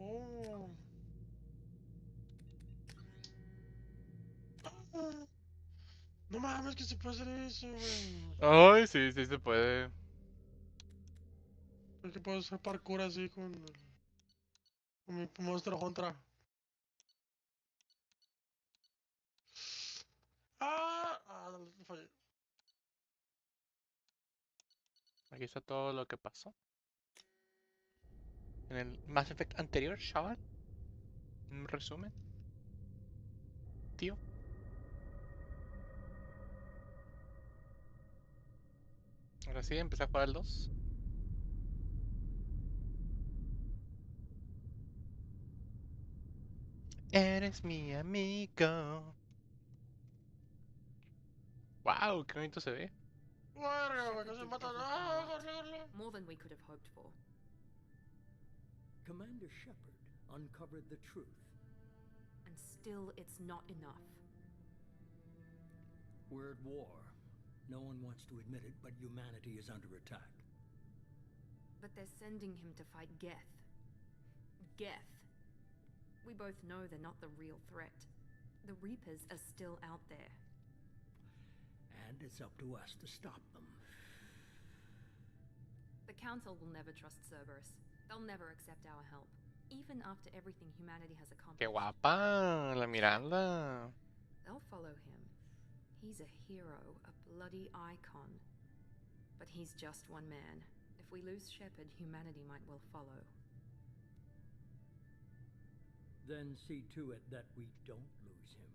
Oh. No mames, que se puede hacer eso, güey. Ay, sí, sí se puede. Es que puedo hacer parkour así con mi Monster Hunter. Fallé. Aquí está todo lo que pasó. En el Mass Effect anterior, chaval. Un resumen, tío. Ahora sí, empecé a jugar el 2. Eres mi amigo. Wow, qué bonito se ve. Verga, güey, casi me matan. Agárrale. More than we could have hoped for. Commander Shepard uncovered the truth. And still, it's not enough. We're at war. No one wants to admit it, but humanity is under attack. But they're sending him to fight Geth. Geth. We both know they're not the real threat. The Reapers are still out there. And it's up to us to stop them. The Council will never trust Cerberus. They'll never accept our help, even after everything humanity has accomplished. Qué guapa, la Miranda. They'll follow him. He's a hero, a bloody icon. But he's just one man. If we lose Shepard, humanity might well follow. Then see to it that we don't lose him.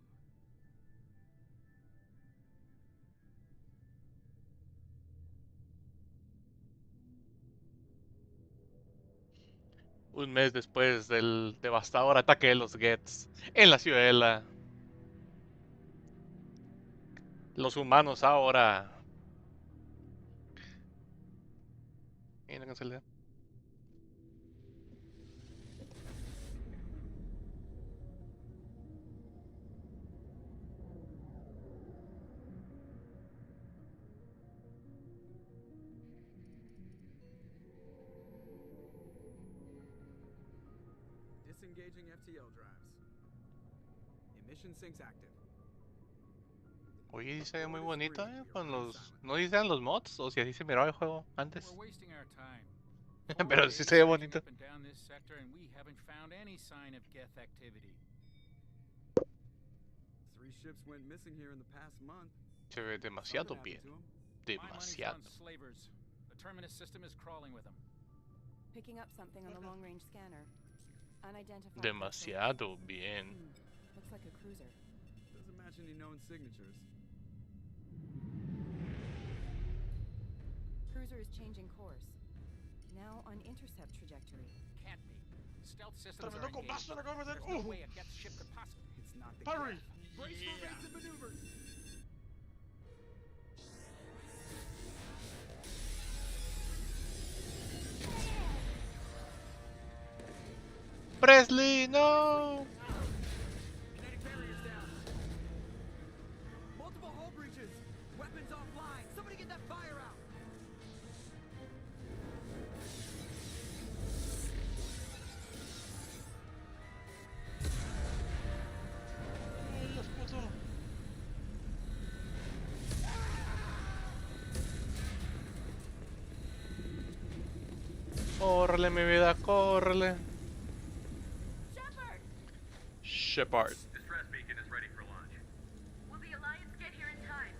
Un mes después del devastador ataque de los Geths en la ciudadela. Los humanos ahora. Y no cancelé. Disengaging FTL drives. Emission sinks active. Oye, se ve muy bonito, con los... ¿No dicen los mods? O si así se miraba el juego antes. We're wasting our time. Pero sí se ve bonito. Up and down this sector, and we haven't found any sign of Geth activity. 3 ships went missing here in the past month. Se ve demasiado Something bien. happened to 'em. My money's Demasiado. on slavers. The Terminus system is crawling with them. Picking up something on the long-range scanner. Unidentified. Demasiado bien. Looks like a cruiser. Doesn't match any known signatures. Cruiser is changing course. Now on intercept trajectory. Can't be. Stealth systems are Tremendo engaged. copazo le acabo de meter. There's no way a Geth ship could possibly... It's not the Hurry. Geth. Brace for evasive maneuvers. Presley, no. Kinetic barriers down. Multiple hull breaches. Weapons offline. Somebody get that fire out. Ay, Dios puto. Córrele, mi vida, córrele. Shepard! Shepard. Distress beacon is ready for launch. Will the Alliance get here in time?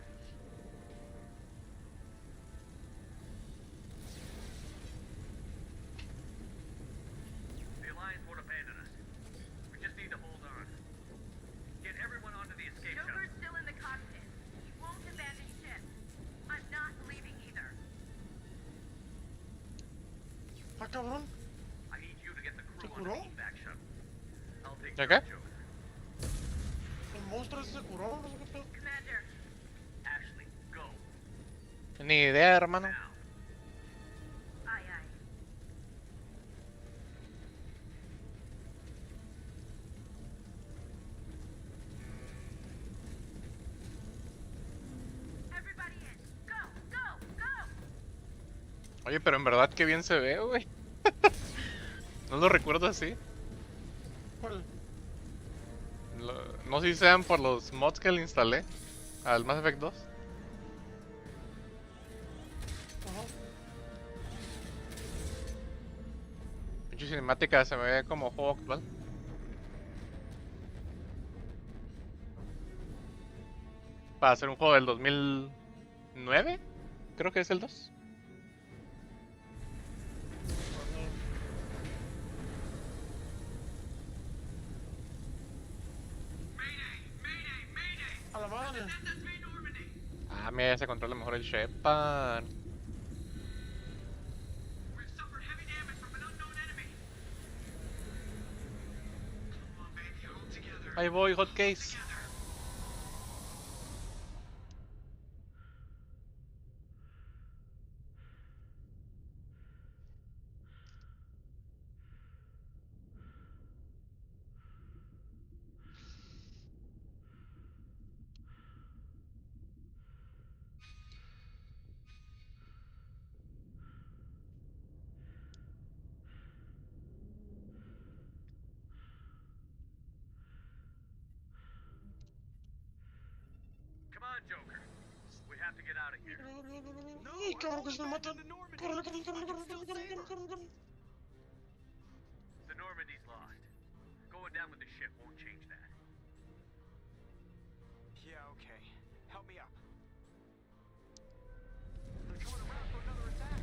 The Alliance won't abandon us. We just need to hold on. Get everyone onto the escape shuttle. Joker's still in the cockpit. He won't abandon ship. I'm not leaving either. Ah, cabrón. I need you to get the crew ¿Se onto curó? the evac shuttle. I'll take ¿Ya care qué? of Joker. El monstruo ese se curó, no sé qué pedo. Commander, Ashley, go. Ni idea, hermano. Now. aye aye. Everybody in. Go, go, go! Oye, pero en verdad que bien se ve, güey. No lo recuerdo así. No sé si sean por los mods que le instalé al Mass Effect 2. Ajá. Pinche cinemática se me ve como juego actual. Para hacer un juego del 2009, creo que es el 2. A la madre. Ah, mira, ya se controla mejor el Shepard. Ahí voy, hot case. Come on, Joker. We have to get out of here. Ay, cabrón, que se me matan. Córrele, córrele, córrele, córrele, córrele, córrele, córrele. The Normandy's lost. Going down with the ship won't change that. Yeah, okay. Help me up. They're coming around for another attack.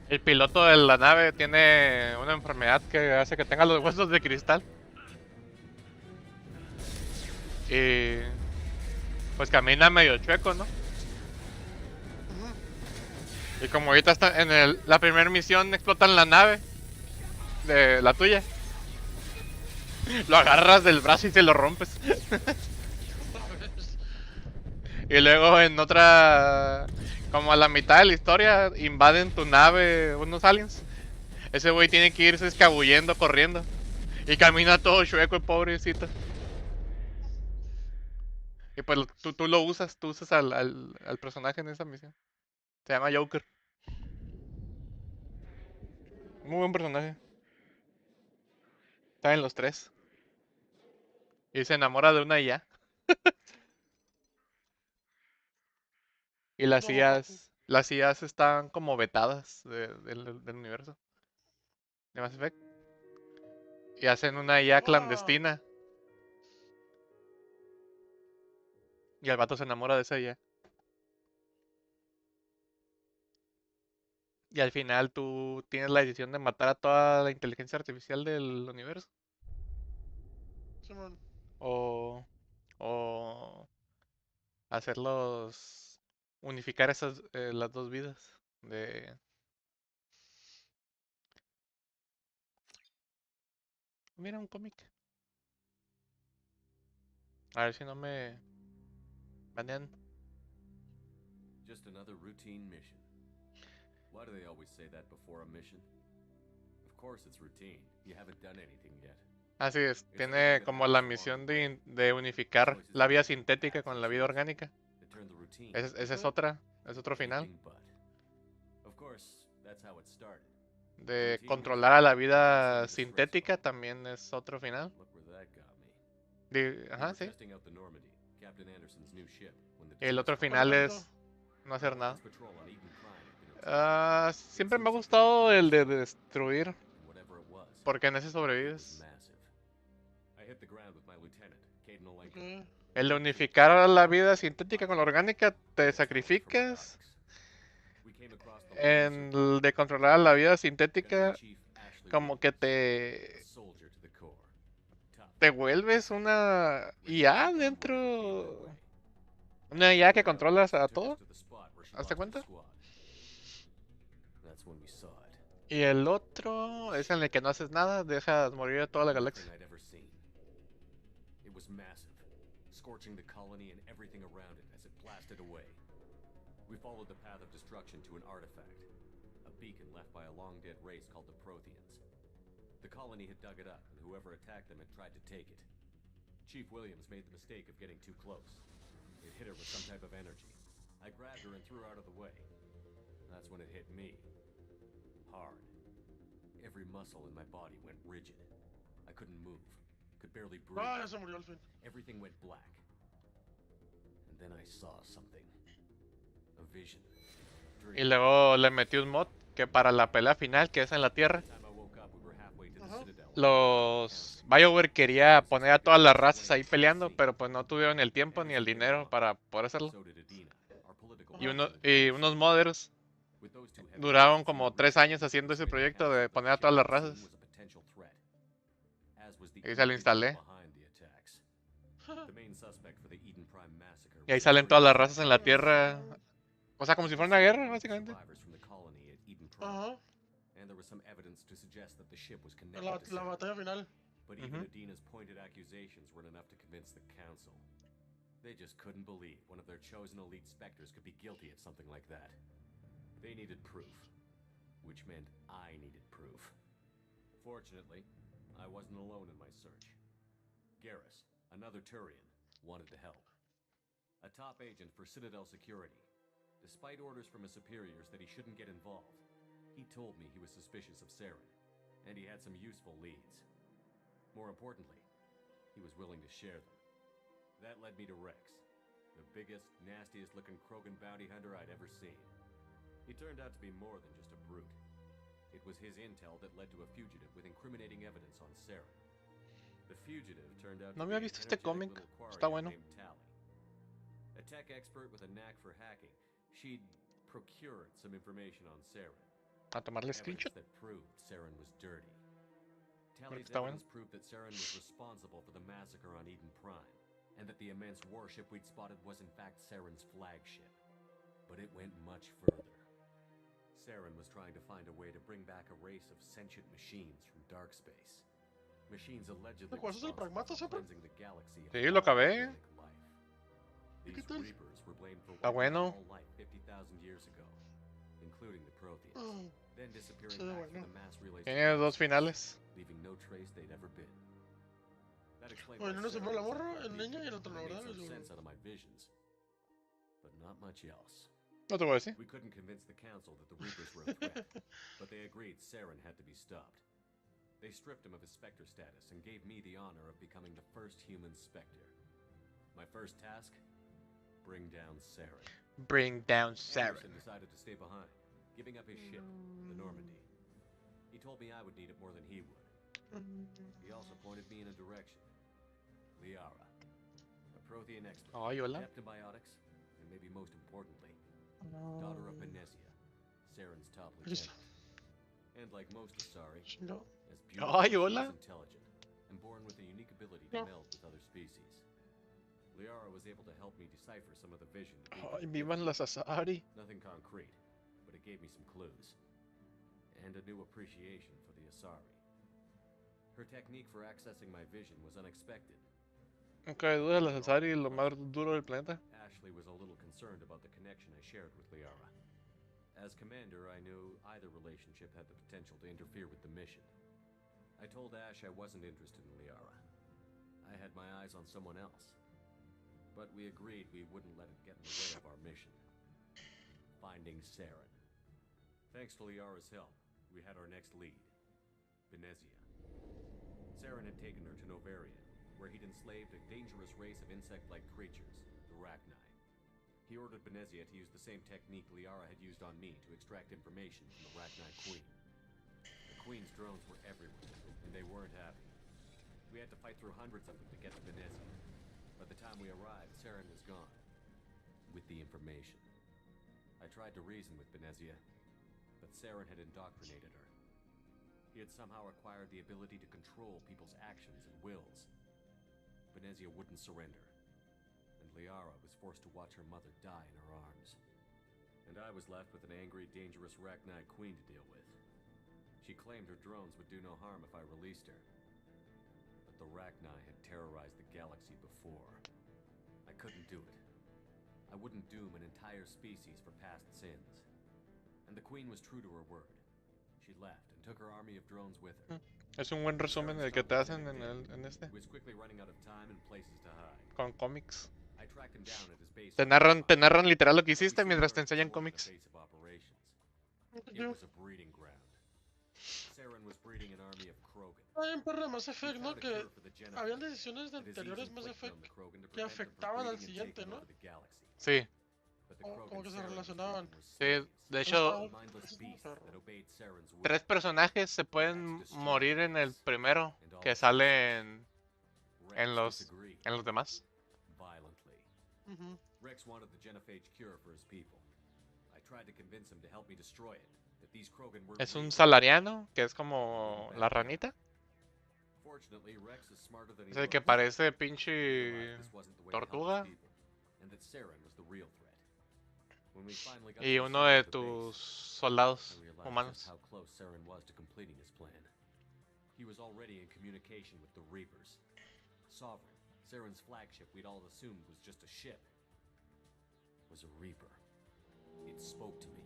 El piloto de la nave tiene una enfermedad que hace que tenga los huesos de cristal. Y pues camina medio chueco, ¿no? Y como ahorita está en la primera misión, explotan la nave de la tuya. Lo agarras del brazo y te lo rompes. Y luego en otra, como a la mitad de la historia, invaden tu nave unos aliens. Ese güey tiene que irse escabullendo, corriendo. Y camina todo chueco, el pobrecito. Y pues tú lo usas, tú usas al personaje en esa misión. Se llama Joker. Muy buen personaje. Está en los tres. Y se enamora de una IA. Y No, aparte. las IAs están como vetadas del universo de Mass Effect. Y hacen una IA Hola. clandestina. Y el vato se enamora de esa IA. Y al final tú tienes la decisión de matar a toda la inteligencia artificial del universo. Simón. O, o hacerlos unificar esas las dos vidas. Mira un cómic. A ver si no me banean. Just another routine mission. Why do they always say that before a mission? Of course it's routine. You haven't done anything yet. Así es, tiene como la misión de unificar la vida sintética con la vida orgánica. They turn the routine. Esa es otro final. anything but. Of course, that's how it started. De controlar a la vida sintética también es otro final. Look where that got me. Ajá, We were sí. testing out the Normandy, Captain Anderson's new ship, when the Y el two otro discovered final ¿Cuánto? es no hacer nada. His patrol on Eden Prime had been observed. Siempre me ha gustado el de destruir, And whatever it was, porque en ese it was sobrevives. massive. I hit the ground with my lieutenant, Caden Olenko. Ok. El de unificar a la vida sintética con la orgánica, te sacrificas. We came across the En el de controlar a la vida sintética, Chief Ashley como que a te soldier to the core. Tough. te vuelves una IA dentro. Una IA que controlas a todo. ¿Hazte cuenta? That's when we saw it. Y el otro es en el que no haces nada, dejas morir a toda la Nothing galaxia. I'd ever seen. It was massive, scorching the colony and everything around it as it blasted away. We followed the path of destruction to an artifact, a beacon left by a long-dead race called the Protheans. The colony had dug it up, and whoever attacked them had tried to take it. Chief Williams made the mistake of getting too close. It hit her with some type of energy. I grabbed her and threw her out of the way. That's when it hit me. Hard. Every muscle in my body went rigid. I couldn't move. Could barely breathe. Ah, ya se murió al fin. Everything went black. And then I saw something. A vision. Y luego le metió un mod que para la pelea final, que es en la Tierra, Time I woke up, we were halfway to the Ajá. Citadel. los BioWare quería poner a todas las razas ahí peleando, pero pues no tuvieron el tiempo ni el dinero para poder hacerlo. So did Adina, our political Y unos modders With those two heavy duraron weapons, como we 3 años haciendo ese proyecto de poner a todas las razas. was a potential threat, as was the Y se lo instalé. behind the attacks. The main suspect for the Eden Prime massacre Y ahí was salen the todas las Reaper. razas en la Tierra. O sea, como si fuera una guerra, básicamente. Survivors from the colony at Eden Prime. Ajá. And there was some evidence to suggest that the ship was connected La, to la Sarah. batalla final. But even Adina's pointed accusations weren't enough to convince the council. They just couldn't believe one of their chosen elite specters could be guilty of something like that. They needed proof, which meant I needed proof. Fortunately, I wasn't alone in my search. Garrus, another Turian, wanted to help. A top agent for Citadel Security. Despite orders from his superiors that he shouldn't get involved, he told me he was suspicious of Saren, and he had some useful leads. More importantly, he was willing to share them. That led me to Rex, the biggest, nastiest looking Krogan bounty hunter I'd ever seen. He turned out to be more than just a brute. It was his intel that led to a fugitive with incriminating evidence on Saren. The fugitive turned out No to había be an visto este energetic cómic. little quarian Está bueno. named Tally. A tech expert with a knack for hacking, she'd procured some information on Saren. A tomarle Evidence screenshot. that proved Saren was dirty. Tally's está bueno. evidence proved that Saren was responsible for the massacre on Eden Prime, and that the immense warship we'd spotted was in fact Saren's flagship. But it went much further. Saren was trying to find a way to bring back a race of sentient machines from dark space. Machines allegedly ¿Te acuerdas del responsible Pragmata for siempre? cleansing the galaxy of Sí, lo acabé. organic life. ¿Y These qué tal? Reapers were blamed for Está wiping bueno. all life 50,000 years ago, including the Protheans, Ah, then disappearing sí, back bueno. to the mass relays, Tiene dos finales. leaving no trace they'd ever been. That explained Bueno, why uno se Saren fue la was morra, able to el beat niño me, y el otro, and la I made verdad, some es sense out of my visions, but not much else. No te voy a decir. We couldn't convince the council that the Reapers were a threat, but they agreed Saren had to be stopped. They stripped him of his Spectre status and gave me the honor of becoming the first human Spectre. My first task? Bring down Saren. Bring down Saren. Anderson decided to stay behind, giving up his ship, the Normandy. He told me I would need it more than he would. He also pointed me in a direction. Liara, a Prothean expert, Ay, hola. adept in biotics, and maybe most importantly, daughter of Benesia, Saren's top Listo. lieutenant. And like most Asari, Chingado. as beautiful Ay, as she hola. was intelligent, and born with a unique ability to No. meld with other species. Liara was able to help me decipher some of the vision. that Ay, we could vivan las Asari. Nothing concrete, but it gave me some clues. And a new appreciation for the Asari. Her technique for accessing my vision was unexpected. Nunca dudas las Asari, lo más duro del planeta. Ashley was a little concerned about the connection I shared with Liara. As commander, I knew either relationship had the potential to interfere with the mission. I told Ash I wasn't interested in Liara. I had my eyes on someone else. But we agreed we wouldn't let it get in the way of our mission. Finding Saren. Thanks to Liara's help, we had our next lead, Benesia. Saren had taken her to Novarian, where he'd enslaved a dangerous race of insect-like creatures, the Rachni. He ordered Benesia to use the same technique Liara had used on me to extract information from the Rachni Queen. The Queen's drones were everywhere, and they weren't happy. We had to fight through hundreds of them to get to Benesia. By the time we arrived, Saren was gone, with the information. I tried to reason with Benesia, but Saren had indoctrinated her. He had somehow acquired the ability to control people's actions and wills. Benesia wouldn't surrender, and Liara was forced to watch her mother die in her arms. And I was left with an angry, dangerous Rachni queen to deal with. She claimed her drones would do no harm if I released her. But the Rachni had terrorized the galaxy before. I couldn't do it. I wouldn't doom an entire species for past sins. And the queen was true to her word. She left and took her army of drones with her. Es un buen resumen del que te hacen en este. He was quickly running out of time and places to hide. Con cómics. I tracked him down at his base. Te narran literal lo que We hiciste soon mientras te learned enseñan more of the cómics. base of operations. It Yo, was a breeding ground. Saren was breeding an army of Krogan. hay un perro de Mass He Effect, found ¿no? a Que cure for the Genophage habían decisiones de that is anteriores easy Mass inflicted Effect on the Krogan to que prevent them from afectaban al breeding and siguiente, taking ¿no? over the galaxy. Sí, But the Como Krogan que se Saren was relacionaban. using were sí. slaves, De Está hecho, mindless eso es un beasts perro. that obeyed Saren's will. 3 personajes se pueden morir en el primero que sale en Rex los disagreed demás. violently. Ujú. Rex wanted the Genophage cure for his people. I tried to convince him to help me destroy it. That these Krogan were Es un real. salariano, que es como la ranita. Fortunately, Rex is smarter than he Es el que looks. parece He pinche realized this wasn't the way to help his tortuga. people, and that Saren was the real threat. When we finally got Y to the uno center de of the tus base, soldados I realized humanos. just how close Saren was to completing his plan. He was already in communication with the Reapers. Sovereign, Saren's flagship we'd all assumed was just a ship, was a Reaper. It spoke to me,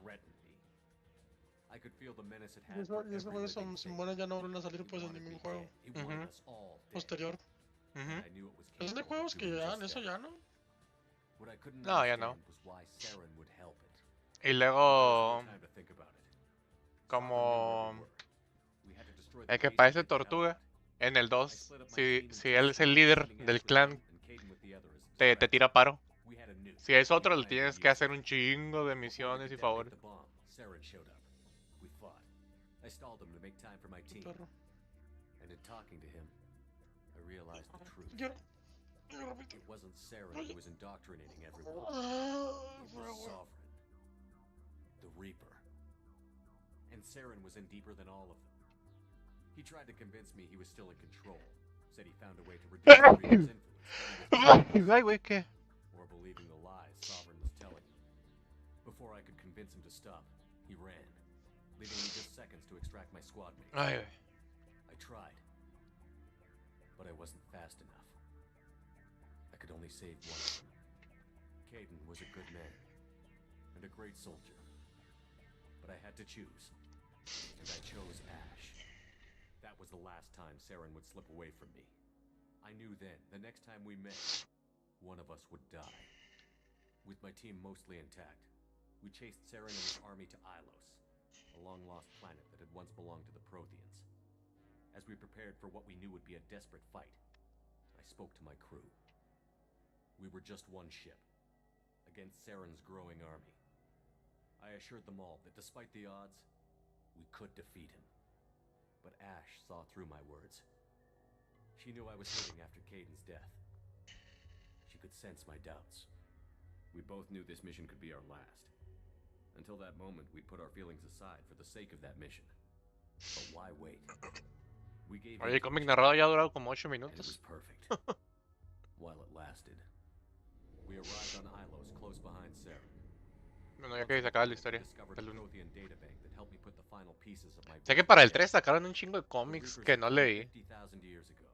threatened me. I could feel the menace it Y had eso, for y esos every güeyes living se thing. mueren, ya no vuelven a salir He pues en wanted me ningún juego dead. He wanted Ujú. us all dead. posterior. Ujú. And I knew it was ¿Es de capable of juegos que doing ya just en eso that. ya no? What I couldn't No, ya no. understand was why Saren would help it. Y But there was luego, no time to think about it. como Sovereign knew where we were. We had to destroy the el que base and parece get the hell tortuga, out. en el I 2, split up my si team in two él es el squads, líder sending del Ash with clan, one and Caden with the other as a te distraction. tira paro. We had a nuke. Si es otro, We le planned to tienes use que it. hacer un chingo de Before we misiones y could detonate favores. the bomb, Saren showed up. We fought. I stalled him to make time for my team. Perro. And in talking to him, I realized the truth. Quiero repetir. It wasn't Saren who was indoctrinating everyone. Ah, It fue was agua. Sovereign. The Reaper. And Saren was in deeper than all of them. He tried to convince me he was still in control. Said he found a way to reduce the Reaper's influence, Ay, güey, ¿qué? or believing the lies Sovereign was telling him. Before I could convince him to stop, he ran, leaving me just seconds to extract my squad mates. Ay, güey. I tried, but I wasn't fast enough. I could only save one of them. Caden was a good man and a great soldier, but I had to choose, and I chose Ash. That was the last time Saren would slip away from me. I knew then, the next time we met, one of us would die. With my team mostly intact, we chased Saren and his army to Ilos, a long-lost planet that had once belonged to the Protheans. As we prepared for what we knew would be a desperate fight, I spoke to my crew. We were just one ship, against Saren's growing army. I assured them all that despite the odds, we could defeat him. But Ash saw through my words. She knew I was hurting after Caden's death. She could sense my doubts. We both knew this mission could be our last. Until that moment, we'd put our feelings aside for the sake of that mission. But why wait? We gave Oye, in el to cómic each narrado other, ya ha durado como 8 and it was minutos. perfect. While it lasted. We arrived on Ilos close behind Saren. Bueno, ya que se acaba la historia Discovered del a 1. Prothean databank that helped me put the final pieces of my Sé que vision para el together. 3 sacaron un chingo de The cómics Reapers que had no come leí. 50,000 years ago,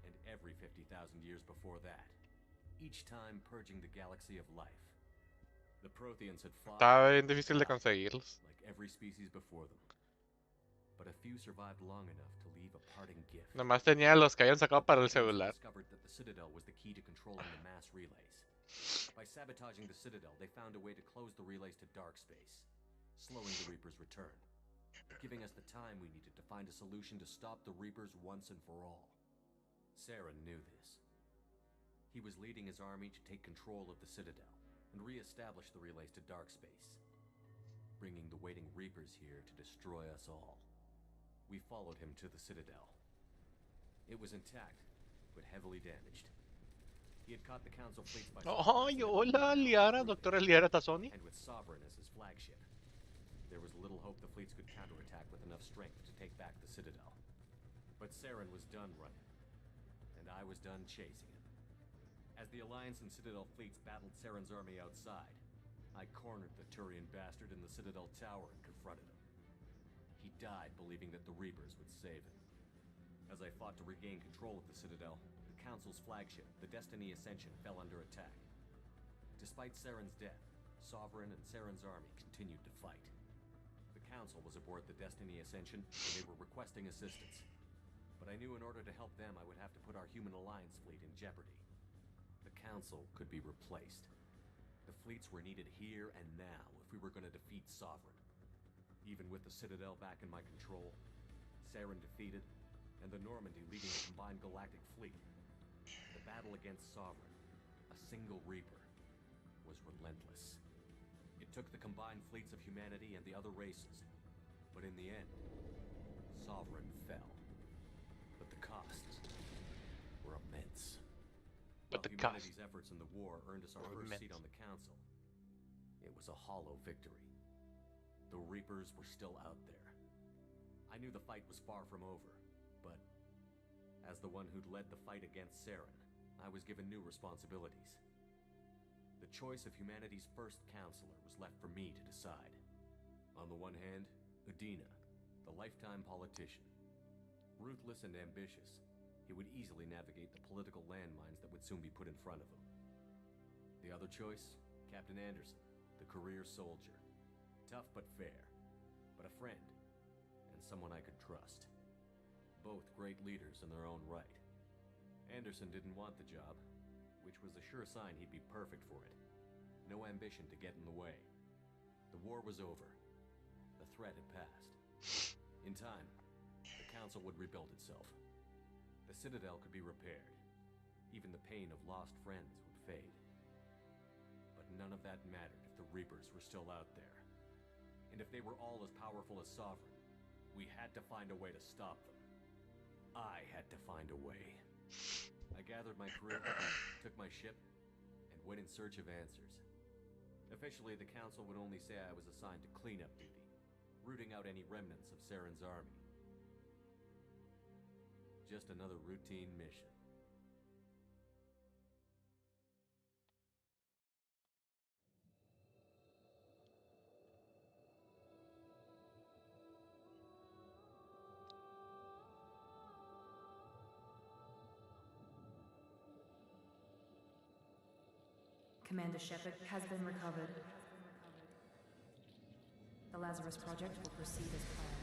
and every 50,000 years before that, each time purging the galaxy of life. The Protheans had fought Estaba bien difícil de died, conseguirlos. like every species before them. But a few survived long enough to leave a parting gift. Nomás tenía los que habían sacado para el Protheans had celular. discovered that the Citadel was the key to controlling the mass relays. By sabotaging the Citadel, they found a way to close the relays to dark space, slowing the Reapers' return, giving us the time we needed to find a solution to stop the Reapers once and for all. Saren knew this. He was leading his army to take control of the Citadel and re-establish the relays to dark space, bringing the waiting Reapers here to destroy us all. We followed him to the Citadel. It was intact, but heavily damaged. He had caught the Council fleets by Ay, surprise and hola, had Liara, routed doctora them. Liara Tazzoni. And with Sovereign as his flagship, there was little hope the fleets could counterattack with enough strength to take back the Citadel. But Saren was done running, and I was done chasing him. As the Alliance and Citadel fleets battled Saren's army outside, I cornered the Turian bastard in the Citadel tower and confronted him. He died believing that the Reapers would save him. As I fought to regain control of the Citadel, the Council's flagship, the Destiny Ascension, fell under attack. Despite Saren's death, Sovereign and Saren's army continued to fight. The Council was aboard the Destiny Ascension, and they were requesting assistance. But I knew in order to help them, I would have to put our Human Alliance fleet in jeopardy. The Council could be replaced. The fleets were needed here and now if we were going to defeat Sovereign. Even with the Citadel back in my control, Saren defeated, and the Normandy leading a combined galactic fleet, the battle against Sovereign, a single Reaper, was relentless. It took the combined fleets of humanity and the other races, but in the end, Sovereign fell. But the costs were immense. But While the cost. humanity's efforts in the war earned us our Were first immense. seat on the Council, it was a hollow victory. The Reapers were still out there. I knew the fight was far from over, but as the one who'd led the fight against Saren, I was given new responsibilities. The choice of humanity's first counselor was left for me to decide. On the one hand, Udina, the lifetime politician. Ruthless and ambitious, he would easily navigate the political landmines that would soon be put in front of him. The other choice, Captain Anderson, the career soldier. Tough but fair, but a friend, and someone I could trust. Both great leaders in their own right. Anderson didn't want the job, which was a sure sign he'd be perfect for it. No ambition to get in the way. The war was over. The threat had passed. In time, the Council would rebuild itself. The Citadel could be repaired. Even the pain of lost friends would fade. But none of that mattered if the Reapers were still out there. And if they were all as powerful as Sovereign, we had to find a way to stop them. I had to find a way. I gathered my crew, took my ship, and went in search of answers. Officially, the Council would only say I was assigned to cleanup duty, rooting out any remnants of Saren's army. Just another routine mission. Commander Shepard has been recovered. The Lazarus Project will proceed as planned.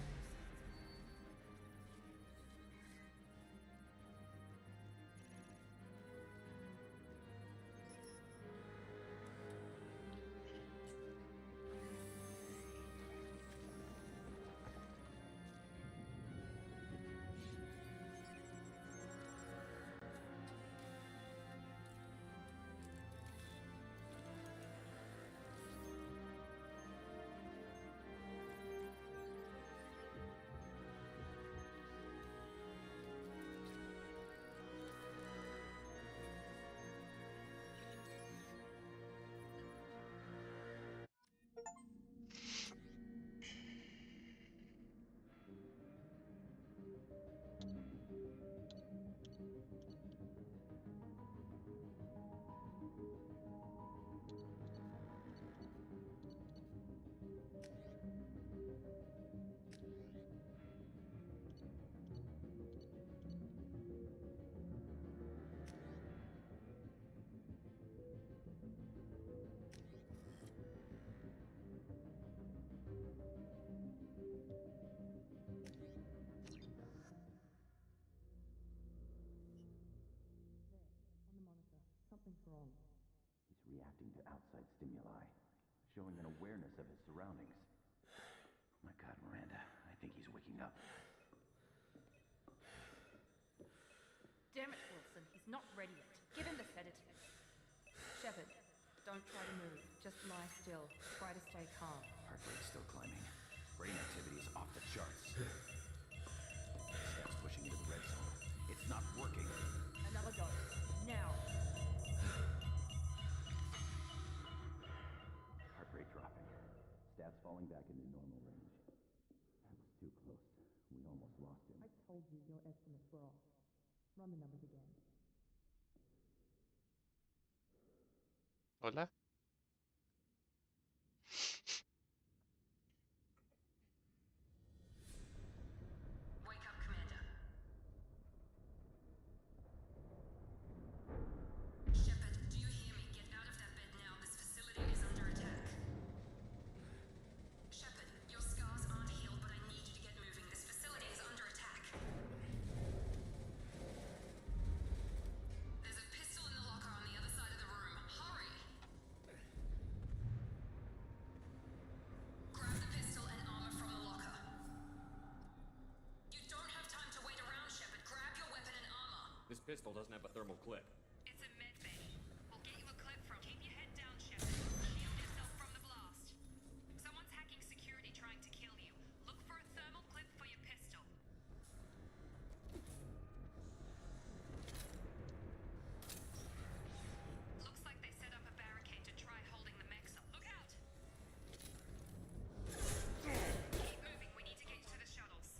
Something's wrong. He's reacting to outside stimuli, showing an awareness of his surroundings. Oh my God, Miranda, I think he's waking up. Damn it, Wilson. He's not ready yet. Give him the sedative. Shepard, don't try to move. Just lie still. Try to stay calm. Heart rate's still climbing. Brain activity is off the charts. Steps pushing into the red zone. It's not working. Another dose. Now. Heart rate dropping. Stats falling back into normal range. That was too close. We almost lost him. I told you your estimates were off. Run the numbers again. Hola. Wake up, Commander. Shepard, do you hear me? Get out of that bed now. This facility is under attack. Shepard, your scars aren't This pistol doesn't have a thermal clip. It's a med bay. We'll get you a clip from. Keep your head down, Shepard. Shield yourself from the blast. Someone's hacking security trying to kill you. Look for a thermal clip for your pistol. Looks like they set up a barricade to try holding the mechs up. Look out! Keep moving. We need to get you to the shuttles.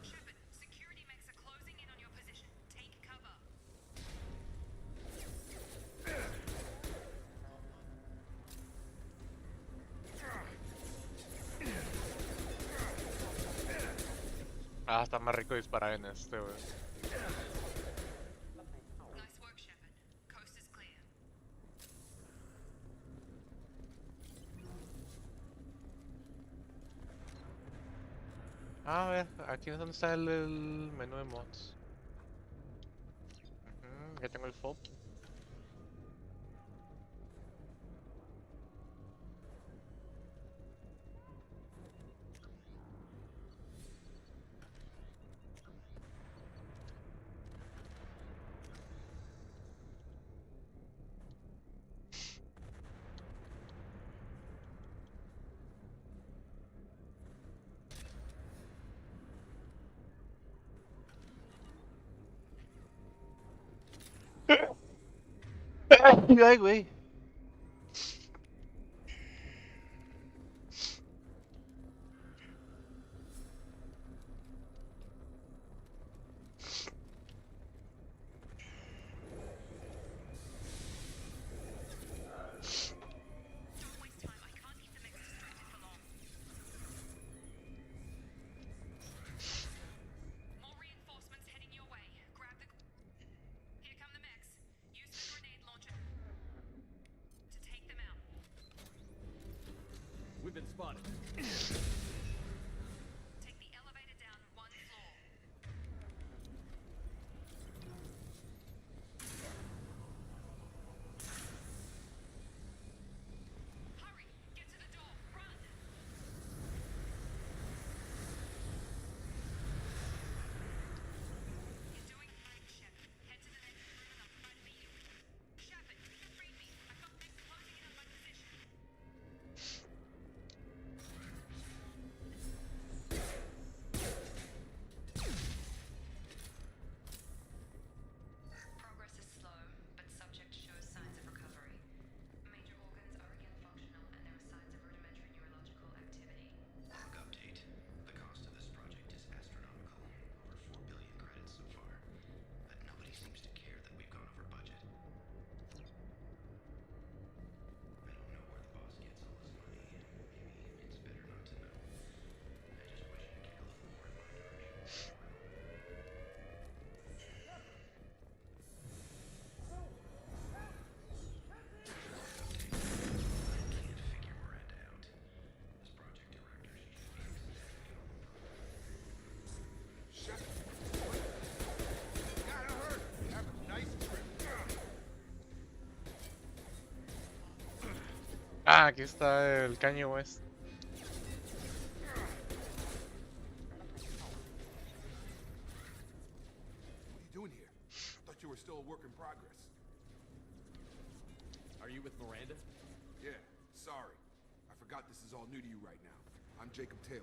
Shepard, security mechs are closing in on your position. Take cover. Ah, está más rico disparar en este, güey. Nice work, Shepard. Coast is clear. A ver, aquí es donde está el menú de mods. Ya tengo el FOB. Ay, güey. Don't waste time. I can't keep the mechs distracted for long. More reinforcements heading your way. Grab the... Here come the mechs. Use the grenade launcher to take them out. We've been spotted. Take the elevator down one floor. Hurry! Get to the door! Run! You're doing fine, Shepard. Head to the next room and I'll try to meet you. Shepard, you can read me. I've got mechs closing in on my position. Progress is slow, but subject shows signs of recovery. Major organs are again functional, and there are signs of rudimentary neurological activity. Log update. The cost of this project is astronomical. Over 4 billion credits so far. But nobody seems to care that we've gone over budget. I don't know where the boss gets all his money. Maybe it's better not to know. I just wish he'd kick a little more in my direction. I can't figure Miranda out. As project director, she should be exceptionally Gotta hurt. Have a nice trip. Ah, aquí está el Kanye West. What are you doing here? Thought you were still a work in progress. Are you with Miranda? Yeah, sorry. I forgot this is all new to you right now. I'm Jacob Taylor.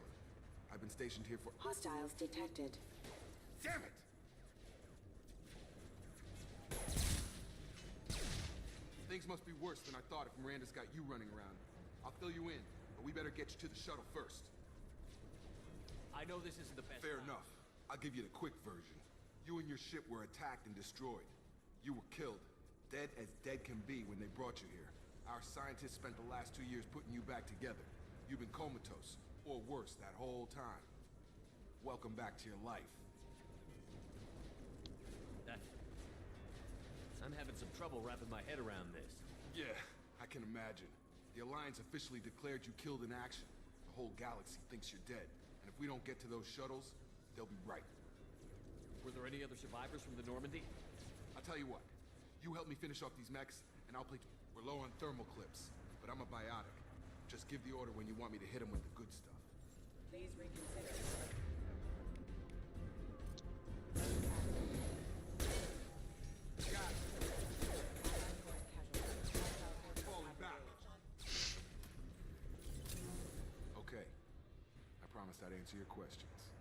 I've been stationed here for... Hostiles detected. Damn it! Things must be worse than I thought if Miranda's got you running around. I'll fill you in, but we better get you to the shuttle first. I know this isn't the best Fair time. enough. I'll give you the quick version. You and your ship were attacked and destroyed. You were killed. Dead as dead can be when they brought you here. Our scientists spent the last 2 years putting you back together. You've been comatose, or worse, that whole time. Welcome back to your life. I'm having some trouble wrapping my head around this. Yeah, I can imagine. The Alliance officially declared you killed in action. The whole galaxy thinks you're dead. And if we don't get to those shuttles, they'll be right. Were there any other survivors from the Normandy? I'll tell you what. You help me finish off these mechs, and I'll play... We're low on thermal clips, but I'm a biotic. Just give the order when you want me to hit them with the good stuff. Please reconsider. Falling back. Okay. I promised I'd answer your questions.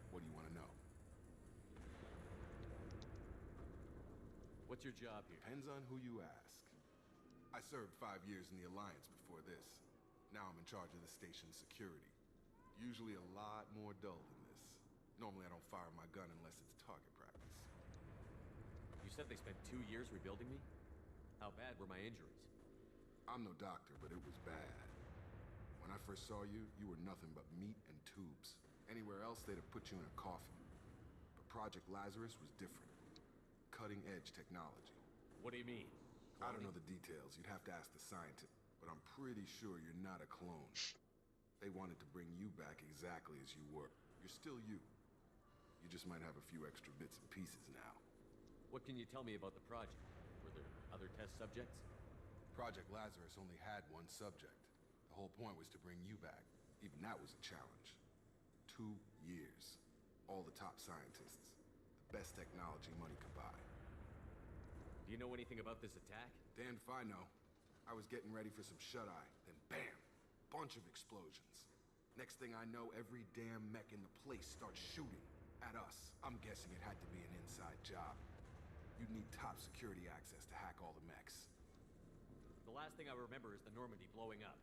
What do you want to know? What's your job here? Depends on who you ask. I served 5 years in the Alliance before this. Now I'm in charge of the station's security. Usually a lot more dull than this. Normally I don't fire my gun unless it's target practice. You said they spent 2 years rebuilding me? How bad were my injuries? I'm no doctor, but it was bad. When I first saw you, you were nothing but meat and tubes. Anywhere else, they'd have put you in a coffin. But Project Lazarus was different. Cutting-edge technology. What do you mean? I don't know the details. You'd have to ask the scientist. But I'm pretty sure you're not a clone. They wanted to bring you back exactly as you were. You're still you. You just might have a few extra bits and pieces now. What can you tell me about the project? Were there other test subjects? Project Lazarus only had one subject. The whole point was to bring you back. Even that was a challenge. 2 years. All the top scientists. The best technology money could buy. Do you know anything about this attack? Damned if I know. I was getting ready for some shut-eye, then bam! Bunch of explosions. Next thing I know, every damn mech in the place starts shooting at us. I'm guessing it had to be an inside job. You'd need top security access to hack all the mechs. The last thing I remember is the Normandy blowing up.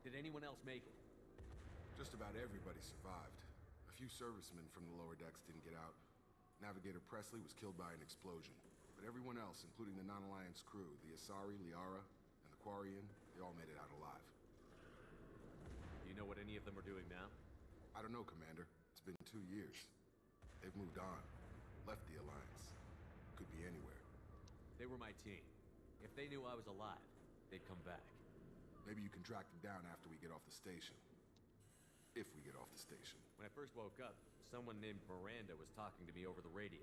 Did anyone else make it? Just about everybody survived. A few servicemen from the lower decks didn't get out. Navigator Presley was killed by an explosion. But everyone else, including the non-Alliance crew, the Asari, Liara, and the Quarian, they all made it out alive. Do you know what any of them are doing now? I don't know, Commander. It's been 2 years. They've moved on. Left the Alliance. Could be anywhere. They were my team. If they knew I was alive, they'd come back. Maybe you can track them down after we get off the station. If we get off the station. When I first woke up, someone named Miranda was talking to me over the radio.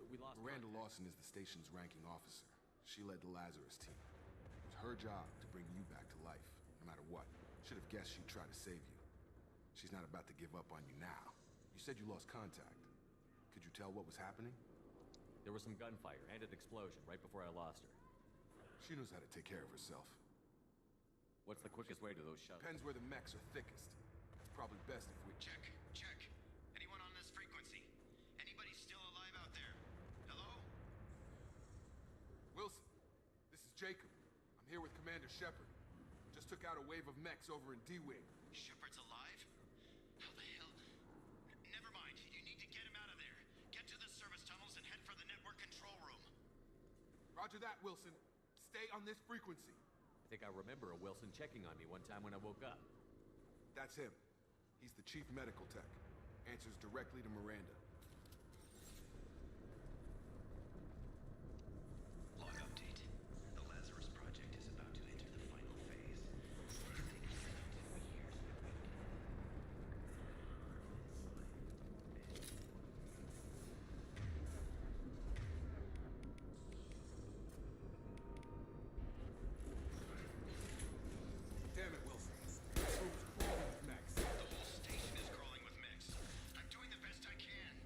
We lost Miranda contact. Lawson is the station's ranking officer. She led the Lazarus team. It was her job to bring you back to life, no matter what. Should have guessed she'd try to save you. She's not about to give up on you now. You said you lost contact. Could you tell what was happening? There was some gunfire and an explosion right before I lost her. She knows how to take care of herself. What's the quickest way to those shuttles? Depends where the mechs are thickest. It's probably best if we... Check. Anyone on this frequency? Anybody still alive out there? Hello? Wilson, this is Jacob. I'm here with Commander Shepard. Just took out a wave of mechs over in D-Wing. Shepard's alive? How the hell? Never mind. You need to get him out of there. Get to the service tunnels and head for the network control room. Roger that, Wilson. Stay on this frequency. I think I remember a Wilson checking on me one time when I woke up. That's him. He's the chief medical tech. Answers directly to Miranda. Log update. The Lazarus project is about to enter the final phase. It's taken 2 years. Damn it, Wilson. This room's crawling with mechs. The whole station is crawling with mechs. I'm doing the best I can.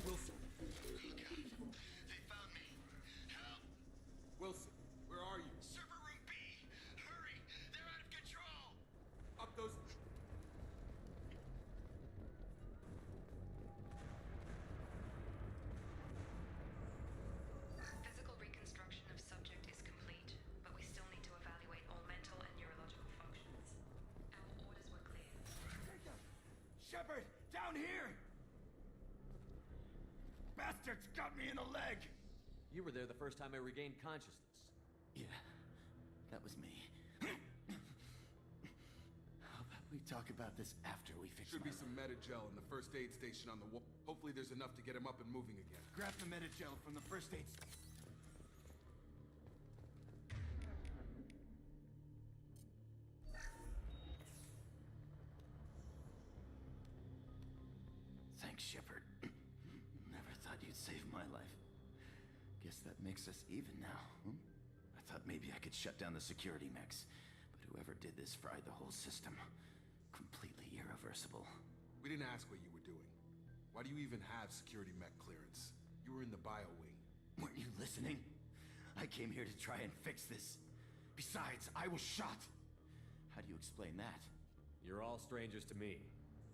Wilson. Oh God. They found me. Help. Wilson, where are you? Server room B. Hurry. They're out of control. Up those... Physical reconstruction of subject is complete, but we still need to evaluate all mental and neurological functions. Our orders were clear. Shepard, down here. Bastards got me in the leg. You were there the first time I regained consciousness. Yeah, that was me. How about we talk about this after we fix Should my be some Metagel in the first aid station on the wall. Hopefully there's enough to get him up and moving again. Grab the Metagel from the first aid station. Thanks, Shepard. Never thought you'd save my life. Guess that makes us even now. I thought maybe I could shut down the security mechs, but whoever did this fried the whole system. Completely irreversible. We didn't ask what you were doing. Why do you even have security mech clearance? You were in the bio wing. Weren't you listening? I came here to try and fix this. Besides, I was shot. How do you explain that? You're all strangers to me.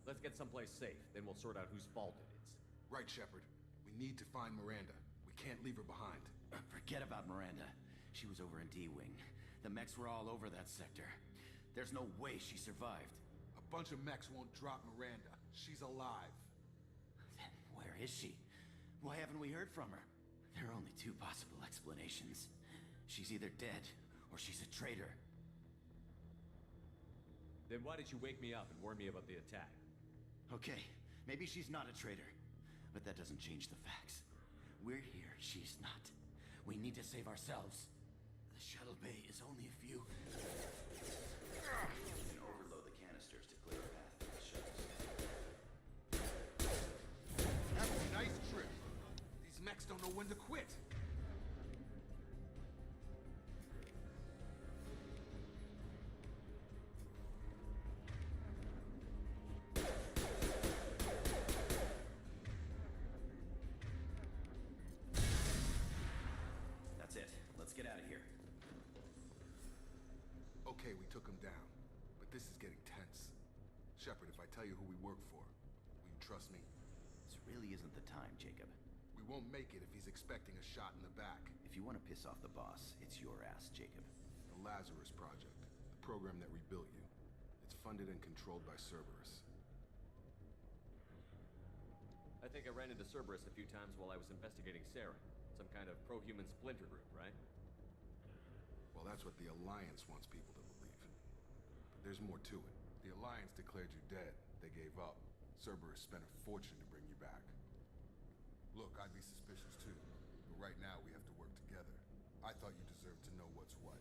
Let's get someplace safe, then we'll sort out whose fault it is. Right, Shepard. We need to find Miranda. We can't leave her behind. Forget about Miranda. She was over in D-Wing. The mechs were all over that sector. There's no way she survived. A bunch of mechs won't drop Miranda. She's alive. Then where is she? Why haven't we heard from her? There are only two possible explanations. She's either dead, or she's a traitor. Then why did you wake me up and warn me about the attack? Okay, maybe she's not a traitor, but that doesn't change the facts. We're here, she's not. We need to save ourselves. The shuttle bay is only a few... We can overload the canisters to clear a path for the shuttles. Have a nice trip. These mechs don't know when to quit. That's it. Let's get out of here. Okay, we took him down, but this is getting tense. Shepard, if I tell you who we work for, will you trust me? This really isn't the time, Jacob. We won't make it if he's expecting a shot in the back. If you want to piss off the boss, it's your ass, Jacob. The Lazarus Project, the program that rebuilt you. It's funded and controlled by Cerberus. I think I ran into Cerberus a few times while I was investigating Saren. Some kind of pro-human splinter group, right? Well, that's what the Alliance wants people to believe. But there's more to it. The Alliance declared you dead. They gave up. Cerberus spent a fortune to bring you back. Look, I'd be suspicious too. But right now, we have to work together. I thought you deserved to know what's what.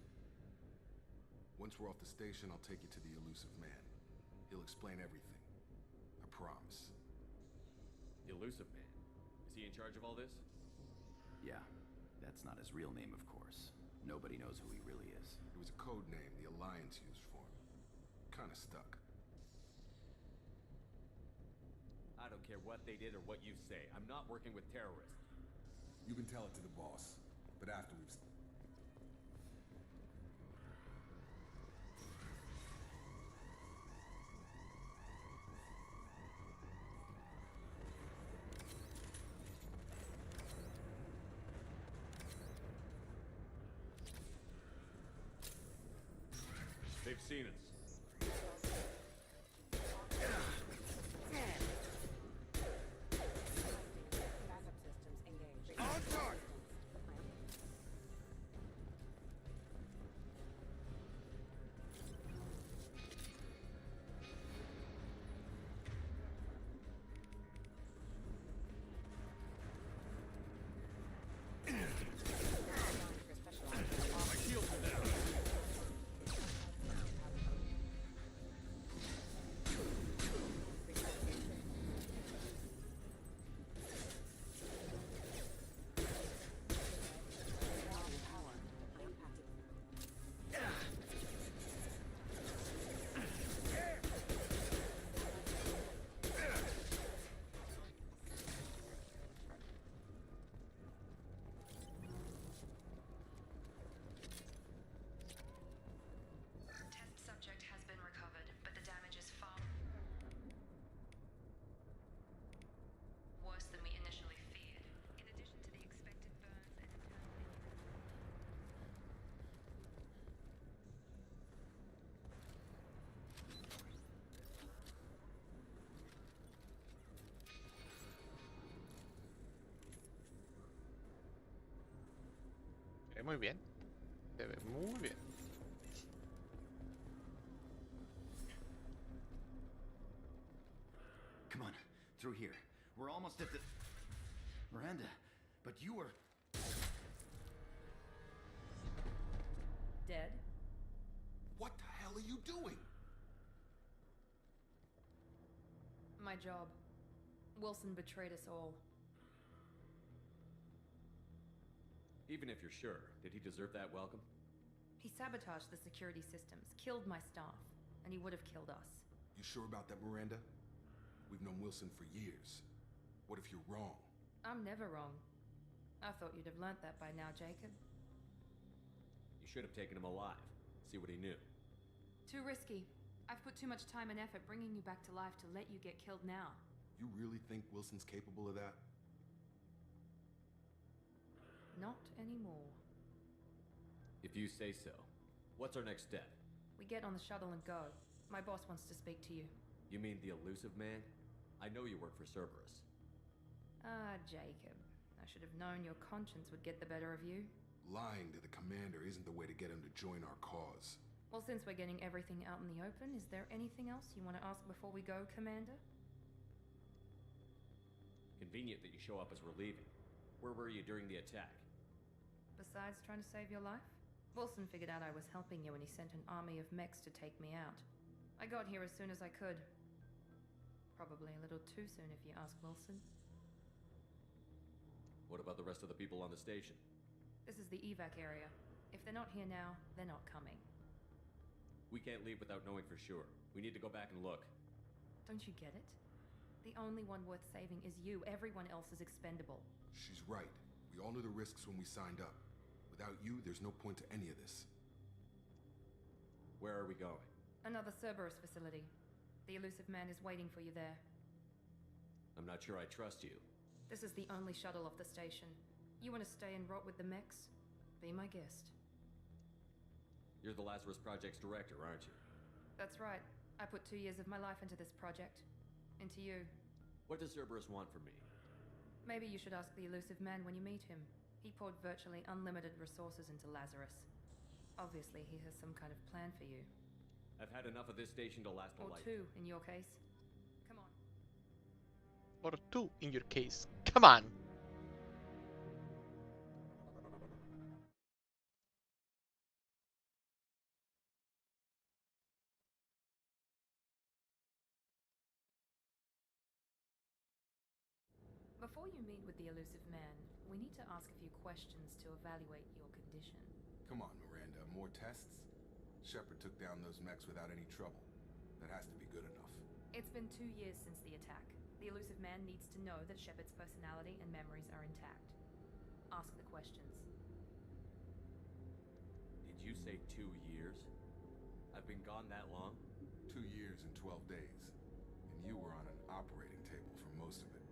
Once we're off the station, I'll take you to the elusive man. He'll explain everything. I promise. The Elusive Man. Is he in charge of all this? Yeah, that's not his real name, of course. Nobody knows who he really is. It was a code name the Alliance used for him. Kinda stuck. I don't care what they did or what you say. I'm not working with terrorists. You can tell it to the boss, but after we've... They've seen us. Backup systems engaged. On target! My shields are down. Test subject has been recovered, but the damage is far worse than we initially feared. In addition to the expected burns and internal Se ve muy bien. Se ve muy bien. Come on, through here. We're almost at the... Miranda, but you were... Dead? What the hell are you doing? my job. Wilson betrayed us all. Even if you're sure, did he deserve that welcome? He sabotaged the security systems, killed my staff, and he would have killed us. You sure about that, Miranda? We've known Wilson for years. What if you're wrong? I'm never wrong. I thought you'd have learnt that by now, Jacob. You should have taken him alive. See what he knew. Too risky. I've put too much time and effort bringing you back to life to let you get killed now. You really think Wilson's capable of that? Not anymore. If you say so. What's our next step? We get on the shuttle and go. My boss wants to speak to you. You mean the elusive man? I know you work for Cerberus. Ah, Jacob. I should have known your conscience would get the better of you. Lying to the commander isn't the way to get him to join our cause. Well, since we're getting everything out in the open, is there anything else you want to ask before we go, Commander? Convenient that you show up as we're leaving. Where were you during the attack? Besides trying to save your life? Wilson figured out I was helping you and he sent an army of mechs to take me out. I got here as soon as I could. Probably a little too soon if you ask Wilson. What about the rest of the people on the station? This is the evac area. If they're not here now, they're not coming. We can't leave without knowing for sure. We need to go back and look. Don't you get it? The only one worth saving is you. Everyone else is expendable. She's right. We all knew the risks when we signed up. Without you, there's no point to any of this. Where are we going? Another Cerberus facility. The elusive man is waiting for you there. I'm not sure I trust you. This is the only shuttle off the station. You want to stay and rot with the mechs? Be my guest. You're the Lazarus Project's director, aren't you? That's right. I put 2 years of my life into this project. Into you. What does Cerberus want from me? Maybe you should ask the elusive man when you meet him. He poured virtually unlimited resources into Lazarus. Obviously, he has some kind of plan for you. I've had enough of this station to last a Or life. 2, in your case. Come on. Or 2 in your case. Come on! Before you meet with the elusive man, we need to ask a few questions to evaluate your condition. Come on, Miranda. More tests? Shepard took down those mechs without any trouble. That has to be good enough. It's been 2 years since the attack. The elusive man needs to know that Shepard's personality and memories are intact. Ask the questions. Did you say 2 years? I've been gone that long? 2 years and 12 days. And you were on an operating table for most of it.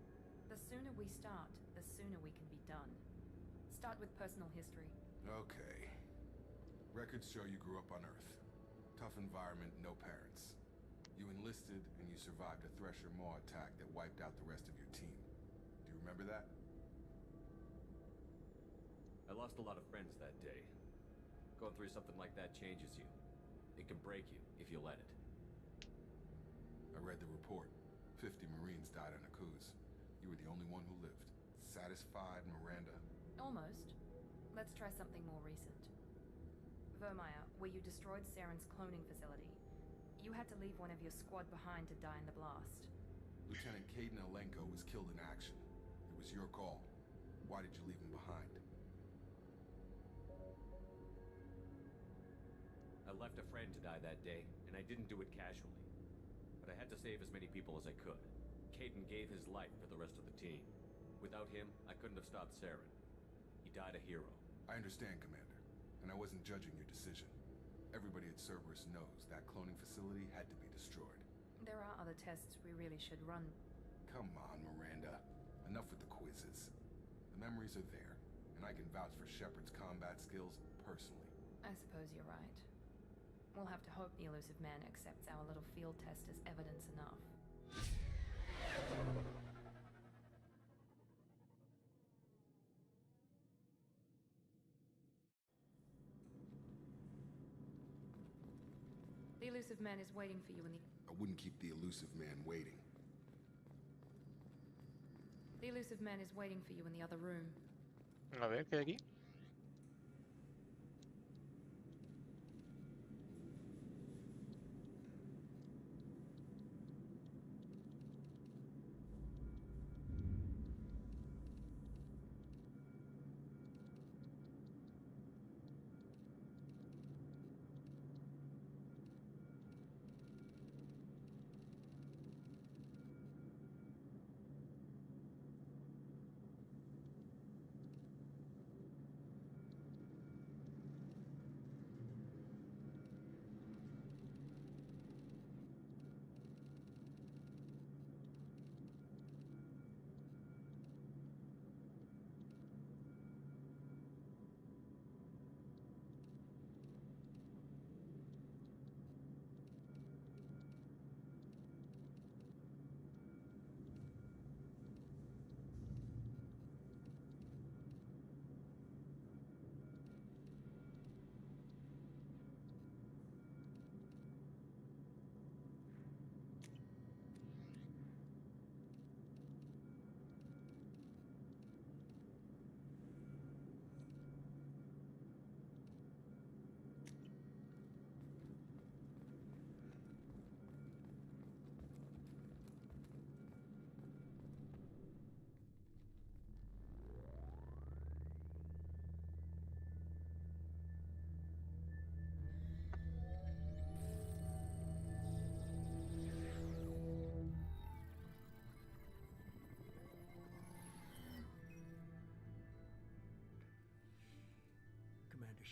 The sooner we start, the sooner we can be done. Start with personal history. Okay. Records show you grew up on Earth. Tough environment, no parents. You enlisted and you survived a Thresher Maw attack that wiped out the rest of your team. Do you remember that? I lost a lot of friends that day. Going through something like that changes you. It can break you if you let it. I read the report. 50 Marines died on a cruise. You were the only one who lived. Satisfied, Miranda? Almost. Let's try something more recent. Vermeer, where you destroyed Saren's cloning facility. You had to leave one of your squad behind to die in the blast. Lieutenant Caden Alenko was killed in action. It was your call. Why did you leave him behind? I left a friend to die that day, and I didn't do it casually. But I had to save as many people as I could. Caden gave his life for the rest of the team. Without him, I couldn't have stopped Saren. He died a hero. I understand, Commander. And I wasn't judging your decision. Everybody at Cerberus knows that cloning facility had to be destroyed. There are other tests we really should run. Come on, Miranda. Enough with the quizzes. The memories are there, and I can vouch for Shepard's combat skills personally. I suppose you're right. We'll have to hope the elusive man accepts our little field test as evidence enough. The elusive man is waiting for you in the... I wouldn't keep the elusive man waiting. The elusive man is waiting for you in the other room. A ver, ¿qué hay aquí?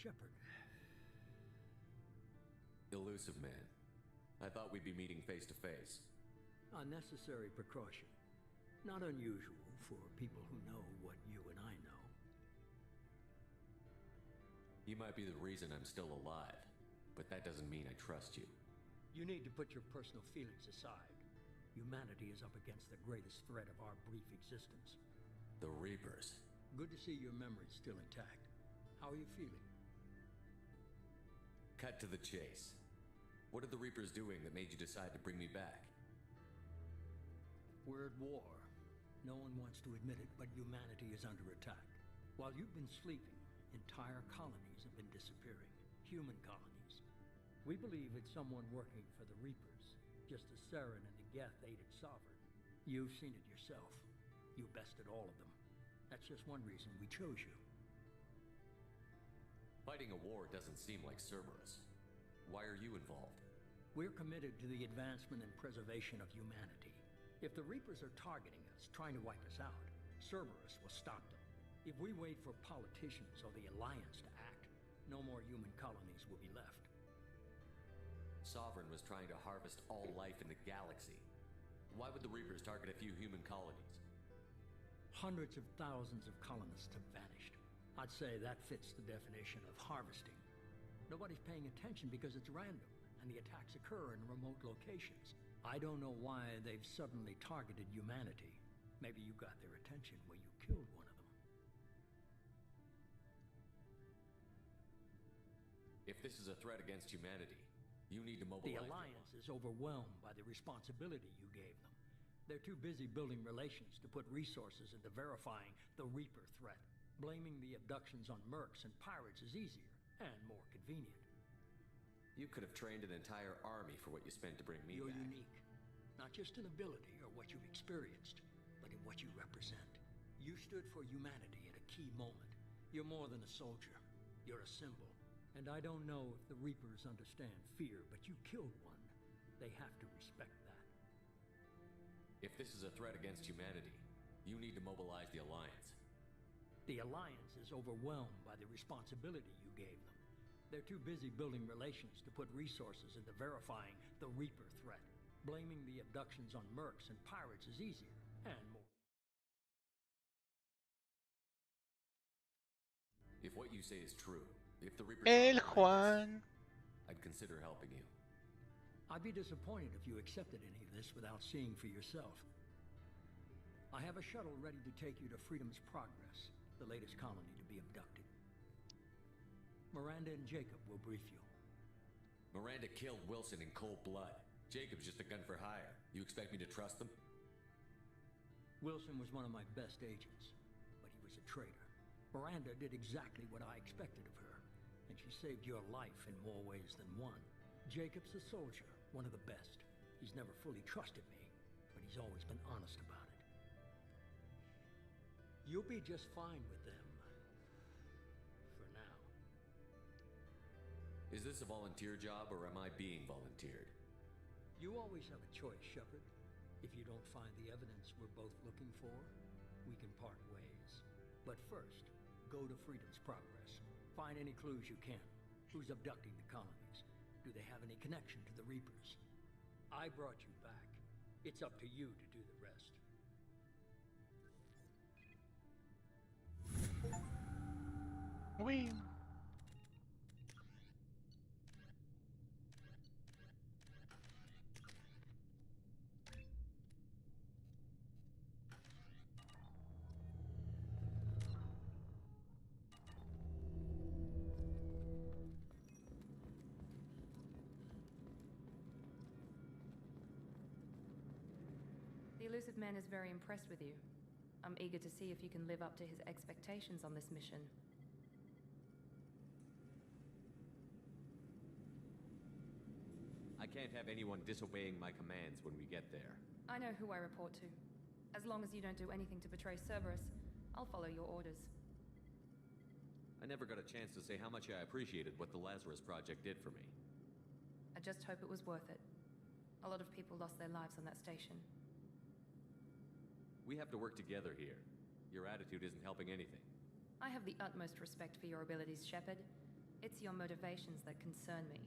Shepard. Elusive man. I thought we'd be meeting face to face. A necessary precaution. Not unusual for people who know what you and I know. You might be the reason I'm still alive, but that doesn't mean I trust you. You need to put your personal feelings aside. Humanity is up against the greatest threat of our brief existence. The Reapers. Good to see your memory's still intact. How are you feeling? Cut to the chase. What are the Reapers doing that made you decide to bring me back? We're at war. No one wants to admit it, but humanity is under attack. While you've been sleeping, entire colonies have been disappearing. Human colonies. We believe it's someone working for the Reapers, just as Saren and the Geth aided Sovereign. You've seen it yourself. You bested all of them. That's just one reason we chose you. Fighting a war doesn't seem like Cerberus. Why are you involved? We're committed to the advancement and preservation of humanity. If the Reapers are targeting us, trying to wipe us out, Cerberus will stop them. If we wait for politicians or the Alliance to act, no more human colonies will be left. Sovereign was trying to harvest all life in the galaxy. Why would the Reapers target a few human colonies? Hundreds of thousands of colonists have vanished. I'd say that fits the definition of harvesting. Nobody's paying attention because it's random, and the attacks occur in remote locations. I don't know why they've suddenly targeted humanity. Maybe you got their attention when you killed one of them. If this is a threat against humanity, you need to mobilize... The Alliance is overwhelmed by the responsibility you gave them. They're too busy building relations to put resources into verifying the Reaper threat. Blaming the abductions on mercs and pirates is easier and more convenient. You could have trained an entire army for what you spent to bring me You're back. unique. Not just in ability or what you've experienced, but in what you represent. You stood for humanity at a key moment. You're more than a soldier. You're a symbol. And I don't know if the Reapers understand fear, but you killed one. They have to respect that. If this is a threat against humanity, you need to mobilize the Alliance. The Alliance is overwhelmed by the responsibility you gave them. They're too busy building relations to put resources into verifying the Reaper threat. Blaming the abductions on mercs and pirates is easier and more. If what you say is true, if the Reapers El are behind Juan. this, I'd consider helping you. I'd be disappointed if you accepted any of this without seeing for yourself. I have a shuttle ready to take you to Freedom's Progress, the latest colony to be abducted. Miranda and Jacob will brief you. Miranda killed Wilson in cold blood. Jacob's just a gun for hire. You expect me to trust them? Wilson was one of my best agents, but he was a traitor. Miranda did exactly what I expected of her, and she saved your life in more ways than one. Jacob's a soldier, one of the best. He's never fully trusted me, but he's always been honest about it. You'll be just fine with them. For now. Is this a volunteer job, or am I being volunteered? You always have a choice, Shepard. If you don't find the evidence we're both looking for, we can part ways. But first, go to Freedom's Progress. Find any clues you can. Who's abducting the colonies? Do they have any connection to the Reapers? I brought you back. It's up to you to do the rest. Whee! The elusive man is very impressed with you. I'm eager to see if you can live up to his expectations on this mission. I can't have anyone disobeying my commands when we get there. I know who I report to. As long as you don't do anything to betray Cerberus, I'll follow your orders. I never got a chance to say how much I appreciated what the Lazarus Project did for me. I just hope it was worth it. A lot of people lost their lives on that station. We have to work together here. Your attitude isn't helping anything. I have the utmost respect for your abilities, Shepard. It's your motivations that concern me.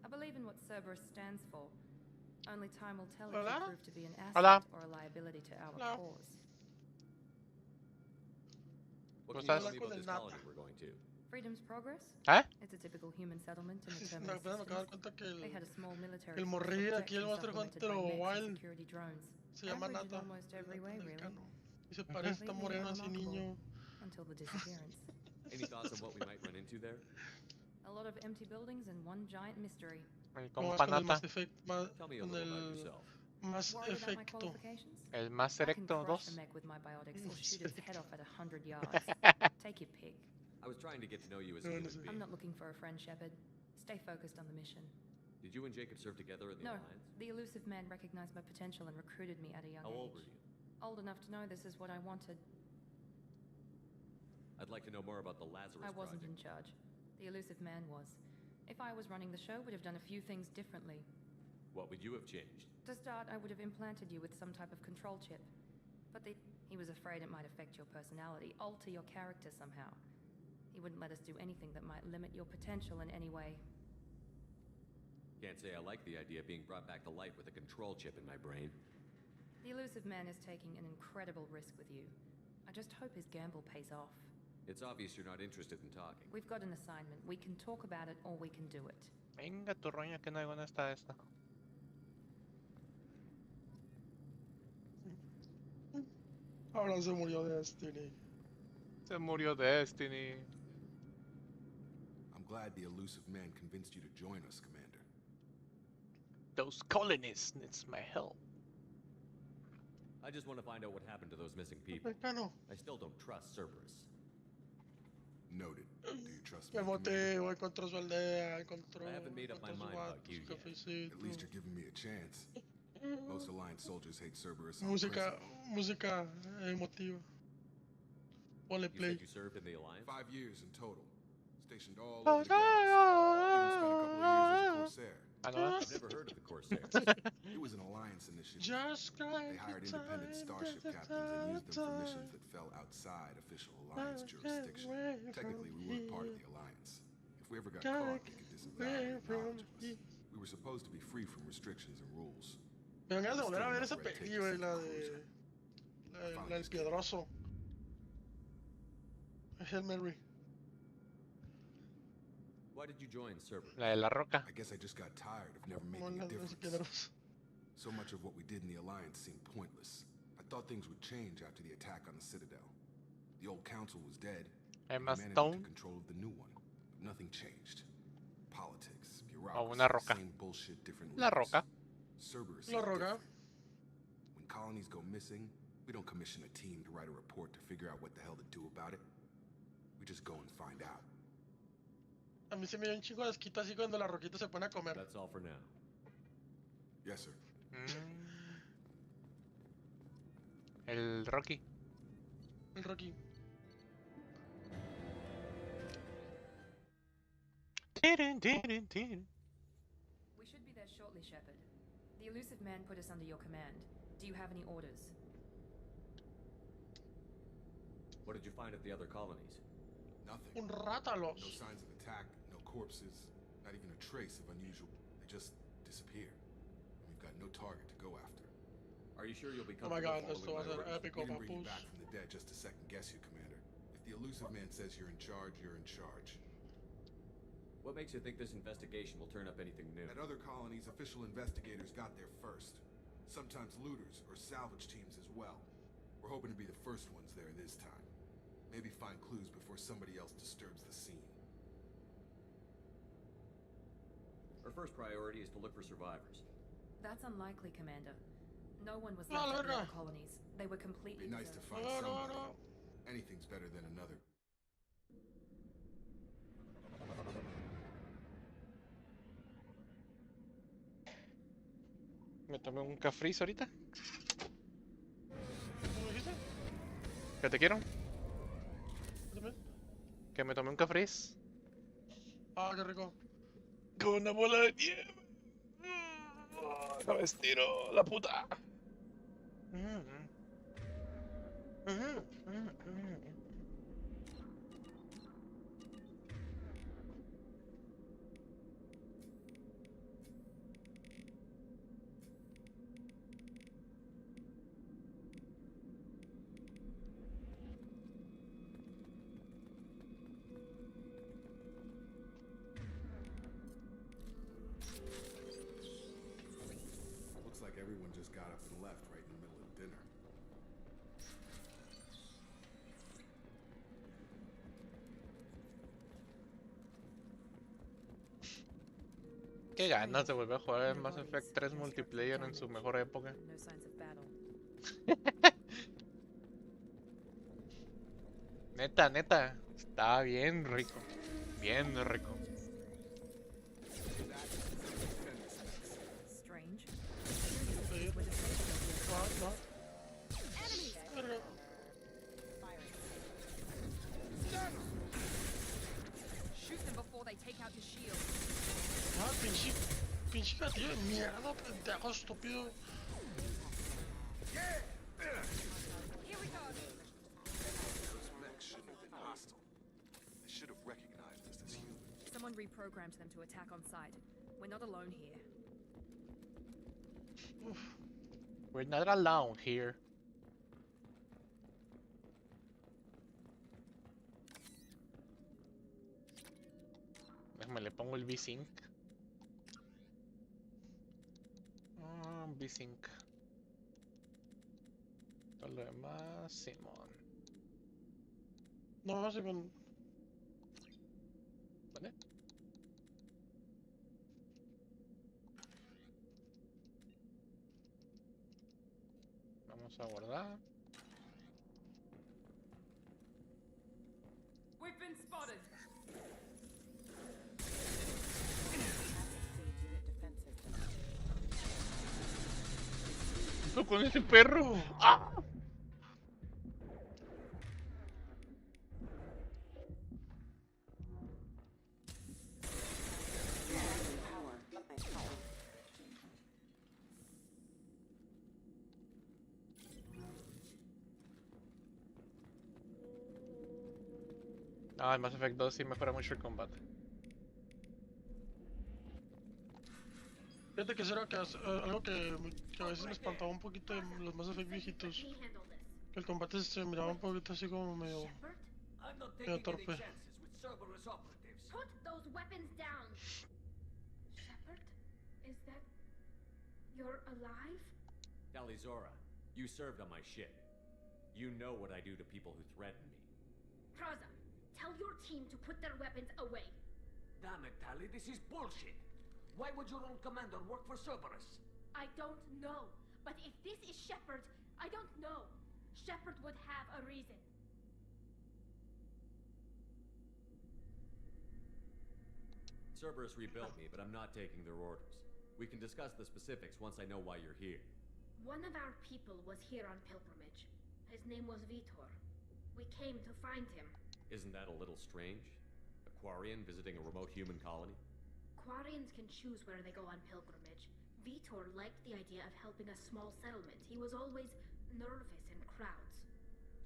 I believe in what Cerberus stands for. Only time will tell if you Hola. prove to be an Hola. asset or a liability to our Hola. cause. What ¿Cómo can you tell estás? me about this colony we're going to? Freedom's Progress? ¿Eh? It's a typical human settlement in the Me terminus acabo de dar systems. cuenta que They had a small military el force for morrillo aquí, el protection Monster supplemented by Hunter mechs and Wild, security drones. se llama Average in Nata. almost El every Nata way, del really. Cano. Y se parece, está Completely moreno así, unremarkable niño. until the disappearance. Any thoughts on what we might run into there? A lot of empty buildings and one giant mystery. Como Más con el panata. Mass Effect, Tell me a con little about el yourself. Mass Worried about my Effecto. qualifications? El más I can erecto crush a 2. mech with my biotics or shoot its head off at 100 yards. Take your pick. I was trying to get to know you as a No, human no sé. I'm being. not looking for a friend, Shepard. Stay focused on the mission. Did you and Jacob serve together in the No, Alliance? the elusive man recognized my potential and recruited me at a young How age. old were you? Old enough to know this is what I wanted. I'd like to know more about the Lazarus I wasn't Project. in charge. The elusive man was. If I was running the show, would have done a few things differently. What would you have changed? To start, I would have implanted you with some type of control chip. But he was afraid it might affect your personality, alter your character somehow. He wouldn't let us do anything that might limit your potential in any way. Can't say I like the idea of being brought back to life with a control chip in my brain. The elusive man is taking an incredible risk with you. I just hope his gamble pays off. It's obvious you're not interested in talking. We've got an assignment. We can talk about it or we can do it. Venga, tu roña, que no hay buena está esta. Ahora se murió Destiny. Se murió Destiny. I'm glad the elusive man convinced you to join us, Commander. Those colonists needs my help. I just want to find out what happened to those missing people. Cano. I still don't trust Cerberus. Noted. Do you trust me, El Commander? motivo, encontró su aldea, encontró, I haven't made up my encontró su mind about vato, you su yet. cafecito. At least you're giving me a chance. Most Alliance soldiers hate Cerberus on Música, principle. música emotiva. Ponle You play. said you served in the Alliance? 5 years in total. Stationed all over the galaxy. Even spent a couple of years as a Corsair. Ah, no. I've never heard of the Corsairs. It was an Alliance initiative. Just like They hired the independent time, starship the captains and used them for time. missions that fell outside official Alliance jurisdiction. Technically, we weren't part of the Alliance. If we ever got caught, we could disavow and acknowledge us. We were supposed to be free from restrictions and rules. Me dan ganas de Still volver a ver enough esa red tape peli, to güey, sink la a de... cruiser. La del Piedroso. Hail Mary. Why did you join Cerberus? La de la roca. I guess I just got tired of never Como making la a de los difference. Piedrosos. So much of what we did in the Alliance seemed pointless. I thought things would change after the attack on the Citadel. The old council was dead, and Emma we managed Stone. to control of the new one. But nothing changed. Politics, O una bureaucracy, roca. same bullshit, different La leaders. roca. Cerberus La is roca. different. When colonies go missing, we don't commission a team to write a report to figure out what the hell to do about it. We just go and find out. A mí se me dio un chingo de asquito así cuando la roquita se pone a comer. That's all for now. Yes, sir. El Rocky. El Rocky. We should be there shortly, Shepard. The elusive man put us under your command. Do you have any orders? What did you find at the other colonies? Nothing. Un rátalos. No signs of attack, no corpses, not even a trace of unusual. They just disappear. And we've got no target to go after. Are you sure you'll be Oh my comfortable god, esto va a following ser my orders? épico, We didn't bring you papus. back from the dead just to second guess you, Commander. If the elusive man says you're in charge, you're in charge. What makes you think this investigation will turn up anything new? At other colonies, official investigators got there first. Sometimes looters or salvage teams as well. We're hoping to be the first ones there this time. Maybe find clues before somebody else disturbs the scene. Our first priority is to look for survivors. That's unlikely, Commander. No one was No, left at the no, other no. colonies. They were completely Be nice to deserted. find No, no, somebody. no. Anything's better than another. Me tomé un cafriz ahorita. ¿Cómo dijiste? ¿Que te quiero? ¿También? Que me tomé un cafriz. Ah, qué rico. Con una bola de nieve. No me estiro, la puta. like everyone just got up and left right in the middle of dinner. Qué ganas de volver a jugar el Mass Effect 3 multiplayer en su mejor época. No signs of battle. Neta, neta, estaba bien rico. Bien rico. Strange. Shoot them before they take out your shield. Ah, pinche gatillo de mierda, pendejo estúpido. Here we go. Those mechs shouldn't have been hostile. They should have recognized us as humans. Someone reprogrammed them to attack on sight. We're not alone here. We're not alone here. Déjame le pongo el V-Sync. V-Sync. Todo lo demás, Simón. No, Simón. ¿Vale? Vamos a guardar. We've been spotted. Con ese perro. ¡Ah! Ah, el Mass Effect 2 sí mejora mucho el combate. Fíjate que eso era algo que a veces me espantaba un poquito de los Mass Effect viejitos. Que el combate se miraba un poquito así como medio torpe. Put those weapons down! Shepard? Is that... You're alive? Talizora, you served on my ship. You know what I do to people who threaten me. Praza, tell your team to put their weapons away. Damn it, Tali, this is bullshit. Why would your own commander work for Cerberus? I don't know. But if this is Shepard, I don't know. Shepard would have a reason. Cerberus rebuilt me, but I'm not taking their orders. We can discuss the specifics once I know why you're here. One of our people was here on pilgrimage. His name was Vitor. We came to find him. Isn't that a little strange? A Quarian visiting a remote human colony? Quarians can choose where they go on pilgrimage. Vitor liked the idea of helping a small settlement. He was always nervous in crowds.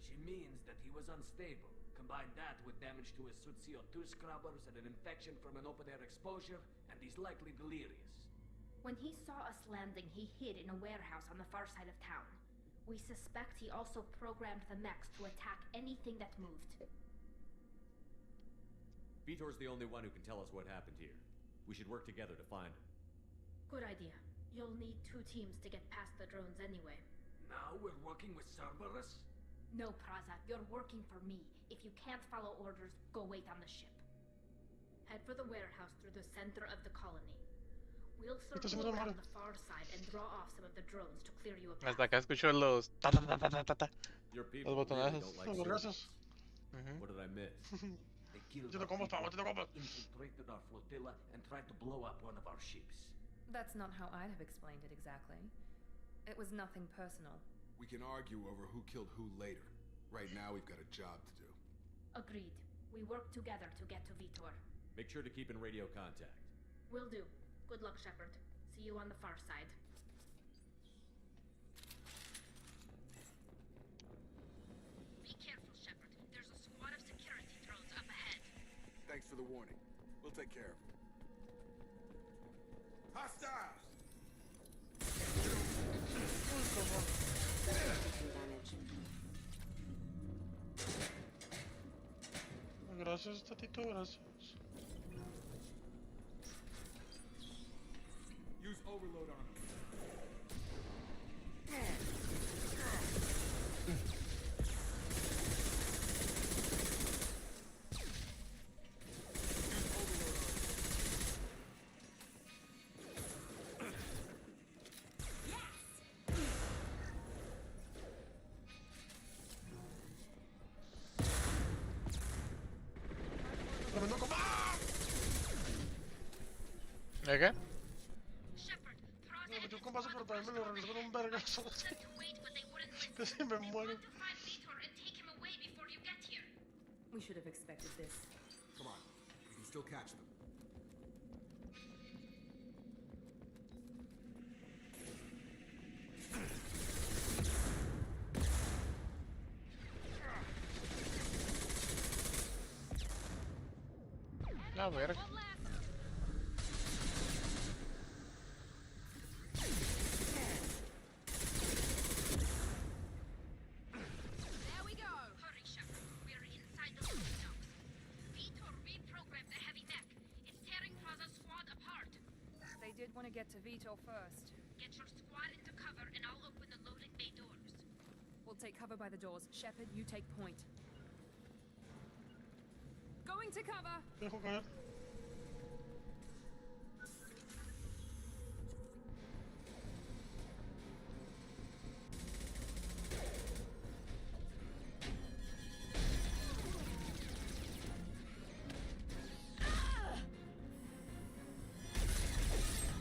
She means that he was unstable. Combine that with damage to his suit CO2 scrubbers and an infection from an open-air exposure, and he's likely delirious. When he saw us landing, he hid in a warehouse on the far side of town. We suspect he also programmed the mechs to attack anything that moved. Vitor's the only one who can tell us what happened here. We should work together to find him. Good idea. You'll need 2 teams to get past the drones anyway. Now we're working with Cerberus? No, Praza, you're working for me. If you can't follow orders, go wait on the ship. Head for the warehouse through the center of the colony. We'll circle around the far side and draw off some of the drones to clear you a path. Hasta acá escucho los ta ta ta ta ta ta. Your people Los really botonazos. don't like Cerberus. What did I miss? They killed Yo te como estaba, yo te como. infiltrated our flotilla and tried to blow up one of our ships. That's not how I'd have explained it exactly. It was nothing personal. We can argue over who killed who later. Right now, we've got a job to do. Agreed. We work together to get to Vitor. Make sure to keep in radio contact. Will do. Good luck, Shepard. See you on the far side. Be careful, Shepard. There's a squad of security drones up ahead. Thanks for the warning. We'll take care of it. Hostiles! Gracias, Tatito, gracias. Use overload on them. ¿De qué? Shepard, Me metí un compaso, pero también me lo regresó con un vergazo. Casi me muero. We should have expected this. Come on, we can still catch them. La verga. There we go. Hurry, Shepard. We're inside the loading docks. Vitor reprogrammed the heavy mech. It's tearing Praza's squad apart. They did want to get to Vitor first. Get your squad into cover, and I'll open the loading bay doors. We'll take cover by the doors. Shepard, you take point. Going to cover! Dejo caer.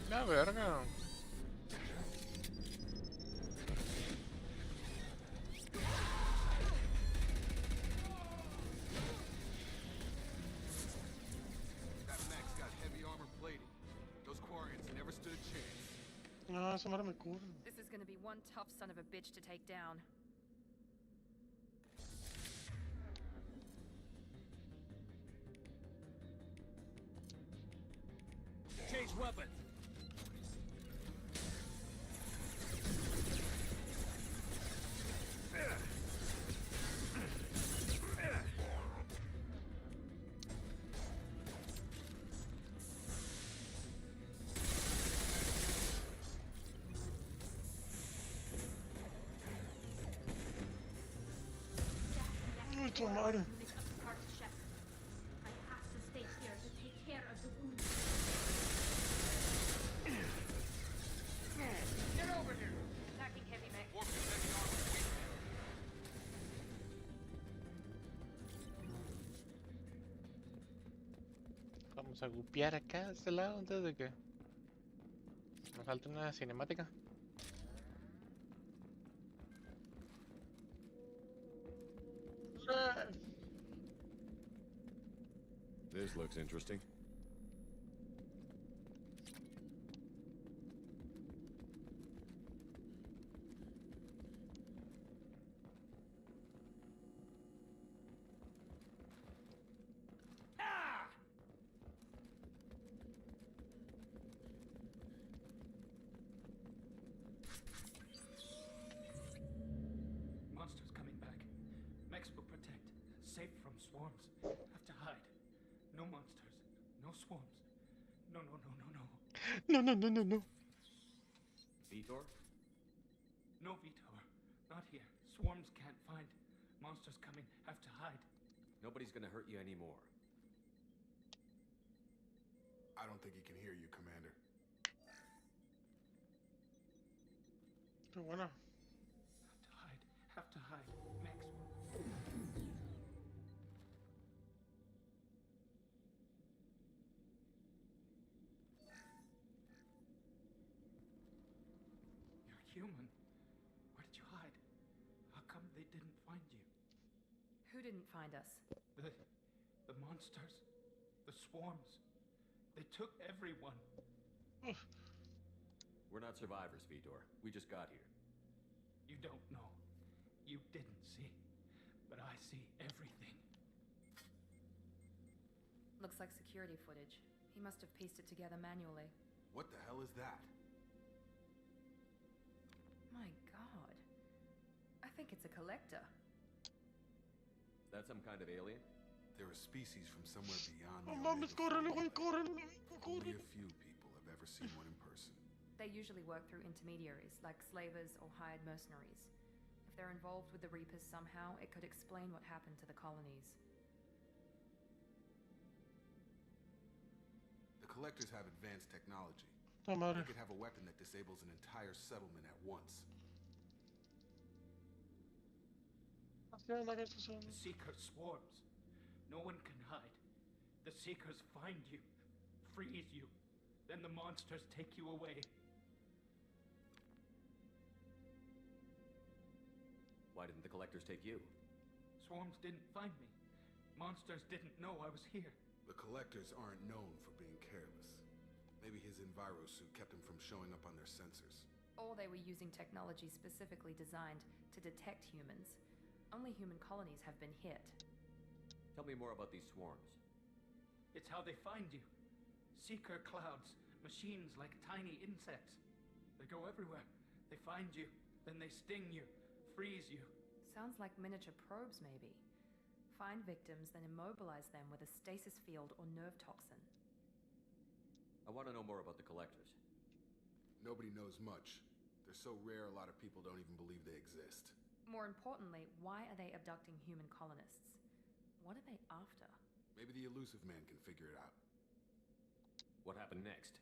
La verga. That mech's got heavy armor plating. Those Quarians never stood a chance. No, esa madre me cubre. This is gonna be one tough son of a bitch to take down. Change weapons. Uy, tu madre. Unit apart, Shepard. I have to stay here to take care of the wounded. Get over here. Attacking heavy mech. Warping heavy armor. Vamos a gupear acá a este lado antes de que nos salte una cinemática. This looks interesting. Monsters coming back. Mechs will protect. Safe from swarms. Have to hide. No monsters. No swarms. No, no, no, no, no. No, no, no, no, no. Vitor? No, Vitor. Not here. Swarms can't find. Monsters coming. Have to hide. Nobody's gonna hurt you anymore. I don't think he can hear you, Commander. Qué buena. Have to hide. Have to hide. Mechs will... You're human. Where did you hide? How come they didn't find you? Who didn't find us? The monsters. The swarms. They took everyone. We're not survivors, Vitor. We just got here. You don't know. You didn't see. But I see everything. Looks like security footage. He must have pieced it together manually. What the hell is that? My god. I think it's a collector. That some kind of alien? They're a species from somewhere beyond No the mames, Omega córrele, Family. güey, córrele, Only córrele. a few people have ever seen one in person. They usually work through intermediaries, like slavers or hired mercenaries. If they're involved with the Reapers somehow, it could explain what happened to the colonies. The collectors have advanced technology. La madre. They could have a weapon that disables an entire settlement at once. Así anda que estos son. The Seeker swarms. No one can hide. The Seekers find you, freeze you, Then the monsters take you away. Why didn't the collectors take you? Swarms didn't find me. Monsters didn't know I was here. The collectors aren't known for being careless. Maybe his enviro suit kept him from showing up on their sensors. Or they were using technology specifically designed to detect humans. Only human colonies have been hit. Tell me more about these swarms. It's how they find you. Seeker clouds, machines like tiny insects. They go everywhere. They find you, then they sting you, freeze you. Sounds like miniature probes, maybe. Find victims, then immobilize them with a stasis field or nerve toxin. I want to know more about the collectors. Nobody knows much. They're so rare, a lot of people don't even believe they exist. More importantly, why are they abducting human colonists? What are they after? Maybe the elusive man can figure it out. What happened next?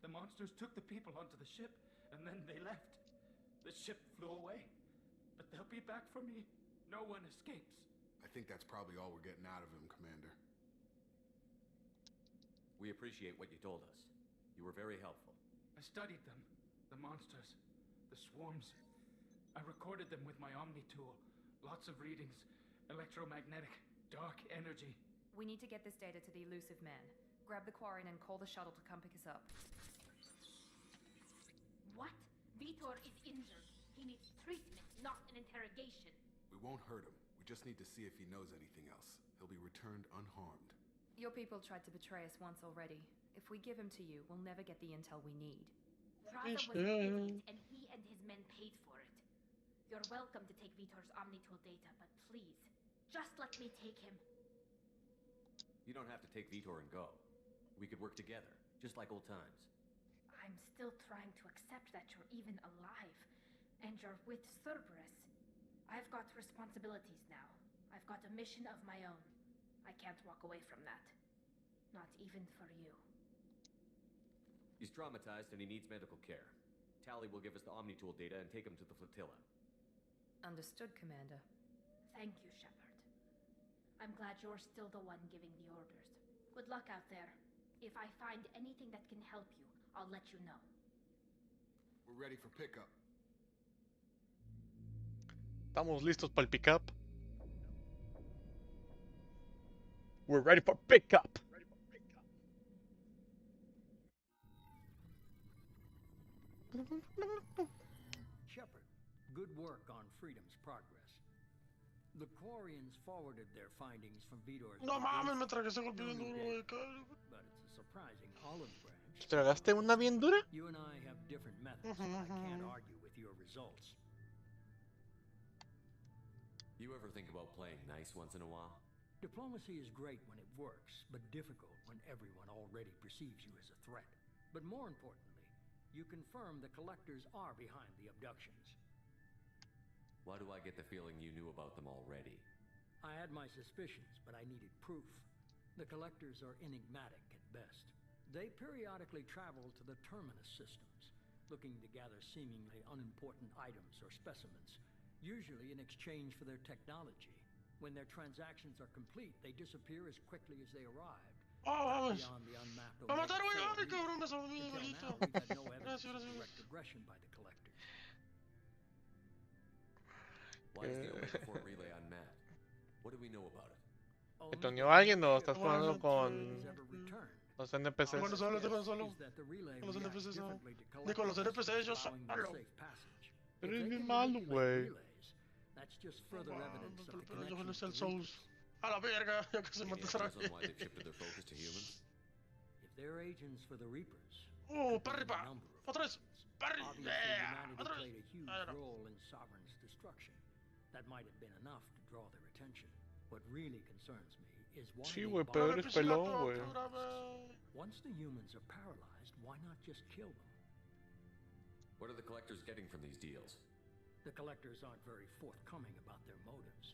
The monsters took the people onto the ship, and then they left. The ship flew away. But they'll be back for me. No one escapes. I think that's probably all we're getting out of him, Commander. We appreciate what you told us. You were very helpful. I studied them. The monsters. The swarms. I recorded them with my Omni tool. Lots of readings. Electromagnetic. Dark energy. We need to get this data to the elusive man. Grab the Quarian and call the shuttle to come pick us up. What? Vitor is injured. He needs treatment, not an interrogation. We won't hurt him. We just need to see if he knows anything else. He'll be returned unharmed. Your people tried to betray us once already. If we give him to you, we'll never get the intel we need. Praza was an idiot, and he and his men paid for it. You're welcome to take Vitor's Omnitool data, but please, just let me take him. You don't have to take Vitor and go. We could work together, just like old times. I'm still trying to accept that you're even alive, and you're with Cerberus. I've got responsibilities now. I've got a mission of my own. I can't walk away from that. Not even for you. He's traumatized and he needs medical care. Tally will give us the Omnitool data and take him to the flotilla. Understood, Commander. Thank you, Shepard. I'm glad you're still the one giving the orders. Good luck out there. If I find anything that can help you, I'll let you know. We're ready for pickup. Estamos listos para el pickup. We're ready for pickup. Shepard, good work on Freedom's progress. The Quarians forwarded their findings from Vitor's... No mames, me tragué ese golpe bien duro, güey. But it's a surprising olive branch. ¿Tragaste una bien dura? You and I have different methods, but I can't argue with your results. You ever think about playing nice once in a while? Diplomacy is great when it works, but difficult when everyone already perceives you as a threat. But more importantly, you confirm the collectors are behind the abductions. Why do I get the feeling you knew about them already? I had my suspicions, but I needed proof. The collectors are enigmatic at best. They periodically travel to the terminus systems, looking to gather seemingly unimportant items or specimens, usually in exchange for their technology. When their transactions are complete, they disappear as quickly as they arrived. Vamos. Beyond the unmapped ¡Me mataron, güey! ¡Ay, domain cabrón! Me salvé, until maldito. now, we've had no evidence Gracias, of gracias. direct aggression by the collectors. Why is the Omega 4 relay unmanned? What do we know about it? ¿Te tuneó alguien o estás jugando con los NPCs? Bueno, solo, déjame solo. Is that the relay Con los reacts NPCs no. differently to Ni con los collectors, NPCs yo allowing them solo. safe passage. Pero If es they bien can malo, manipulate güey. relays, that's just further evidence of the Pero yo connection no to sé el the Souls. Reapers. A la verga, yo casi Any maté a ideas on Sarah. why they've shifted their focus to humans? If they're agents for the Reapers, Oh, could be Perry a pa. number of Otra vez. reasons. Perry. Obviously, Yeah. humanity Otra vez. played a huge I don't know. role in Sovereign's destruction. That might have been enough to draw their attention. What really concerns me is why Sí, they güey, bother pero eres to pelón, stop güey. terrorists. Once the humans are paralyzed, why not just kill them? What are the collectors getting from these deals? The collectors aren't very forthcoming about their motives.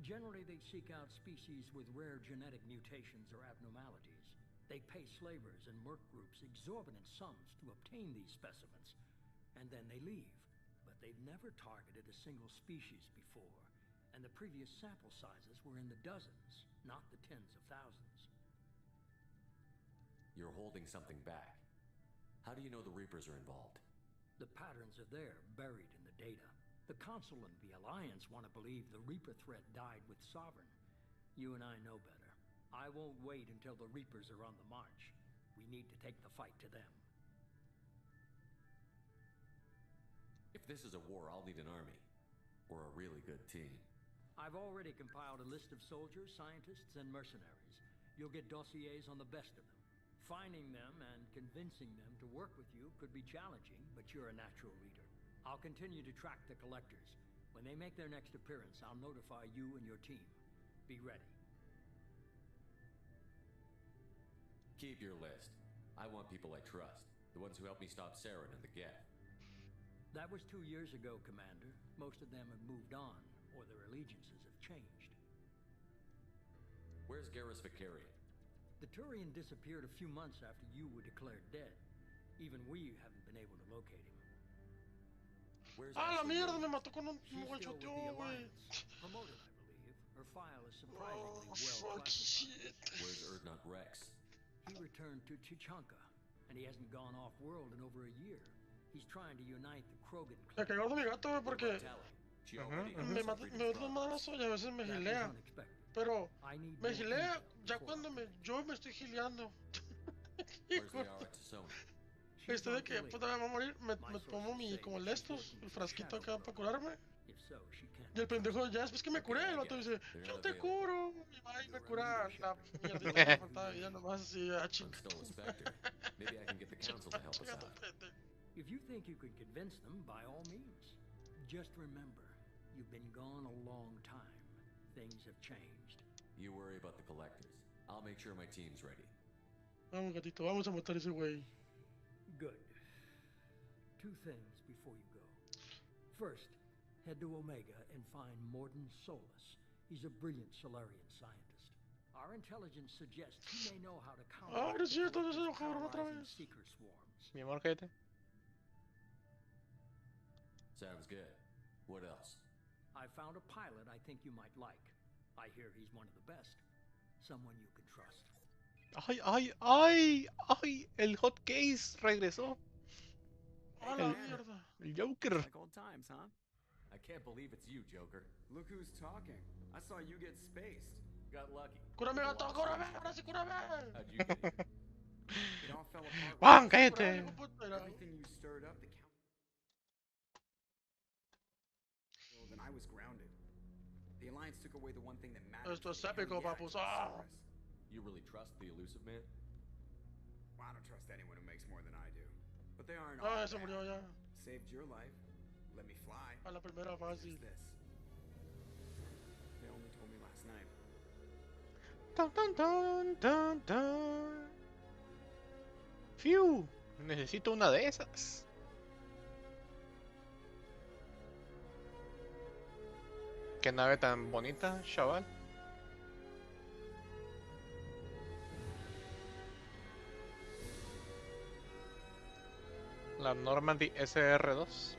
Generally, they seek out species with rare genetic mutations or abnormalities. They pay slavers and merc groups exorbitant sums to obtain these specimens, and then they leave. But they've never targeted a single species before, and the previous sample sizes were in the dozens, not the tens of thousands. You're holding something back. How do you know the Reapers are involved? The patterns are there, buried in the data. The Council and the Alliance want to believe the Reaper threat died with Sovereign. You and I know better. I won't wait until the Reapers are on the march. We need to take the fight to them. If this is a war, I'll need an army. Or a really good team. I've already compiled a list of soldiers, scientists, and mercenaries. You'll get dossiers on the best of them. Finding them and convincing them to work with you could be challenging, but you're a natural leader. I'll continue to track the collectors. When they make their next appearance, I'll notify you and your team. Be ready. Keep your list. I want people I trust. The ones who helped me stop Saren and the Geth. That was 2 years ago, Commander. Most of them have moved on, or their allegiances have changed. Where's Garrus Vicarian? The Turian disappeared a few months after you were declared dead. Even we haven't been able to locate him. Where's ¡Ah, la Ashley mierda! Rhodes? Me mató con un She's still with the guachoteo, güey. Alliance. Promoted, I believe. Her file is surprisingly Oh, well fuck classified. shit. Where's Erdnot Rex? He returned to Chichanka, and he hasn't gone off-world in over a year. He's trying to unite the Krogan Me clan. cagó de mi gato, güey, What porque about Tally? She already has me some mata previous un problems. madrazo y a veces me That was gilea. unexpected. Pero I need me more gilea intel ya before cuando yo me estoy gileando. Where's Liara Tassoni? She's Estoy de on que delay. puta me va a morir, me My tomo sources mi say como el she's estos, working el for frasquito Shadow acá para Brother. curarme. If so, she can't Y el be pendejo trusted. ya después que me curé, el vato dice, yo te curo. Y va y me cura la mierdita que me faltaba de vida nomás así a I'm chingar. still a Spectre. Maybe I can get the council to help us out. If you think you can convince them, by all means. Just remember, you've been gone a long time. Things have changed. You worry about the collectors. I'll make sure my team's ready. Vamos, gatito, vamos a matar a ese güey. Good. Two things before you go. First, head to Omega and find Morden Solus. He's a brilliant Solarian scientist. Our intelligence suggests he may know how to counter Ah, no es cierto, no se the enojaron otra paralyzing vez. seeker swarms. Mi amor, cállate. Sounds good. What else? I found a pilot I think you might like. I hear he's one of the best. Someone you can trust. ¡Ay, ay, ay! ¡Ay! El hot case regresó. A la mierda. El Joker. Like old times, huh? I can't believe it's you, Joker. Look who's talking. I saw you get spaced. Got lucky. Cúrame, gato, cúrame, ahora sí cúrame. How'd you get here? It all fell apart. Juan, when cállate. everything you stirred up, the council. Then I was grounded. The Alliance took away the one thing that mattered. Esto to es me, épico, the papus. active Ah. service. You really trust the elusive man? Well, I don't trust anyone who makes more than I do. But they aren't Ah, all ya se bad. murió ya. Saved your life. Let me fly. A la primera There's fácil. this. They only told me last night. Dun, dun, dun, dun, dun. Fiu. Necesito una de esas. Qué nave tan bonita, chaval. La Normandy SR2.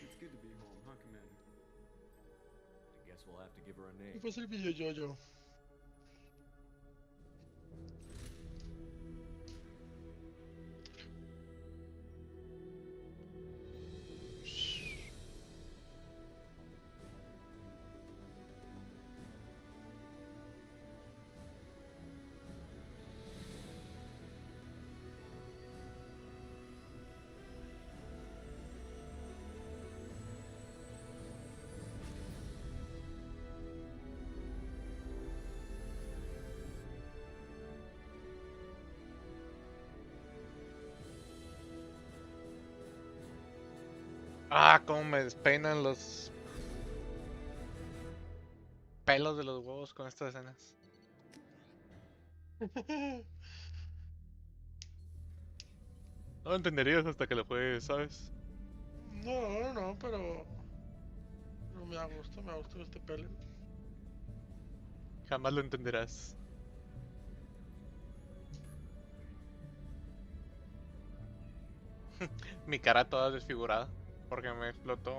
It's good to be home, huh, Commander? I guess we'll have to give her a ¿Qué name. fue el video yo? Ah, cómo me despeinan los pelos de los huevos con estas escenas. No lo entenderías hasta que lo juegues, ¿sabes? No, pero me gusta que este pele. Jamás lo entenderás. Mi cara toda desfigurada porque me explotó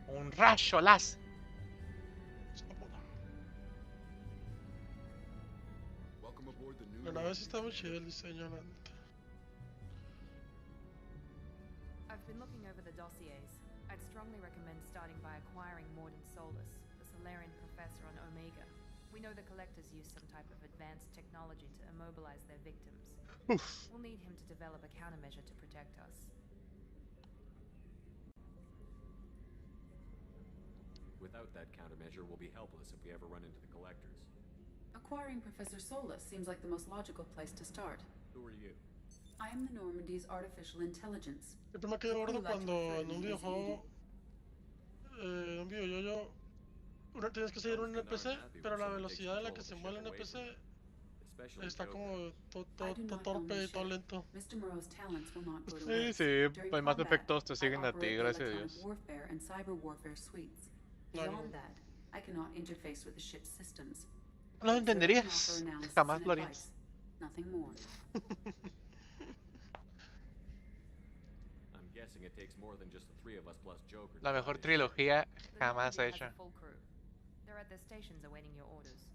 un rayo láser. Welcome aboard the new. La nave sí está muy chida el diseño, la neta. I've been looking over the dossiers. I'd strongly recommend starting by acquiring Morden Solus, the Solarian professor on Omega. We know the Collectors use some type of advanced technology to immobilize their victims. We'll need him to develop a countermeasure to protect us. Without that countermeasure, we'll be helpless if we ever run into the Collectors. Acquiring Professor Solus seems like the most logical place to start. Who are you? I am the Normandy's artificial intelligence. Siempre me quedé gordo cuando en un videojuego, en un videojuego, tienes que seguir un NPC, pero la velocidad en la que se mueve el NPC está como todo torpe y todo lento. Mr. Moreau's talents will not go to Sí, waste. sí, During hay más combat, efectos te I siguen a ti, operate the gracias a electronic Dios. warfare and cyber warfare suites. Beyond that, I cannot interface with the ship's systems. No lo I can entenderías, offer analysis jamás and lo harías. advice. Nothing more. I'm guessing it takes more than just the three of us plus Joker. La mejor trilogía The jamás Normandy has hecha. a full crew. They're at their stations awaiting your orders.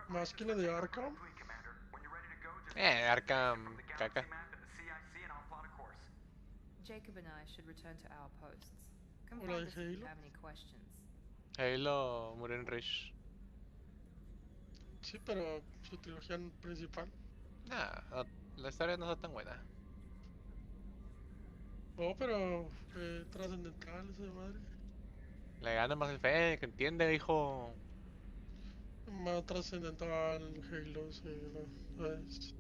Más que la de Arkham. Arkham, caca. Jacob and I should return to our posts. Come Hola, find us if you Halo. have any questions. Halo murió en Reach. Sí, pero su trilogía principal. Nah, la historia no está tan buena. Oh, pero trascendental esa madre. Le gana más el fe, que entiende, hijo. Más trascendental Halo, sí, no es.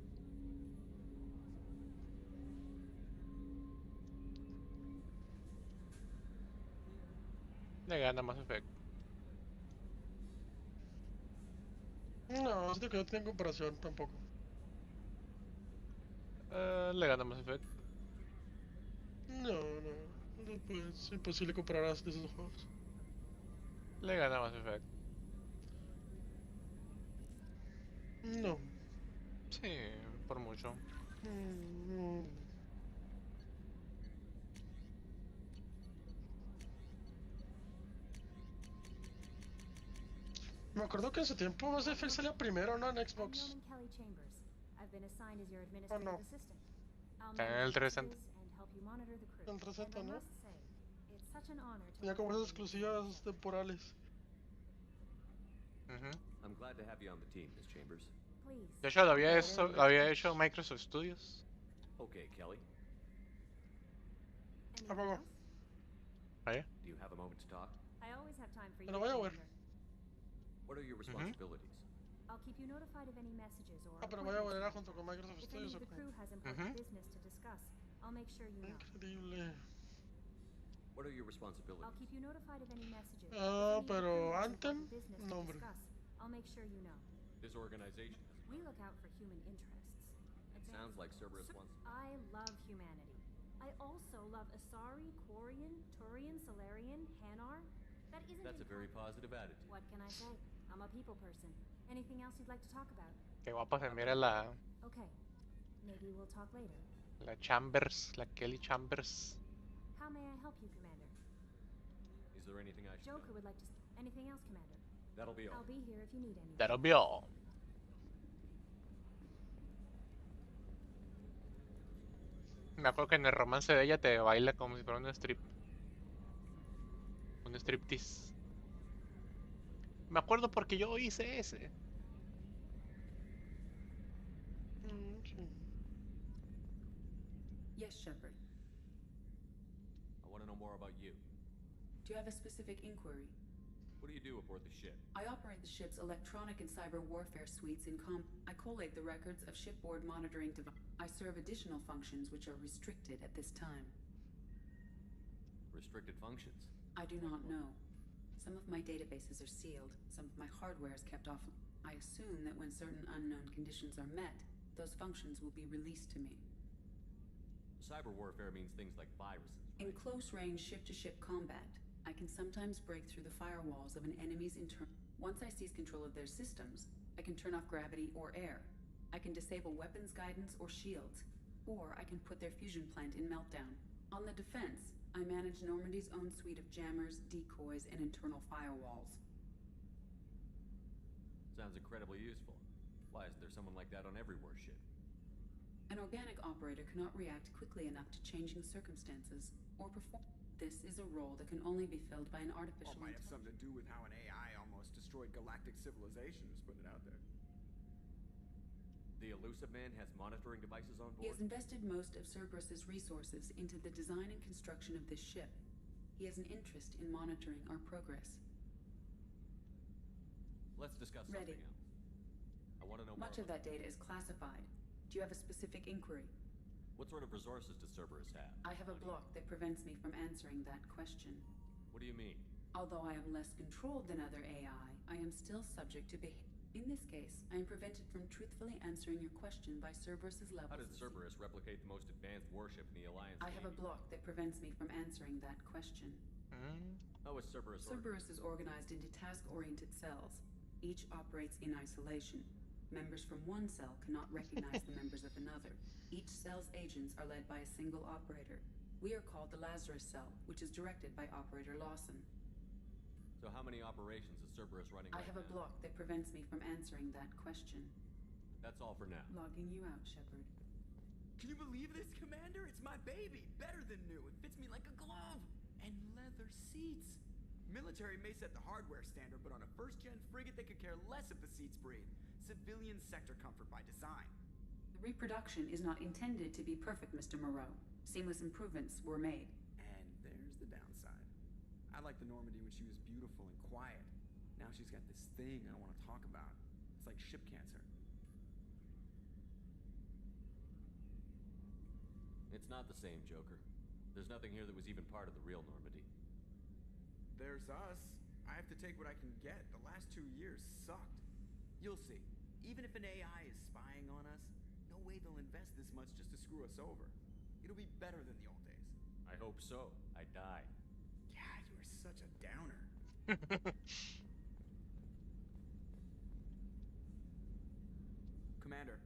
Le gana más efecto. No, siento que no tiene comparación tampoco. Le gana más efecto. No, pues es imposible comparar a esos juegos. Le gana más efecto. No. Sí, por mucho. Me acuerdo que en su tiempo Mass Effect salía primero, ¿no? En Xbox. Oh, no. En el 360. En 360, ¿no? Tenía como esas exclusivas temporales. I'm glad to have you on the team, Miss Chambers. De hecho, lo había hecho Microsoft Studios. Okay, Kelly. ¿A poco? ¿Ahí? Do you have a moment to talk? Me lo voy a ver. What are your responsibilities? I'll keep you notified of any messages or Pero voy a ver junto con Microsoft if any Studios. of the crew has important business to discuss. I'll make sure you know. Increíble. What are your responsibilities? I'll keep you notified of any messages. Ah, pero Anthem, no hombre. I'll make sure you know. This organization. We look out for human interests. It sounds like Cerberus wants. I love humanity. I also love Asari, Quarian, Turian, Solarian, Hanar. That isn't. That's a very positive attitude. What can I say? I'm a people person. Anything else you'd like to talk about? Qué guapa se mira la Okay. Maybe we'll talk later. Chambers, la Kelly Chambers. How may I help you, Commander? Is there anything I should Joker know? would like to. Anything else, Commander? That'll be all. I'll be here if you need anything. That'll be all. Me acuerdo que en el romance de ella te baila como si fuera un striptease. Me acuerdo porque yo hice ese. Yes, Shepard. I want to know more about you. Do you have a specific inquiry? What do you do aboard the ship? I operate the ship's electronic and cyber warfare suites I collate the records of shipboard monitoring devices. I serve additional functions which are restricted at this time. Restricted functions? I do not know. Some of my databases are sealed, some of my hardware is kept off. I assume that when certain unknown conditions are met, those functions will be released to me. Cyber warfare means things like viruses. In close-range ship-to-ship combat, I can sometimes break through the firewalls of an enemy's Once I seize control of their systems, I can turn off gravity or air. I can disable weapons guidance or shields, or I can put their fusion plant in meltdown. On the defense, I manage Normandy's own suite of jammers, decoys, and internal firewalls. Sounds incredibly useful. Why isn't there someone like that on every warship? An organic operator cannot react quickly enough to changing circumstances or perform. This is a role that can only be filled by an artificial Might have intelligence. something to do with how an AI almost destroyed galactic civilization, just putting it out there. The elusive man has monitoring devices on He board? has invested most of Cerberus's resources into the design and construction of this ship. He has an interest in monitoring our progress. Let's discuss Ready. something else. I want to know Much more of that data is classified. Do you have a specific inquiry? What sort of resources does Cerberus have? I have a block that prevents me from answering that question. What do you mean? Although I am less controlled than other AI, I am still subject to In this case, I am prevented from truthfully answering your question by Cerberus's levels. How did Cerberus replicate the most advanced warship in the Alliance? I have a block that prevents me from answering that question. How is Cerberus Cerberus is organized into task-oriented cells. Each operates in isolation. Members from one cell cannot recognize the members of another. Each cell's agents are led by a single operator. We are called the Lazarus cell, which is directed by Operator Lawson. So how many operations is Cerberus running I right have a now? block that prevents me from answering that question. That's all for now. Logging you out, Shepard. Can you believe this, Commander? It's my baby. Better than new. It fits me like a glove. And leather seats. Military may set the hardware standard, but on a first-gen frigate, they could care less if the seats breathe. Civilian sector comfort by design. The reproduction is not intended to be perfect, Mr. Moreau. Seamless improvements were made. And there's the downside. I liked the Normandy when she was beautiful and quiet. Now she's got this thing I don't want to talk about. It's like ship cancer. It's not the same, Joker. There's nothing here that was even part of the real Normandy. There's us. I have to take what I can get. The last 2 years sucked. You'll see. Even if an AI is spying on us, no way they'll invest this much just to screw us over. It'll be better than the old days. I hope so. I died. God, you are such a downer. Commander.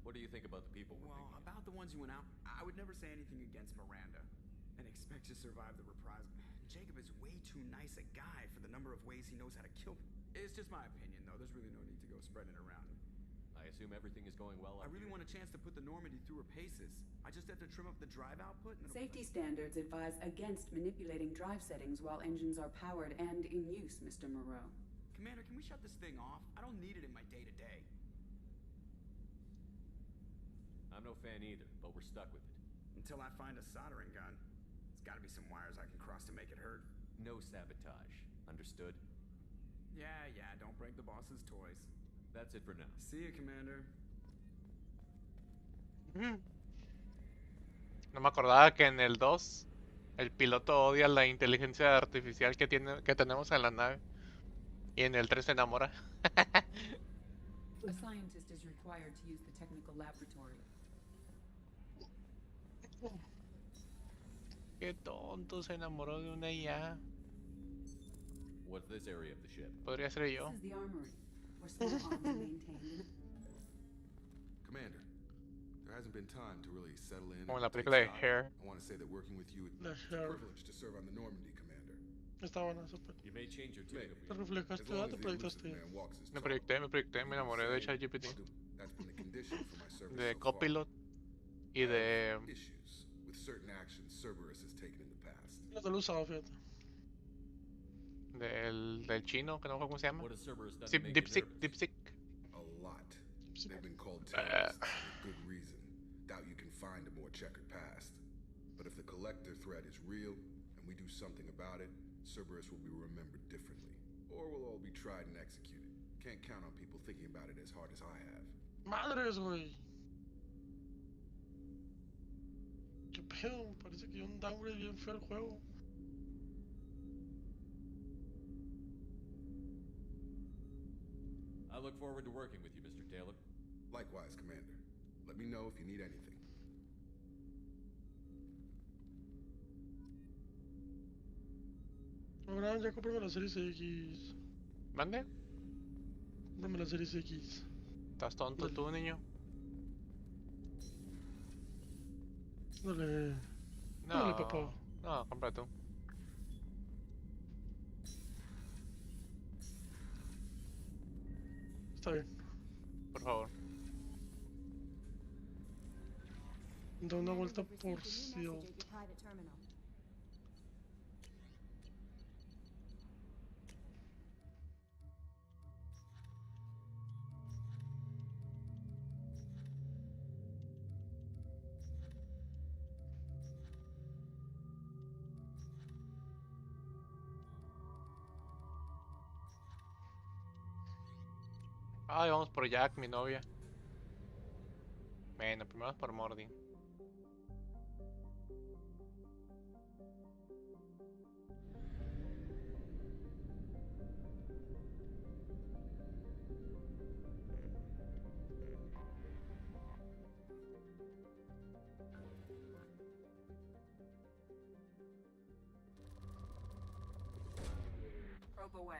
What do you think about the people we're picking? About the ones you went out, I would never say anything against Miranda and expect to survive the reprisal. Jacob is way too nice a guy for the number of ways he knows how to kill. It's just my opinion, though. There's really no need to go spreading it around. I assume everything is going well. I really want a chance to put the Normandy through her paces. I just have to trim up the drive output and Safety standards advise against manipulating drive settings while engines are powered and in use, Mr. Moreau. Commander, can we shut this thing off? I don't need it in my day-to-day. I'm no fan either, but we're stuck with it. Until I find a soldering gun. There's gotta be some wires I can cross to make it hurt. No sabotage. Understood? Yeah, don't break the boss's toys. That's it for now. See you, Commander. No me acordaba que en el 2 el piloto odia la inteligencia artificial que tenemos en la nave. Y en el 3 se enamora. A scientist is required to use the technical laboratory. Qué tonto, se enamoró de una IA. What's this area of the ship? Podría ser yo. This is the armory, where small arms are maintained. Commander, there hasn't been time to really settle in. Como en la and take película de stock. Hair. I want to say that working with you, La it's a Hair. privilege to serve on the Normandy, Commander. Está buena, súper. You may change your tune if Te we... reflejaste, As long te as the elusive proyectaste. man walks his Me talk. proyecté, me enamoré de ChatGPT. That's been a condition for my service De so far. Copilot y de... Issues with certain actions Cerberus has taken in the past. No te lo usaba, fíjate. del chino, que no sé cómo se llama. What has Cerberus done to make you Dipsic, nervous? Dipsic. A lot. They've been called terrorists for good reason. Doubt you can find a more checkered past. But if the collector threat is real, and we do something about it, Cerberus will be remembered differently. Or we'll all be tried and executed. Can't count on people thinking about it as hard as I have. Madres, güey. Qué pedo, parece que dio un downgrade bien feo el juego. I look forward to working with you, Mr. Taylor. Likewise, Commander. Let me know if you need anything. Ahora ya cómprame la Series X. ¿Mande? Cómprame la Series X. ¿Estás tonto tú, niño? Dale. No, Dale, papá. no, compra tú. Está bien. Por favor. Da una vuelta You've por received a new Shield. message at your private terminal. Ay, vamos por Jack, mi novia. Bueno, primero vamos por Morty. Probe away.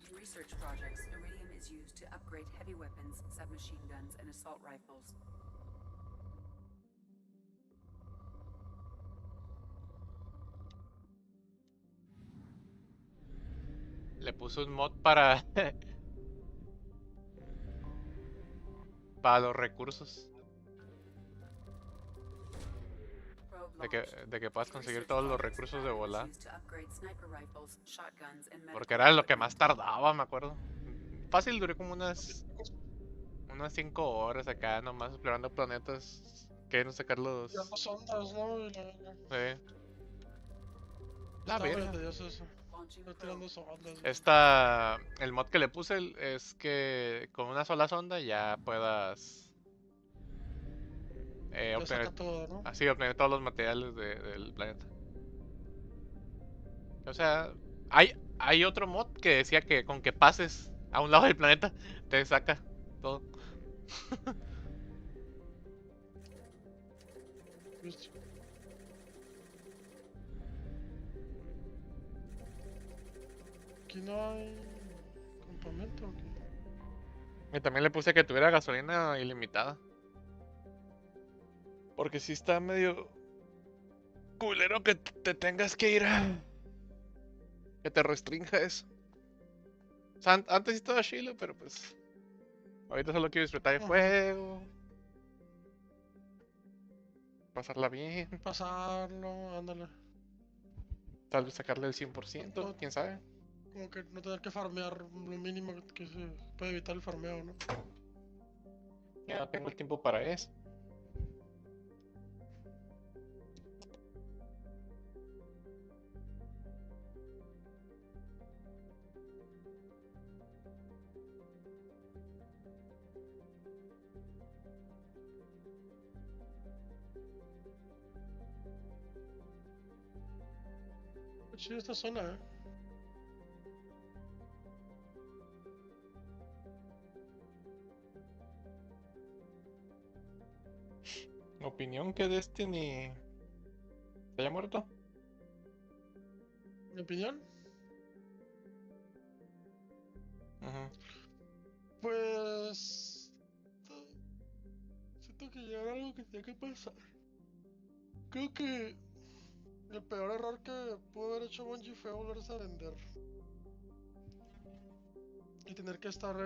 In research projects, iridium is used to upgrade heavy weapons, submachine guns, and assault rifles. Le puse un mod para... para los recursos. De que puedas conseguir todos los recursos de volar. Porque era lo que más tardaba, me acuerdo. Fácil, duré como unas 5 horas acá nomás explorando planetas. Queriendo sacar los... Tirando sondas, ¿no? Y Sí. La Está muy verga. tedioso eso. Estoy tirando sondas. El mod que le puse es que con una sola sonda ya puedas Ya obtener, saca todo, ¿no? así obtener todos los materiales del planeta. O sea, hay otro mod que decía que con que pases a un lado del planeta te saca todo. Listo. Aquí no hay campamento. ¿O qué? Y también le puse que tuviera gasolina ilimitada. Porque si está medio culero que te tengas que ir que te restrinja eso. O sea, antes sí estaba chilo, pero pues ahorita solo quiero disfrutar el juego. Pasarla bien. Pasarlo, ándale. Tal vez sacarle el 100%, quién sabe. Como que no tener que farmear lo mínimo que se puede evitar el farmeo, ¿no? Ya no tengo el tiempo para eso. Chido esta zona, Opinión que Destiny se haya muerto. ¿Mi opinión? Pues... siento que ya era algo que tenía que pasar. Creo que el peor error que pudo haber hecho Bungie fue volverse a vender. Y tener que estar a la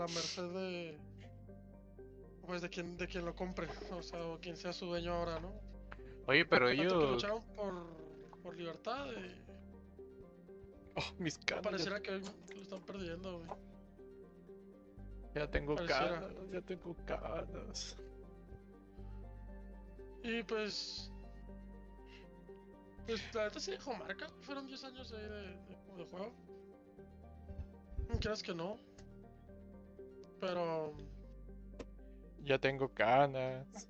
merced de... pues de quien lo compre. O sea, o quien sea su dueño ahora, ¿no? Oye, pero Tanto que ellos... lucharon por libertad y... Oh, mis canas. Pareciera que hoy lo están perdiendo, güey. Ya tengo Pareciera. canas, ya tengo canas. Y pues... pues la neta sí dejó marca. Fueron 10 años ahí de juego. ¿Crees que no? Pero... Ya tengo canas.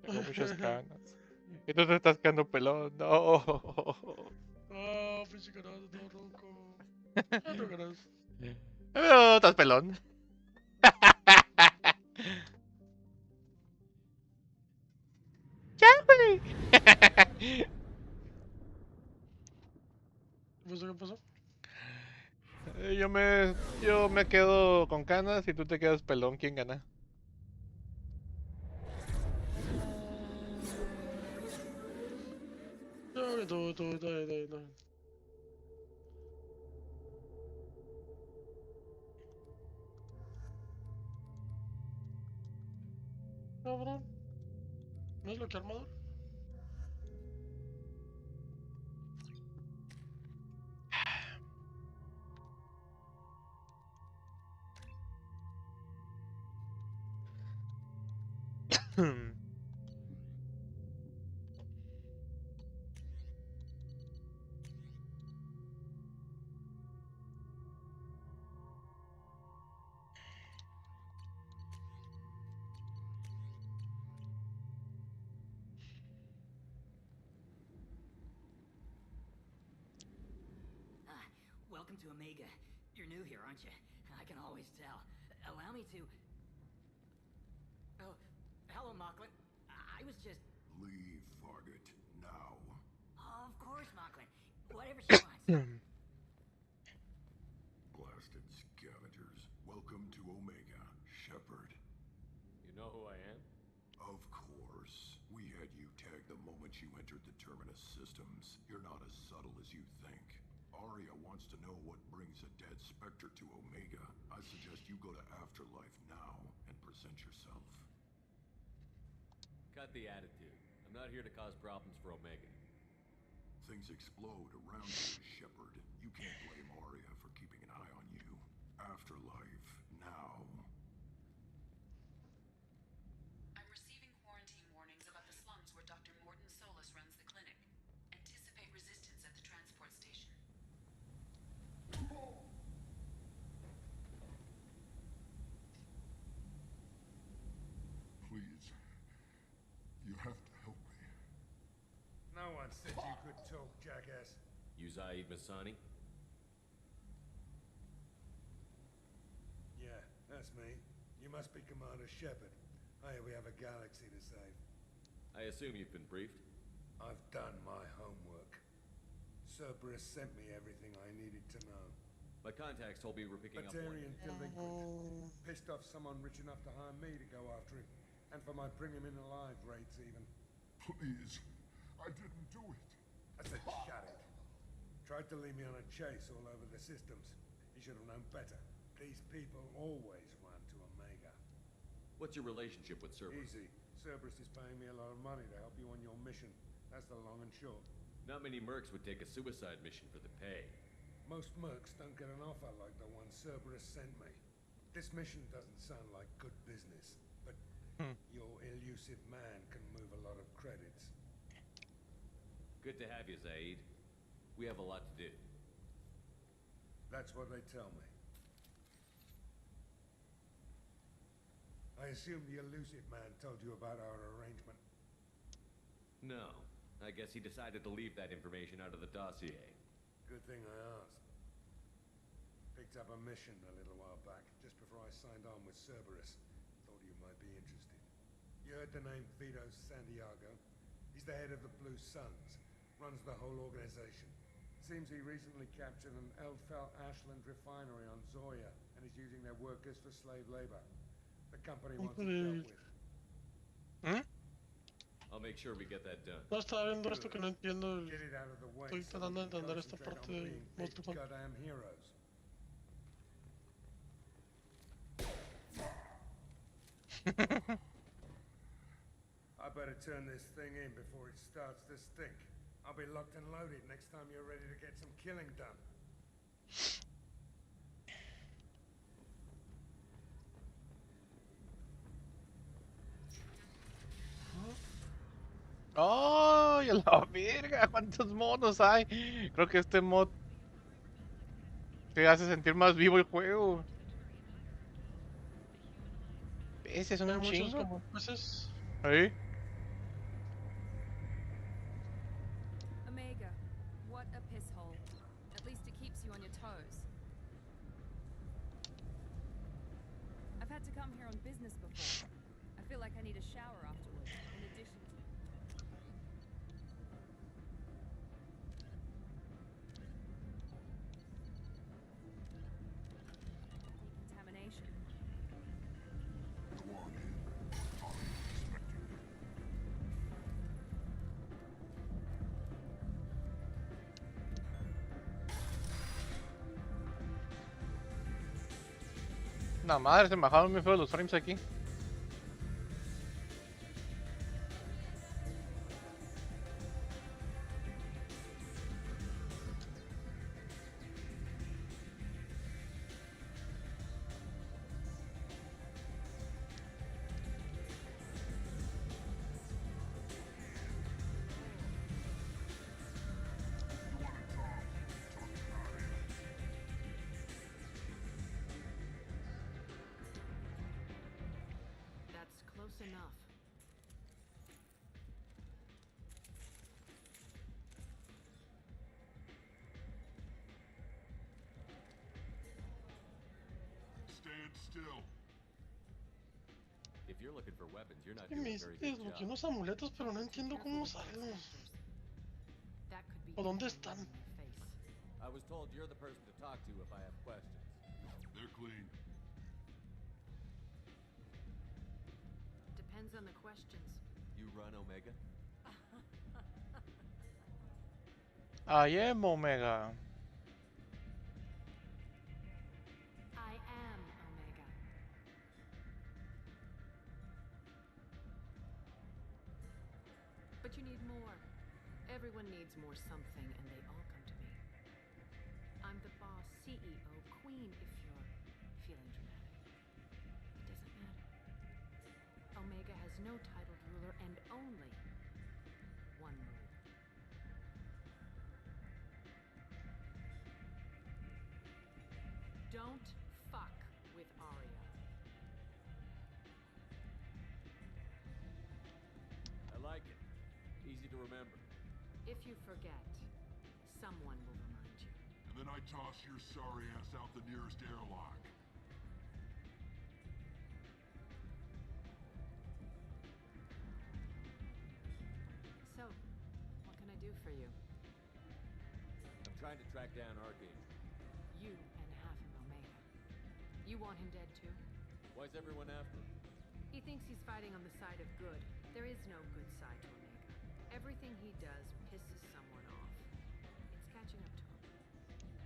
Tengo muchas canas. Y tú te estás quedando pelón. No. Oh, pinche canal, todo ronco. No, canal. Pero estás pelón. ¡Ya, güey! ¿Qué pasó? Yo me quedo con canas y tú te quedas pelón. ¿Quién gana? No, tú. Cabrón. ¿No es lo que armador? Welcome to Omega. You're new here, aren't you? I can always tell. Allow me to... Oh, hello, Mocklin. I was just... Leave, Varget, now. Of course, Mocklin. Whatever she wants. Blasted scavengers. Welcome to Omega, Shepard. You know who I am? Of course. We had you tagged the moment you entered the Terminus systems. You're not as subtle as you think. Arya wants to know what brings a dead Spectre to Omega. I suggest you go to Afterlife now and present yourself. Cut the attitude. I'm not here to cause problems for Omega. Things explode around you, Shepard. You can't blame Arya for keeping an eye on you. Afterlife, now. I'm receiving quarantine warnings about the slums where Dr. Morton Solus runs the clinic. Anticipate resistance at the transport station. Please. You have to help me. No one said you could talk, jackass. You Zaid Masani? Yeah, that's me. You must be Commander Shepard. I hear we have a galaxy to save. I assume you've been briefed? I've done my homework. Cerberus sent me everything I needed to know. My contacts told me you were picking up Batarian one. delinquent. Pissed off someone rich enough to hire me to go after him. And for my bring him in alive rates even. Please. I didn't do it. I said shut it. Tried to lead me on a chase all over the systems. He should have known better. These people always run to Omega. What's your relationship with Cerberus? Easy. Cerberus is paying me a lot of money to help you on your mission. That's the long and short. Not many mercs would take a suicide mission for the pay. Most mercs don't get an offer like the one Cerberus sent me. This mission doesn't sound like good business, but your elusive man can move a lot of credits. Good to have you, Zaid. We have a lot to do. That's what they tell me. I assume the elusive man told you about our arrangement. No. I guess he decided to leave that information out of the dossier. Good thing I asked. Picked up a mission a little while back, just before I signed on with Cerberus. Thought you might be interested. You heard the name Vito Santiago? He's the head of the Blue Suns. Runs the whole organization. Seems he recently captured an Eldfell Ashland refinery on Zoya and is using their workers for slave labor. The company wants it dealt with. I'll make sure we get that done. No estaba viendo esto que no entiendo. Get it out of the way. Estoy so tratando de we can entender esta concentrate parte on de being Monster big Hunter. goddamn heroes. I better turn this thing in before it starts to stink. I'll be locked and loaded next time you're ready to get some killing done. ¡Oh! ¡Y la verga! ¿Cuántos monos hay? Creo que este mod te hace sentir más vivo el juego. Ese es un Muchos chingo. como peces. ¿Sí? Omega, what a piss hole. At least it keeps you on your toes. I've had to come here on business before. I feel like I need a shower afterwards, in addition to... decontamination. Go on in. La madre, se me bajaron muy feo los frames aquí. That's enough. Stand still. If you're looking for weapons, you're not Y doing me a very good desbloqueé job. unos amuletos, pero no Be entiendo careful cómo with those usarlos. sensors. That could be ¿O dónde anything están? in your face. I was told you're the person to talk to if I have questions. They're clean. Depends on the questions. You run Omega? I am Omega. I am Omega. But you need more. Everyone needs more something, and they all come to me. I'm the boss, CEO, queen, if you're feeling dramatic. It doesn't matter. Omega has no titled ruler and only one rule. Don't fuck with Arya. I like it. Easy to remember. If you forget, someone will remind you. And then I toss your sorry ass out the nearest airlock. So, what can I do for you? I'm trying to track down Archangel. You and have him Omega. You want him dead too? Why's everyone after him? He thinks he's fighting on the side of good. There is no good side to Omega. Everything he does pisses someone off. It's catching up to him.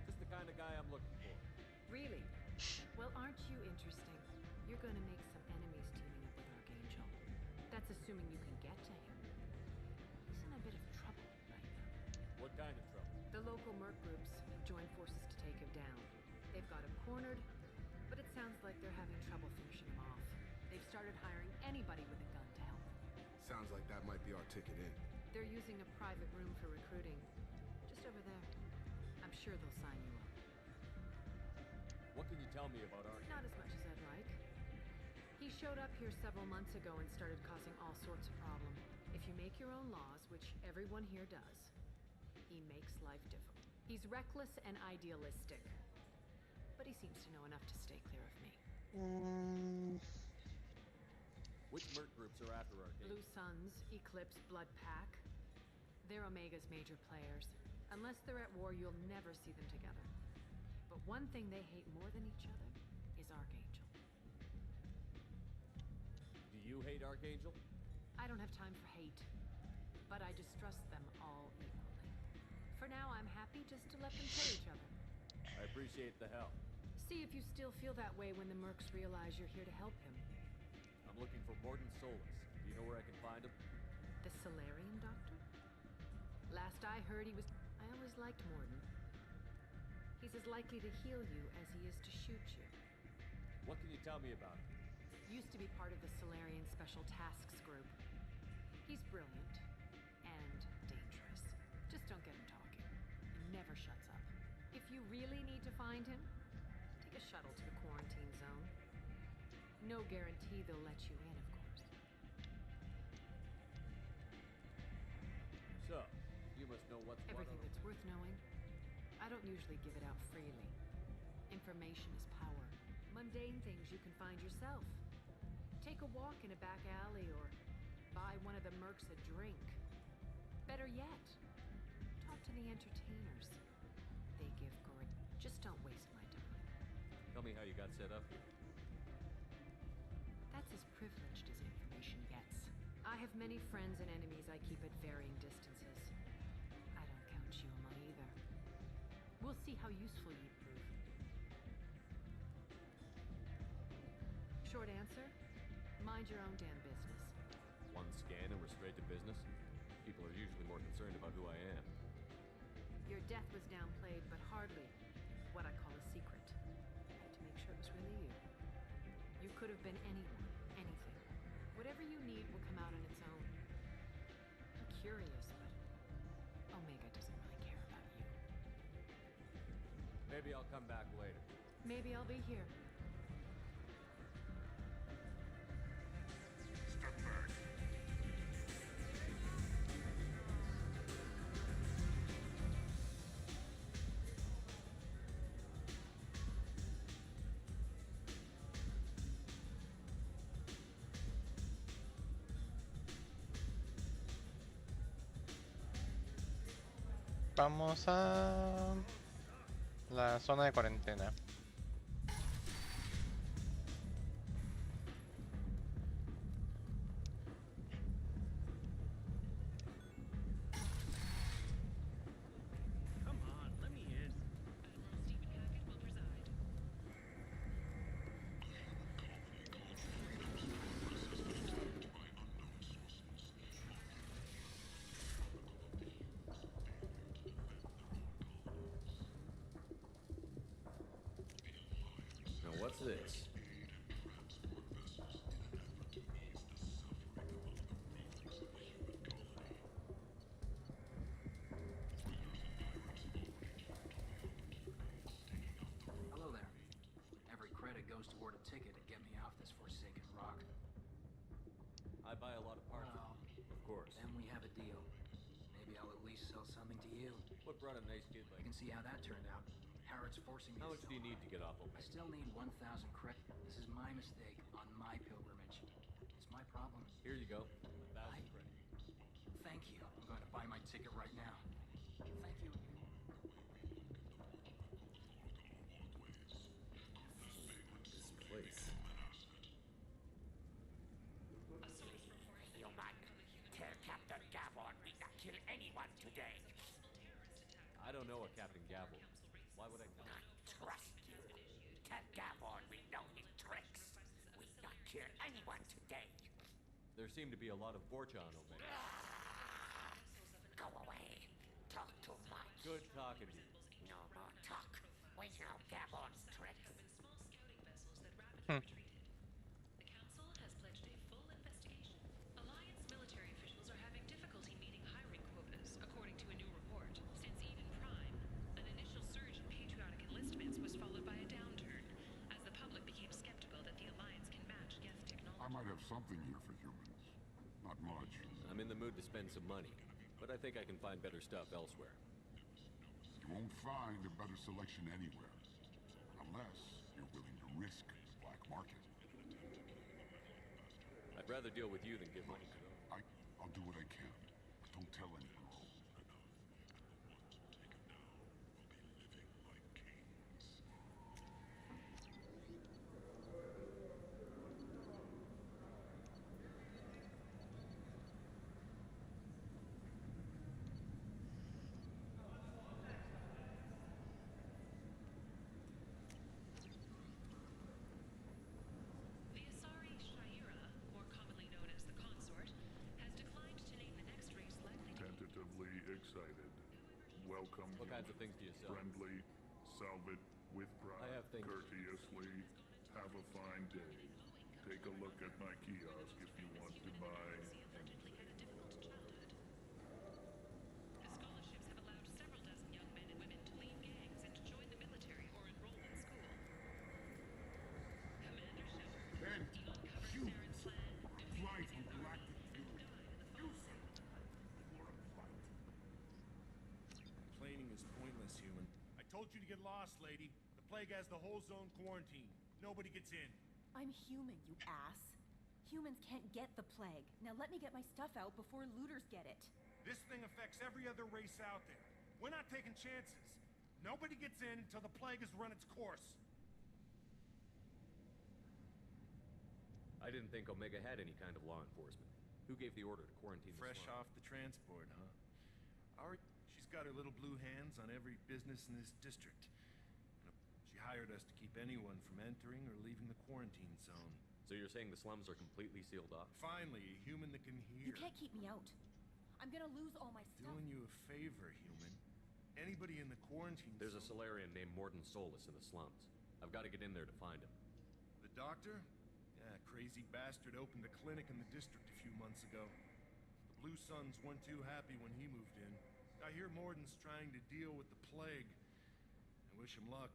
Just the kind of guy I'm looking for. Really? Well, aren't you interesting? You're gonna make some enemies teaming up with Archangel. That's assuming you can get to him. He's in a bit of trouble right now. What kind of trouble? The local merc groups have joined forces to take him down. They've got him cornered, but it sounds like they're having trouble finishing him off. They've started hiring anybody with a gun to help them. Sounds like that might be our ticket in. They're using a private room for recruiting. Just over there. I'm sure they'll sign you up. What can you tell me about Archangel? Not as much as I'd like. He showed up here several months ago and started causing all sorts of problems. If you make your own laws, which everyone here does, he makes life difficult. He's reckless and idealistic. But he seems to know enough to stay clear of me. Which merc groups are after Archangel? Blue Suns, Eclipse, Blood Pack. They're Omega's major players. Unless they're at war, you'll never see them together. But one thing they hate more than each other is Archangel. Do you hate Archangel? I don't have time for hate, but I distrust them all equally. For now, I'm happy just to let them kill each other. I appreciate the help. See if you still feel that way when the mercs realize you're here to help him. I'm looking for Morden Solus. Do you know where I can find him? The Solarian doctor? Last I heard, he was... I always liked Morden. He's as likely to heal you as he is to shoot you. What can you tell me about him? Used to be part of the Solarian Special Tasks Group. He's brilliant and dangerous. Just don't get him talking. He never shuts up. If you really need to find him, take a shuttle to the quarantine zone. No guarantee they'll let you in, of course. So, you must know what's Everything that's worth knowing. I don't usually give it out freely. Information is power. Mundane things you can find yourself. Take a walk in a back alley or buy one of the mercs a drink. Better yet, talk to the entertainers. They give good. Just don't waste my time. Tell me how you got set up here. That's as privileged as information gets. I have many friends and enemies I keep at varying distances. I don't count you among either. We'll see how useful you prove. Short answer? Mind your own damn business. One scan and we're straight to business? People are usually more concerned about who I am. Your death was downplayed, but hardly what I call a secret. I had to make sure it was really you. You could have been anyone, anything. Whatever you need will come out on its own. I'm curious, but Omega doesn't really care about you. Maybe I'll come back later. Maybe I'll be here. Step Vamos a la zona de cuarentena. Come on, let me in. Now what's this? Hello there. Every credit goes toward a ticket to get me off this forsaken rock. I buy a lot of parts. Well, of course. then we have a deal. Maybe I'll at least sell something to you. What brought a nice kid like You can see how that turned out. Harrod's forcing me How to much do you sell need to get off of I still need 1,000 credit. This is my mistake on my pilgrimage. It's my problem. Here you go. 1,000 credit. Thank you. I'm going to buy my ticket right now. Thank you. This place. Human, tell Captain Gavon we not kill anyone today. I don't know a Captain Gavel. Why would I Not trust you. Tell Gavon we know his tricks. We not kill anyone today. There seem to be a lot of Borcha on Omega. Go away. Talk too much. Good talking to you. No more talk. We know Gavon's tricks. Hmm. The Council has pledged a full investigation. Alliance military officials are having difficulty meeting hiring quotas, according to a new report. Since Eden Prime, an initial surge in patriotic enlistments was followed by a downturn, as the public became skeptical that the Alliance can match Geth technology. I might have something here for humans. Not much. I'm in the mood to spend some money, but I think I can find better stuff elsewhere. You won't find a better selection anywhere. Unless you're willing to risk the black market. I'd rather deal with you than give money to them. I'll do what I can. But don't tell anyone. The Asari Shaira, more commonly known as the Consort, has declined to name the next race likely to Tentatively excited. Welcome. What kinds of things do you sell? Friendly. Salve it with pride. I have things. Courteously. Have a fine day. Take a look at my kiosk if you want to buy anything. allegedly had a difficult childhood. The scholarships have allowed several dozen young men and women to leave gangs and join the military or enroll in school. Commander Shepard, Then, he uncovered you Saren's plan, fly defeated from his Galactic enemies, and Fury. died in the You fall. said you were a flight. Complaining is pointless, human. I told you to get lost, lady. The plague has the whole zone quarantined. Nobody gets in. I'm human, you ass. Humans can't get the plague. Now let me get my stuff out before looters get it. This thing affects every other race out there. We're not taking chances. Nobody gets in until the plague has run its course. I didn't think Omega had any kind of law enforcement. Who gave the order to quarantine the Fresh slum? off the transport, huh? She's got her little blue hands on every business in this district. She hired us to keep anyone from entering or leaving the quarantine zone. So you're saying the slums are completely sealed off? Finally, a human that can hear. You can't keep me out. I'm gonna lose all my stuff. Doing you a favor, human. Anybody in the quarantine There's a zone... Solarian named Morden Solus in the slums. I've got to get in there to find him. The doctor? Yeah, crazy bastard opened a clinic in the district a few months ago. The Blue Suns weren't too happy when he moved in. I hear Morden's trying to deal with the plague. I wish him luck.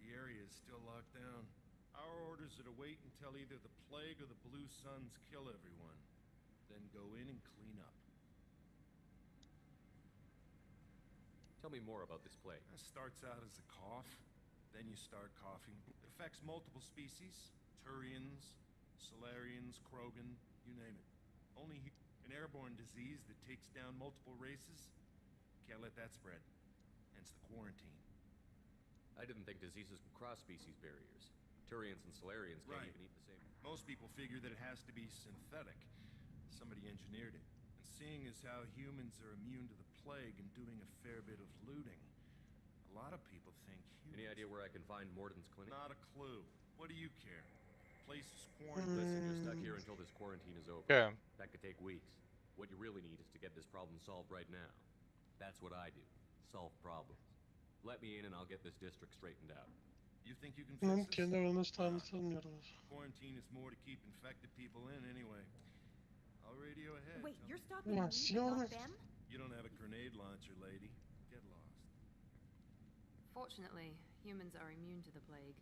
The area is still locked down. Our orders are to wait until either the plague or the Blue Suns kill everyone. Then go in and clean up. Tell me more about this plague. It starts out as a cough, then you start coughing. It affects multiple species. Turians, Solarians, Krogan, you name it. Only an airborne disease that takes down multiple races. Can't let that spread. Hence the quarantine. I didn't think diseases could cross species barriers. Turians and Solarians can't even eat the same. Most people figure that it has to be synthetic. Somebody engineered it. And seeing as how humans are immune to the plague and doing a fair bit of looting, a lot of people think humans... Any idea where I can find Morden's clinic? Not a clue. What do you care? Place is quarantined. Listen, you're stuck here until this quarantine is over. Yeah. That could take weeks. What you really need is to get this problem solved right now. That's what I do. Solve problems. Let me in and I'll get this district straightened out. You think you can No fix this? entiendo dónde están estas mierdas. Quarantine is more to keep infected people in anyway. I'll radio ahead. Wait, you're stopping me, not them? You don't have a grenade launcher, lady. Get lost. Fortunately, humans are immune to the plague.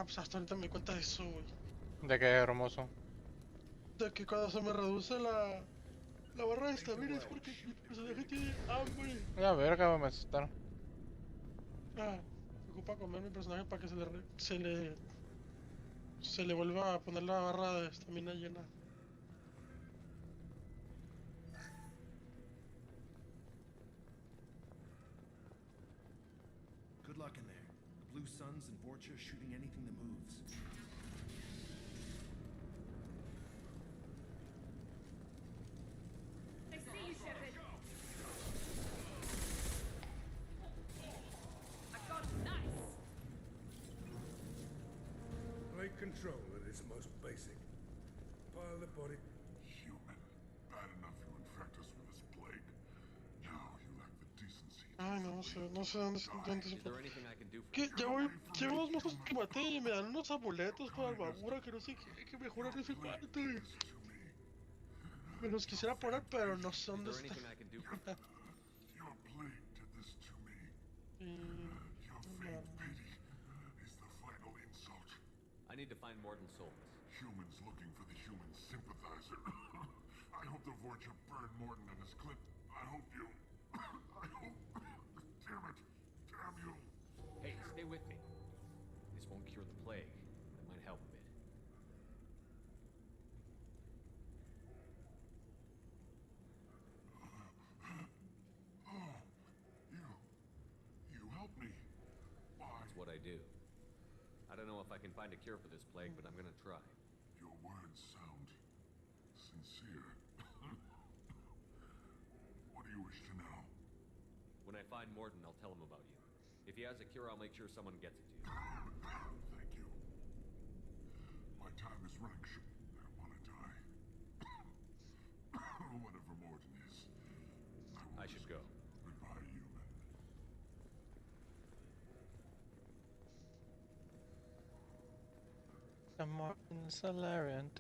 Pues hasta ahorita me di cuenta de eso, güey. ¿De qué, hermoso? De que cuando se me reduce la barra de estamina es porque mi personaje tiene hambre. La verga, me asustaron. Se ocupa comer mi personaje para que se le vuelva a poner la barra de estamina llena. Good luck in there. The Blue Suns and Vorcha shooting anything that moves. They see you, Shepard. I got him, nice. Plague control at its most basic. Pile the body. Human. Bad enough you infect us with this plague. Now you lack the decency. Ay, no sé dónde se puede. ¿Qué? Llevo 2 monstruos que maté y me dan unos amuletos para armadura que no sé qué, que mejoran ese cuarto. Me los quisiera poner, pero no sé dónde están. Your plague did this to me. Your faint pity is the final insult. I need to find Morden's souls. Humans looking for the human sympathizer. I hope the Vorcha burned Morden and his clip. I hope you... I hope... Damn it. Damn you. Hey, stay with me. This won't cure the plague. It might help a bit. Oh, you helped me. Why? That's what I do. I don't know if I can find a cure for this plague, but I'm gonna try. Your words sound sincere. What do you wish to know? When I find Morden, I'll tell him about you. If he has a cure, I'll make sure someone gets it to you. Thank you. My time is running short. I want to die. Whatever Morden is. I should go. Goodbye, human. The Morton Solarian.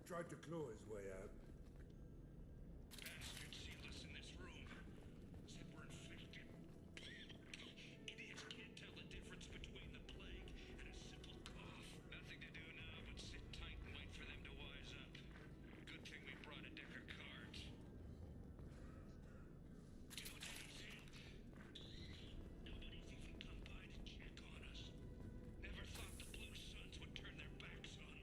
Tried to claw his way out. Bastard sealed us in this room. Said we're infected. Idiots can't tell the difference between the plague and a simple cough. Nothing to do now but sit tight and wait for them to wise up. Good thing we brought a deck of cards. You know what they say? Nobody's even come by to check on us. Never thought the Blue Suns would turn their backs on me.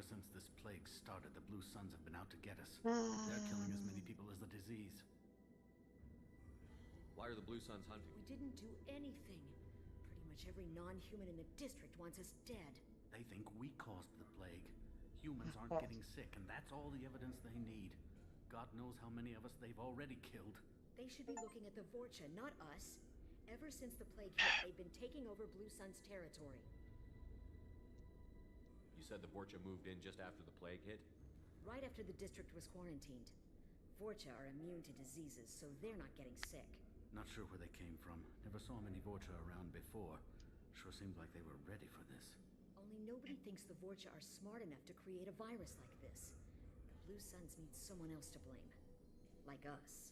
since this plague started, the Blue Suns have been out to get us. They're killing as many people as the disease. Why are the Blue Suns hunting? We didn't do anything. Pretty much every non-human in the district wants us dead. They think we caused the plague. Humans aren't getting sick, and that's all the evidence they need. God knows how many of us they've already killed. They should be looking at the Vorcha, not us. Ever since the plague hit, they've been taking over Blue Sun's territory. You said the Vorcha moved in just after the plague hit? Right after the district was quarantined. Vorcha are immune to diseases, so they're not getting sick. Not sure where they came from. Never saw many Vorcha around before. Sure seemed like they were ready for this. Only nobody thinks the Vorcha are smart enough to create a virus like this. The Blue Suns need someone else to blame. Like us.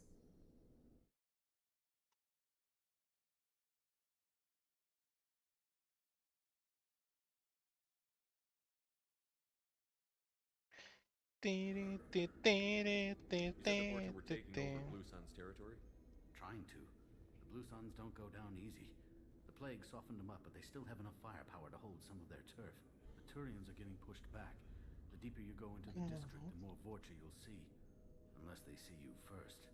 You said the Vorcha were taking over Blue Sun's territory? Trying to. The Blue Suns don't go down easy. The plague softened them up, but they still have enough firepower to hold some of their turf. The Turians are getting pushed back. The deeper you go into the district, the more Vorcha you'll see. Unless they see you first.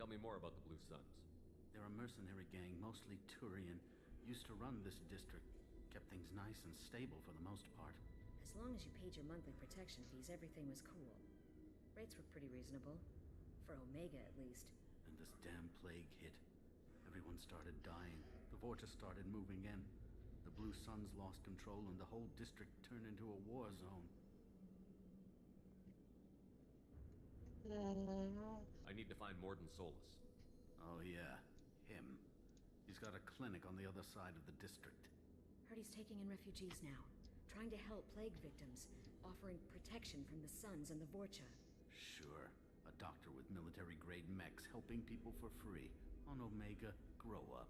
Tell me more about the Blue Suns. They're a mercenary gang, mostly Turian. Used to run this district. Kept things nice and stable for the most part. As long as you paid your monthly protection fees, everything was cool. Rates were pretty reasonable. For Omega, at least. And this damn plague hit. Everyone started dying. The Vorcha started moving in. The Blue Suns lost control and the whole district turned into a war zone. I need to find Morden Solus. Oh yeah, him. He's got a clinic on the other side of the district. Heard he's taking in refugees now. Trying to help plague victims. Offering protection from the Suns and the Vorcha. Sure. A doctor with military-grade mechs helping people for free. On Omega, grow up.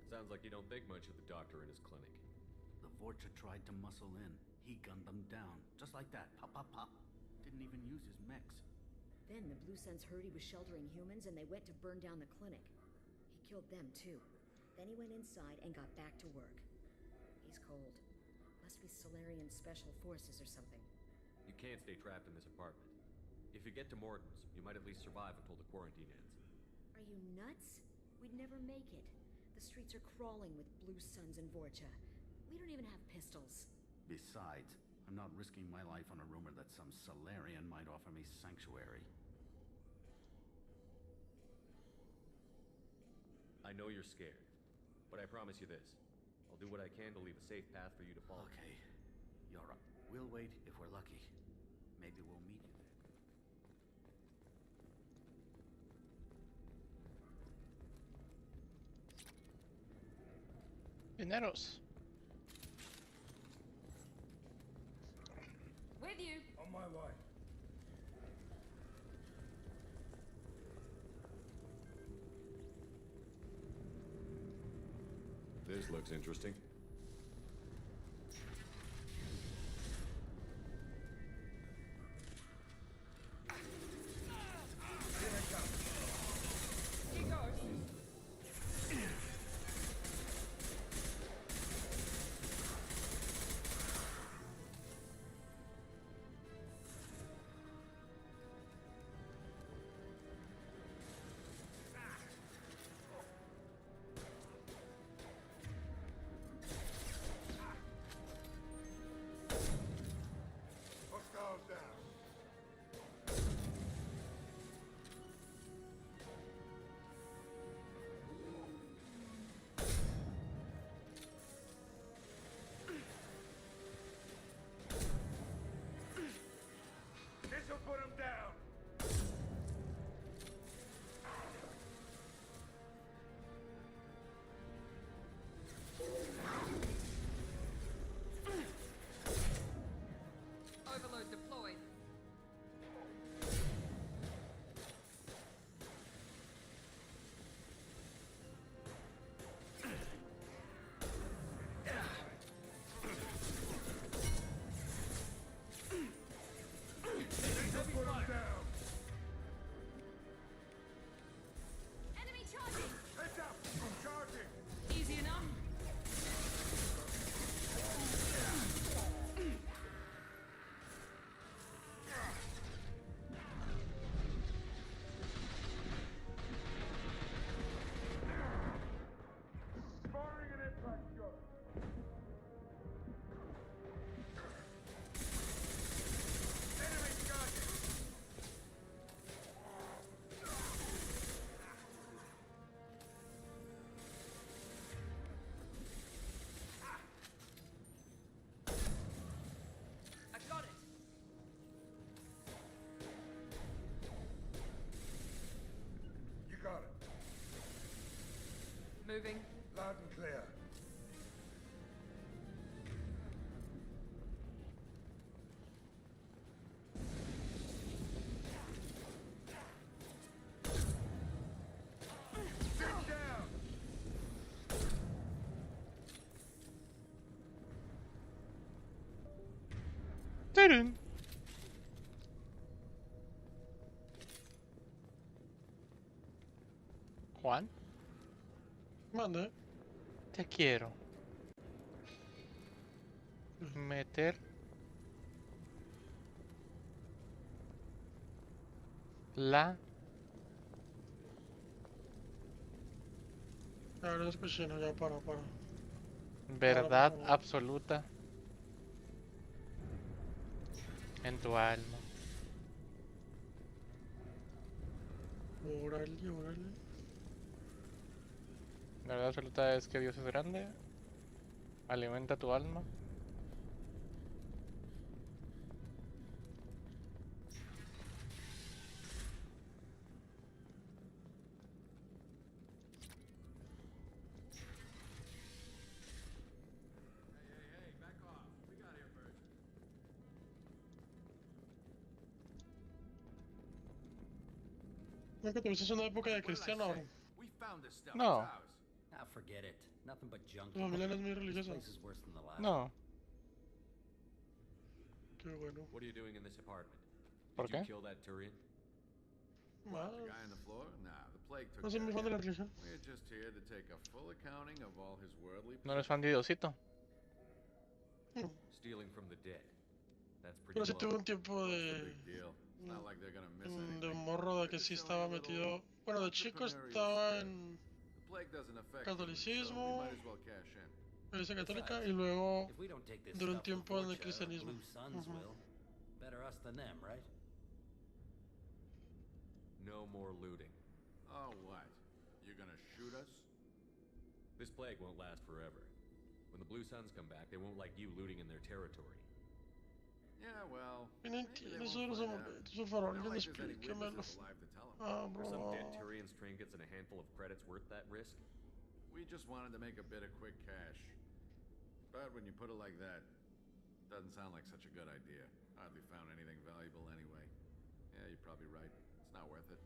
Sounds like you don't think much of the doctor and his clinic. The Vorcha tried to muscle in. He gunned them down. Just like that. Pop, pop, pop. Didn't even use his mechs. Then the Blue Suns heard he was sheltering humans and they went to burn down the clinic. He killed them too. Then he went inside and got back to work. He's cold. Must be Solarian Special Forces or something. You can't stay trapped in this apartment. If you get to Morden's, you might at least survive until the quarantine ends. Are you nuts? We'd never make it. The streets are crawling with Blue Suns and Vorcha. We don't even have pistols. Besides, I'm not risking my life on a rumor that some Solarian might offer me sanctuary. I know you're scared, but I promise you this. I'll do what I can to leave a safe path for you to follow. Okay. Yara, we'll wait if we're lucky. Maybe we'll meet you there. Dineros. With you. On my way. This looks interesting. He goes. moving. Loud and clear. ¡Tarán! Juan, Mande. te quiero meter la A ver, es cochino, ya para. verdad absoluta en tu alma. Órale. La verdad absoluta es que Dios es grande. Alimenta tu alma. ¿No que tuviste una época de cristiano ahora? No. Ah, forget it. Nothing but junk. Tu familia no es muy This religiosa. place is worse than the last. No. Qué bueno. What are you doing in this apartment? ¿Por Did you qué? kill that Turian? Más. The guy on the floor? Nah, the plague took No soy muy fan de la religión. We're just here to take a full accounting of all his worldly No eres fan de Diosito. Stealing from the dead. That's pretty Pero sí low. tuve un tiempo de... de morro de que sí estaba metido... Bueno, de chico estaba en... catolicismo, iglesia católica, y luego duró un tiempo en el cristianismo. Better us than them, right? No more looting. Oh, what? You're gonna shoot us? This plague won't last forever. When the Blue Suns come back, they won't like you looting in their territory. Yeah, well... Y no entiendo sobre esos momentos, por favor, alguien explíquemelos. Ah, Are some bro. dead Turian's trinkets and a handful of credits worth that risk? We just wanted to make a bit of quick cash. But when you put it like that, doesn't sound like such a good idea. Hardly found anything valuable anyway. Yeah, you're probably right. It's not worth it.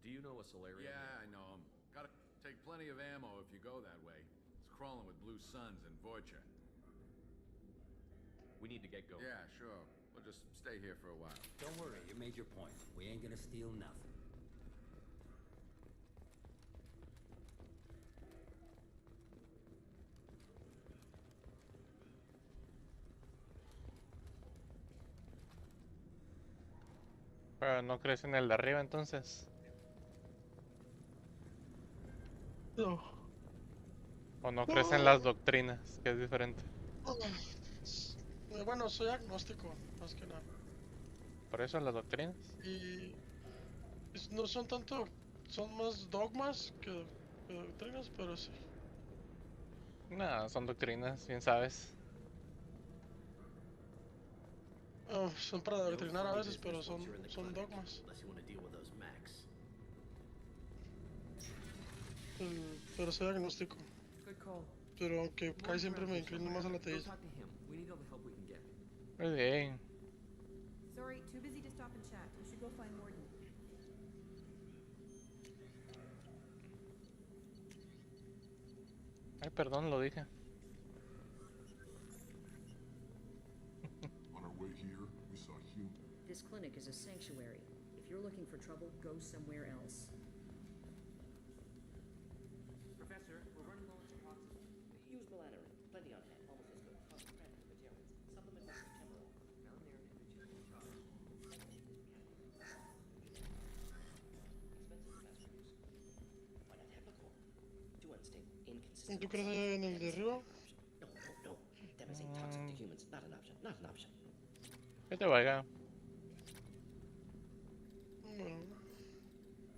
Do you know a Solarian? Yeah, I know him. Gotta take plenty of ammo if you go that way. It's crawling with Blue Suns and Voyager. We need to get going. Yeah, sure. We'll just stay here for a while. Don't worry, you made your point. We ain't gonna steal nothing. Pero no crees en el de arriba entonces. No. O no crees en las doctrinas, que es diferente. Bueno, soy agnóstico, más que nada. Por eso las doctrinas. Y no son tanto, son más dogmas que doctrinas, pero sí. No, son doctrinas, bien sabes. Oh, son para doctrinar a veces, pero son dogmas. Pero soy agnóstico. Pero aunque casi siempre me inclino más al ateísmo. Muy bien. Sorry, too busy to stop and chat. We should go find Morden. Ay, perdón, lo dije. On our way here, we saw human. This clinic is a sanctuary. If you're looking for trouble, go somewhere else. Professor, we're running low on toxins. Use Bladder. Plenty on hand. Almost as good. Cost-effective materials. Supplement with temporal. Found there in images in charge. Expensive to mass produce. Why not Hepicor? Too unstable. Inconsistent. ¿Tú crees en el de arriba? No. Them is a toxic to humans. Not an option. Not an option. Que te valga.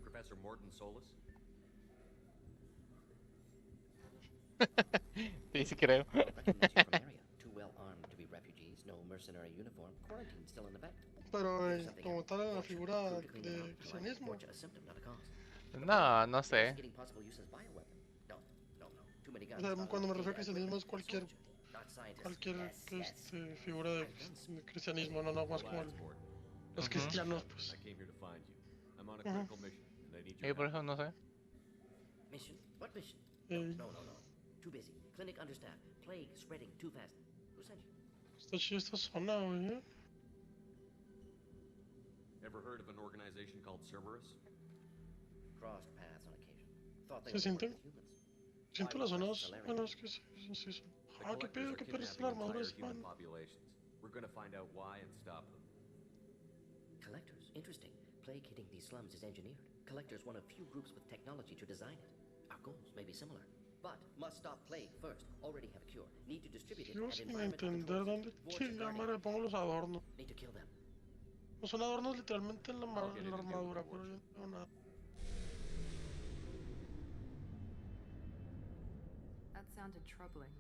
Professor Morton Solus? Sí, sí creo. Recognize you from area. Too well armed to be refugees. No mercenary uniform. Quarantine still in effect. Pero como tal en la figura de cristianismo. A symptom, not a cause. No, no sé. Getting possible use as bioweapon. No, no, no. Too many O guns. sea, cuando me refiero a cristianismo es Soldier, not scientist. cualquier Yes. figura de cristianismo, no, no más como los cristianos, pues. I came here to find you. I'm on a Ujú. critical mission, and I need Y your por help. eso no sé. Mission? What mission? Eh, No. Too busy. Clinic understaffed. Plague spreading too fast. Who sent you? Está chida esta zona, güey. Ever heard of an organization called Cerberus? Crossed paths on occasion. Thought they ¿Se only worked siente? with humans. Siento Why las zonas. request salary? Bueno, es que sí, sí son. The Ah, qué collectors pedo, are qué pedo es kidnapping la armadura entire de ese human man. populations. We're gonna find out why and stop them. Collectors? Interesting. Plague hitting these slums is engineered. Collectors one of few groups with technology to design it. Our goals may be similar. But must stop plague first. Already have a cure. Need to distribute it Sigo at sin environmental entender control. dónde chingada madre pongo los adornos. Need to kill them. No son adornos literalmente en la armadura, pero yo no tengo nada. That sounded troubling.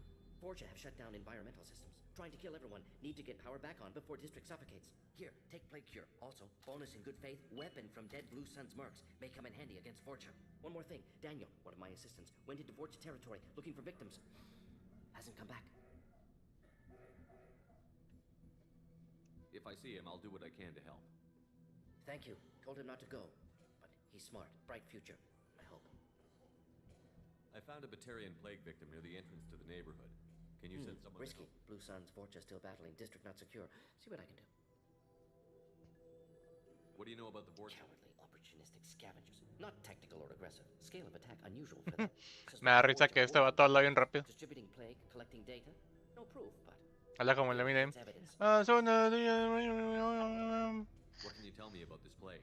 Forja have shut down environmental systems. Trying to kill everyone. Need to get power back on before district suffocates. Here, take plague cure. Also, bonus in good faith, weapon from dead Blue Sun's mercs. May come in handy against Forja. One more thing. Daniel, one of my assistants, went into Forja territory looking for victims. Hasn't come back. If I see him, I'll do what I can to help. Thank you. Told him not to go. But he's smart. Bright future. I hope. I found a Batarian plague victim near the entrance to the neighborhood. Can you send someone? Risky. Blue Sun's Forja still battling. District not secure. See what I can do. What do you know about the Vortex? Cowardly, opportunistic scavengers. Not tactical or aggressive. Scale of attack unusual for them. Me da risa que este vato habla bien rápido. Distributing plague, collecting data. No proof, but Habla como el Eminem. What can you tell me about this plague?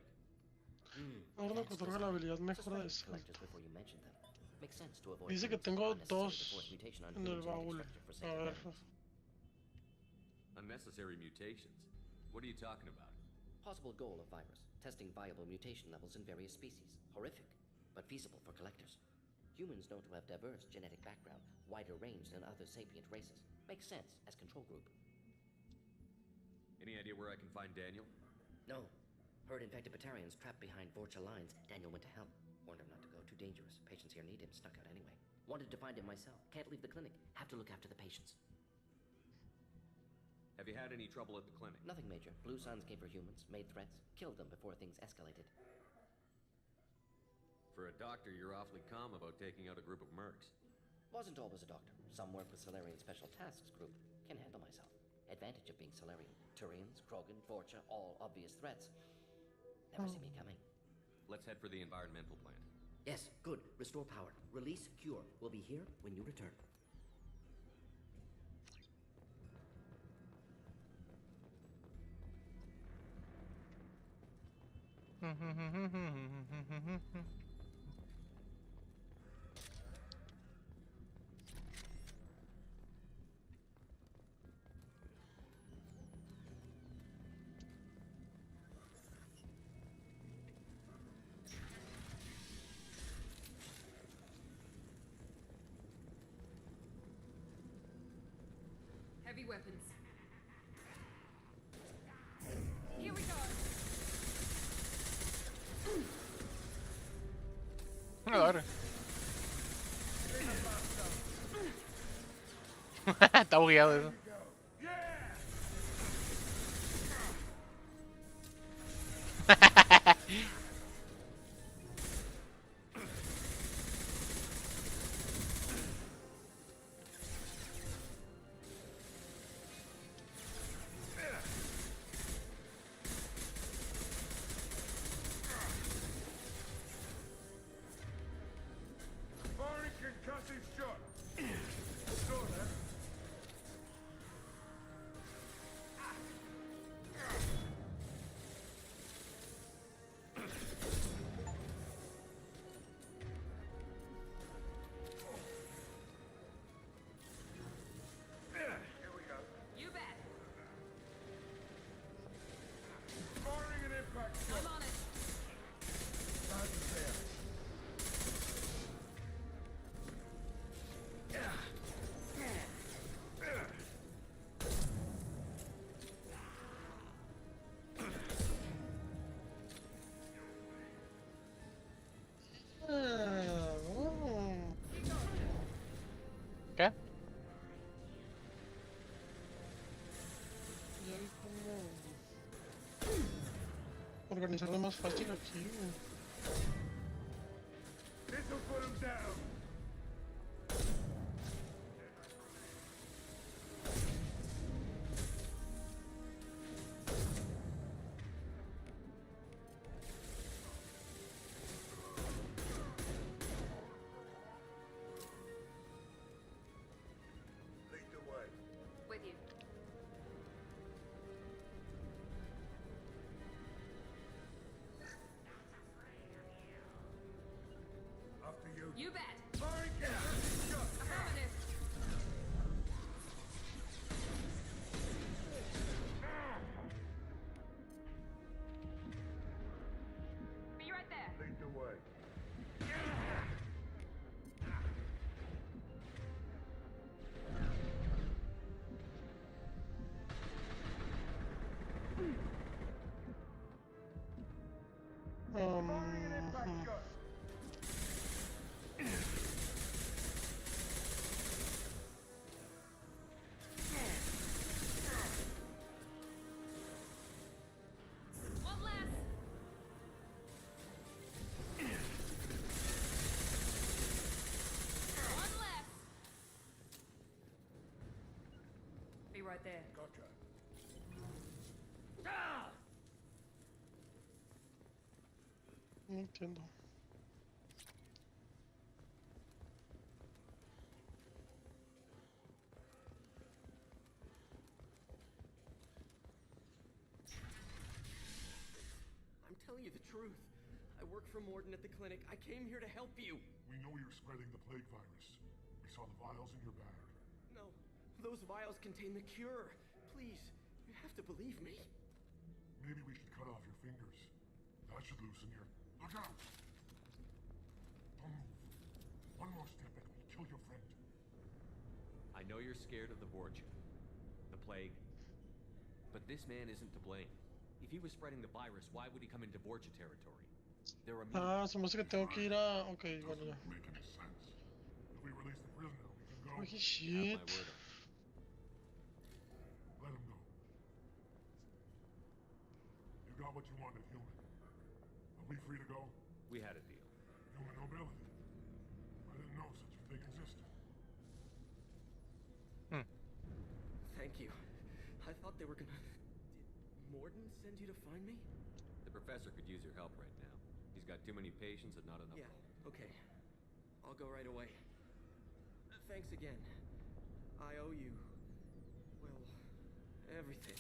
Adorno que otorga la habilidad mejor de salto. before you mention them. Makes sense to avoid Dice que humans. tengo Unnecessary dos to force mutation on en human el genetic baúl. structure for A sake of ver. evidence. Unnecessary mutations? What are you talking about? Possible goal of virus. Testing viable mutation levels in various species. Horrific, but feasible for collectors. Humans known to have diverse genetic background, wider range than other sapient races. Makes sense as control group. Any idea where I can find Daniel? No. Heard infected Batarians trapped behind Vorcha lines. Daniel went to help. Warned him not to go. Too dangerous. Patients here need him. Snuck out anyway. Wanted to find him myself. Can't leave the clinic. Have to look after the patients. Have you had any trouble at the clinic? Nothing major. Blue Suns came for humans, made threats, killed them before things escalated. For a doctor, you're awfully calm about taking out a group of mercs. Wasn't always a doctor. Some work with Solarian Special Tasks Group. Can handle myself. Advantage of being Solarian. Turians, Krogan, Vorcha, all obvious threats. Never see me coming. Let's head for the environmental plant. Yes, good. Restore power. Release cure. We'll be here when you return. Heavy weapons. Here we go. Agora. Tá bugueado eso. Firing concussive shot. Saw that. Organizarlo más fácil aquí, güey. This'll put him down. Lead the way. With you. After you. You bet. Firing down. Affirmative. Be right there. Lead the way. One less. One less. Be right there. Gotcha. No entiendo. I'm telling you the truth. I work for Morden at the clinic. I came here to help you. We know you're spreading the plague virus. We saw the vials in your bag. No, those vials contain the cure. Please, you have to believe me. Maybe we should cut off your fingers. That should loosen your... Look out! Don't move. One more step and we'll kill your friend. I know you're scared of the Vorcha, the plague, but this man isn't to blame. If he was spreading the virus, why would he come into Vorcha territory? There are Ah, se me hace que tengo que ir a... Ok, bueno ya. Make any sense. If we release the prisoner, we can go... Holy shit. Let him go. You got what you wanted, human. Are we free to go? We had a deal. Human nobility. I didn't know such a thing existed. Thank you. I thought they were gonna... Did Morden send you to find me? The professor could use your help right now. He's got too many patients and not enough. Yeah, okay. I'll go right away. Thanks again. I owe you... well, everything.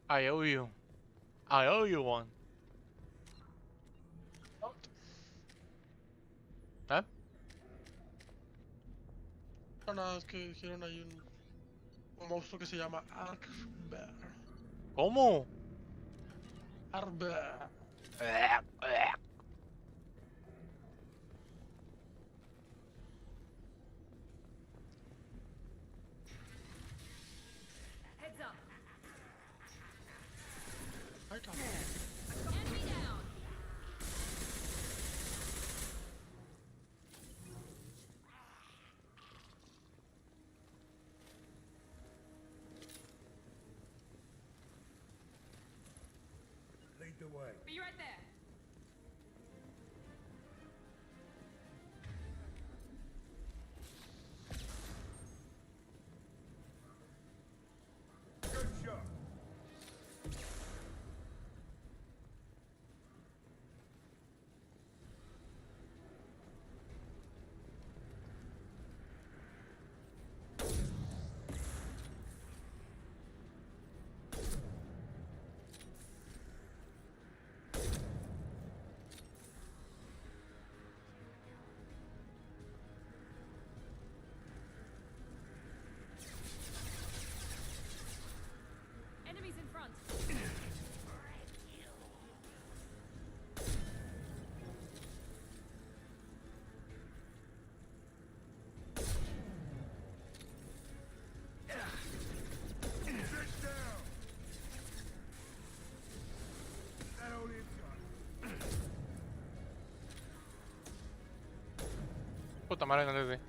I owe you. I owe you one. ¿Eh? No, nada, es que dijeron ahí un monstruo que se llama Arkbear. ¿Cómo? Arkbear. Heads up. Ahí está. Enemy down. Lead the way. Be right there. Good shot. Enemies in front. Sit down. That old gun. Puta madre, no les di.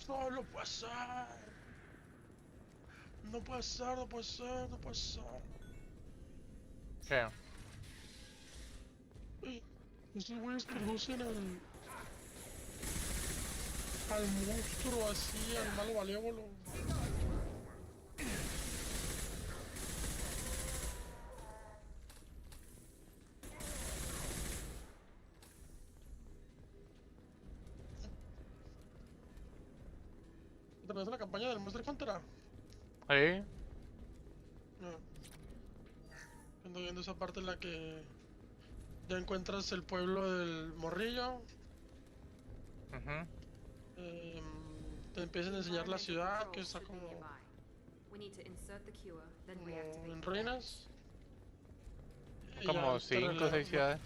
No, no puede ser. No puede ser, no puede ser, no puede ser. ¿Qué? Estos güeyes producen al monstruo así, al malo malévolo. ¿Te parece la campaña del Monster Hunter? Ahí. No. Ando viendo esa parte en la que ya encuentras el pueblo del morrillo. Te empiezan a enseñar la ciudad que está como en ruinas. Como 5 o 6 ciudades.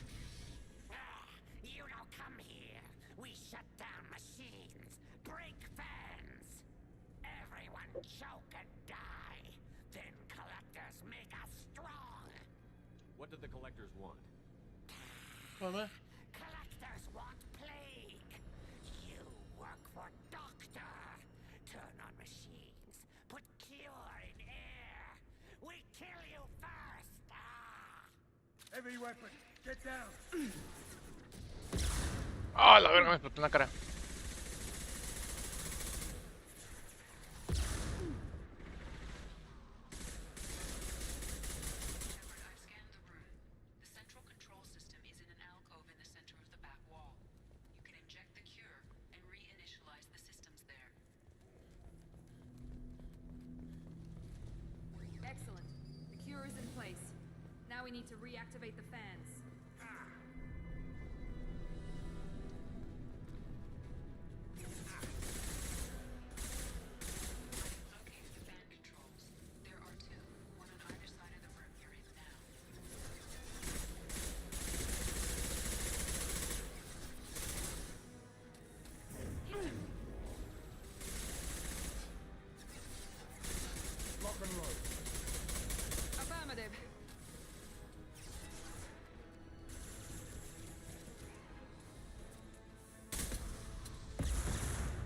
You don't come here. We shut down machines, break fans. Everyone choke and die. Then collectors make us strong. What do the collectors want? Collectors want plague. You work for Doctor. Turn on machines. Put cure in air. We kill you first. Heavy weapon, get down. ¡Ah, la verga! Me explotó en la cara. Excellent. The cure is in place. Now we need to reactivate the fans. Lock and load. Affirmative.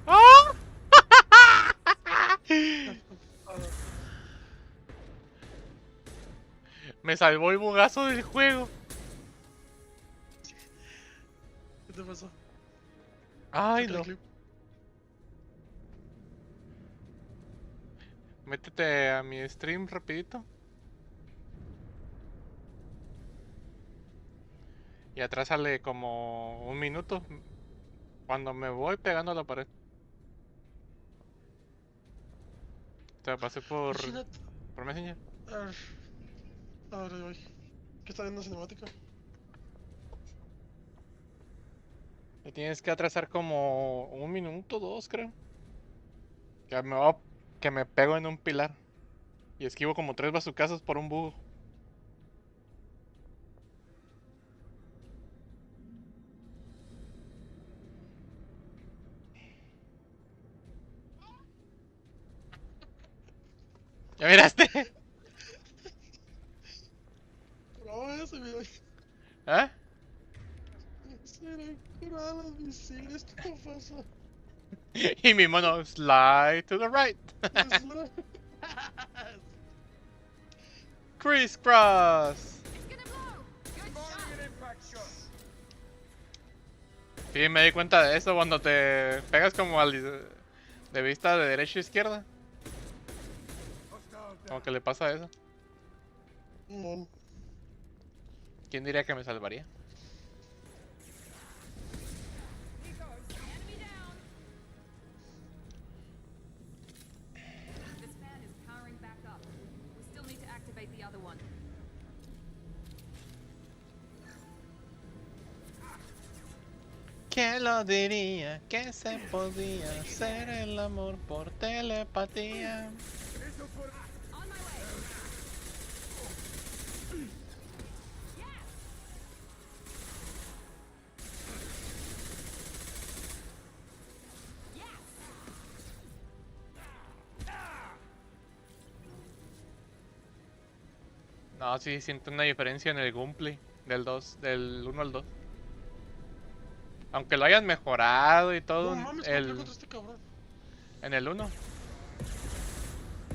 ¡Ah! Me salvó el bugazo del juego. ¿Qué te pasó? Ay, no. Métete a mi stream rapidito. Y atrás sale como 1 minuto. Cuando me voy pegando a la pared. Te pasé por Messenger. A ver, voy. ¿Qué está viendo cinemática? Me tienes que atrasar como 1 minuto, 2 creo. Que me pego en un pilar. Y esquivo como 3 bazucazos por un bug. ¿Ya miraste? No, se miró. ¿Eh? Serán curadas los misiles, ¿qué pasa? Y mi mono, slide to the right. Crisscross. Sí, me di cuenta de eso cuando te pegas como de vista de derecha a izquierda. Como que le pasa eso. ¿Quién diría que me salvaría? This fan is powering back up. We still need to activate the other one. ¿Quién lo diría que se podía hacer el amor por telepatía? No, sí siento una diferencia en el gameplay del 1 al 2. Aunque lo hayan mejorado y todo, No mames, ¿cómo contra este cabrón? En el 1.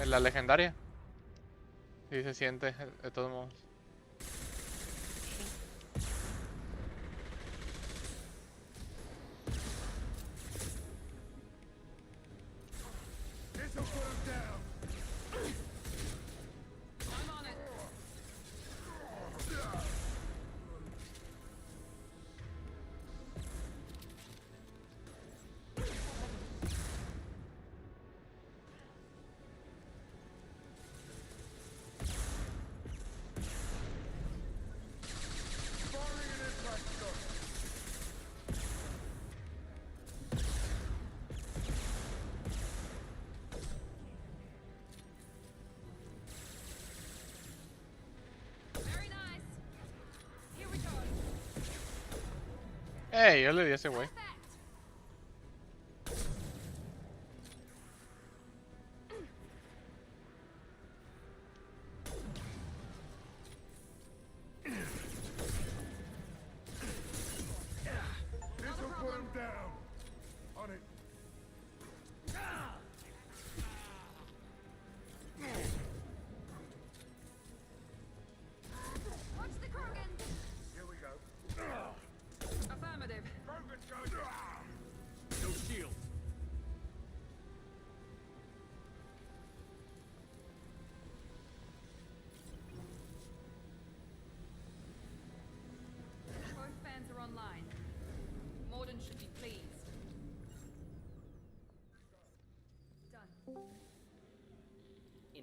En la legendaria. Sí se siente, de todos modos. This'll put him down. I'm on it. Very nice. Here we go. Yo le di a ese güey. This'll put him down. On it. Watch the Krogan. Here we go. Affirmative. Krogan charge. No shield. Both fans are online. Morden should be pleased. Done.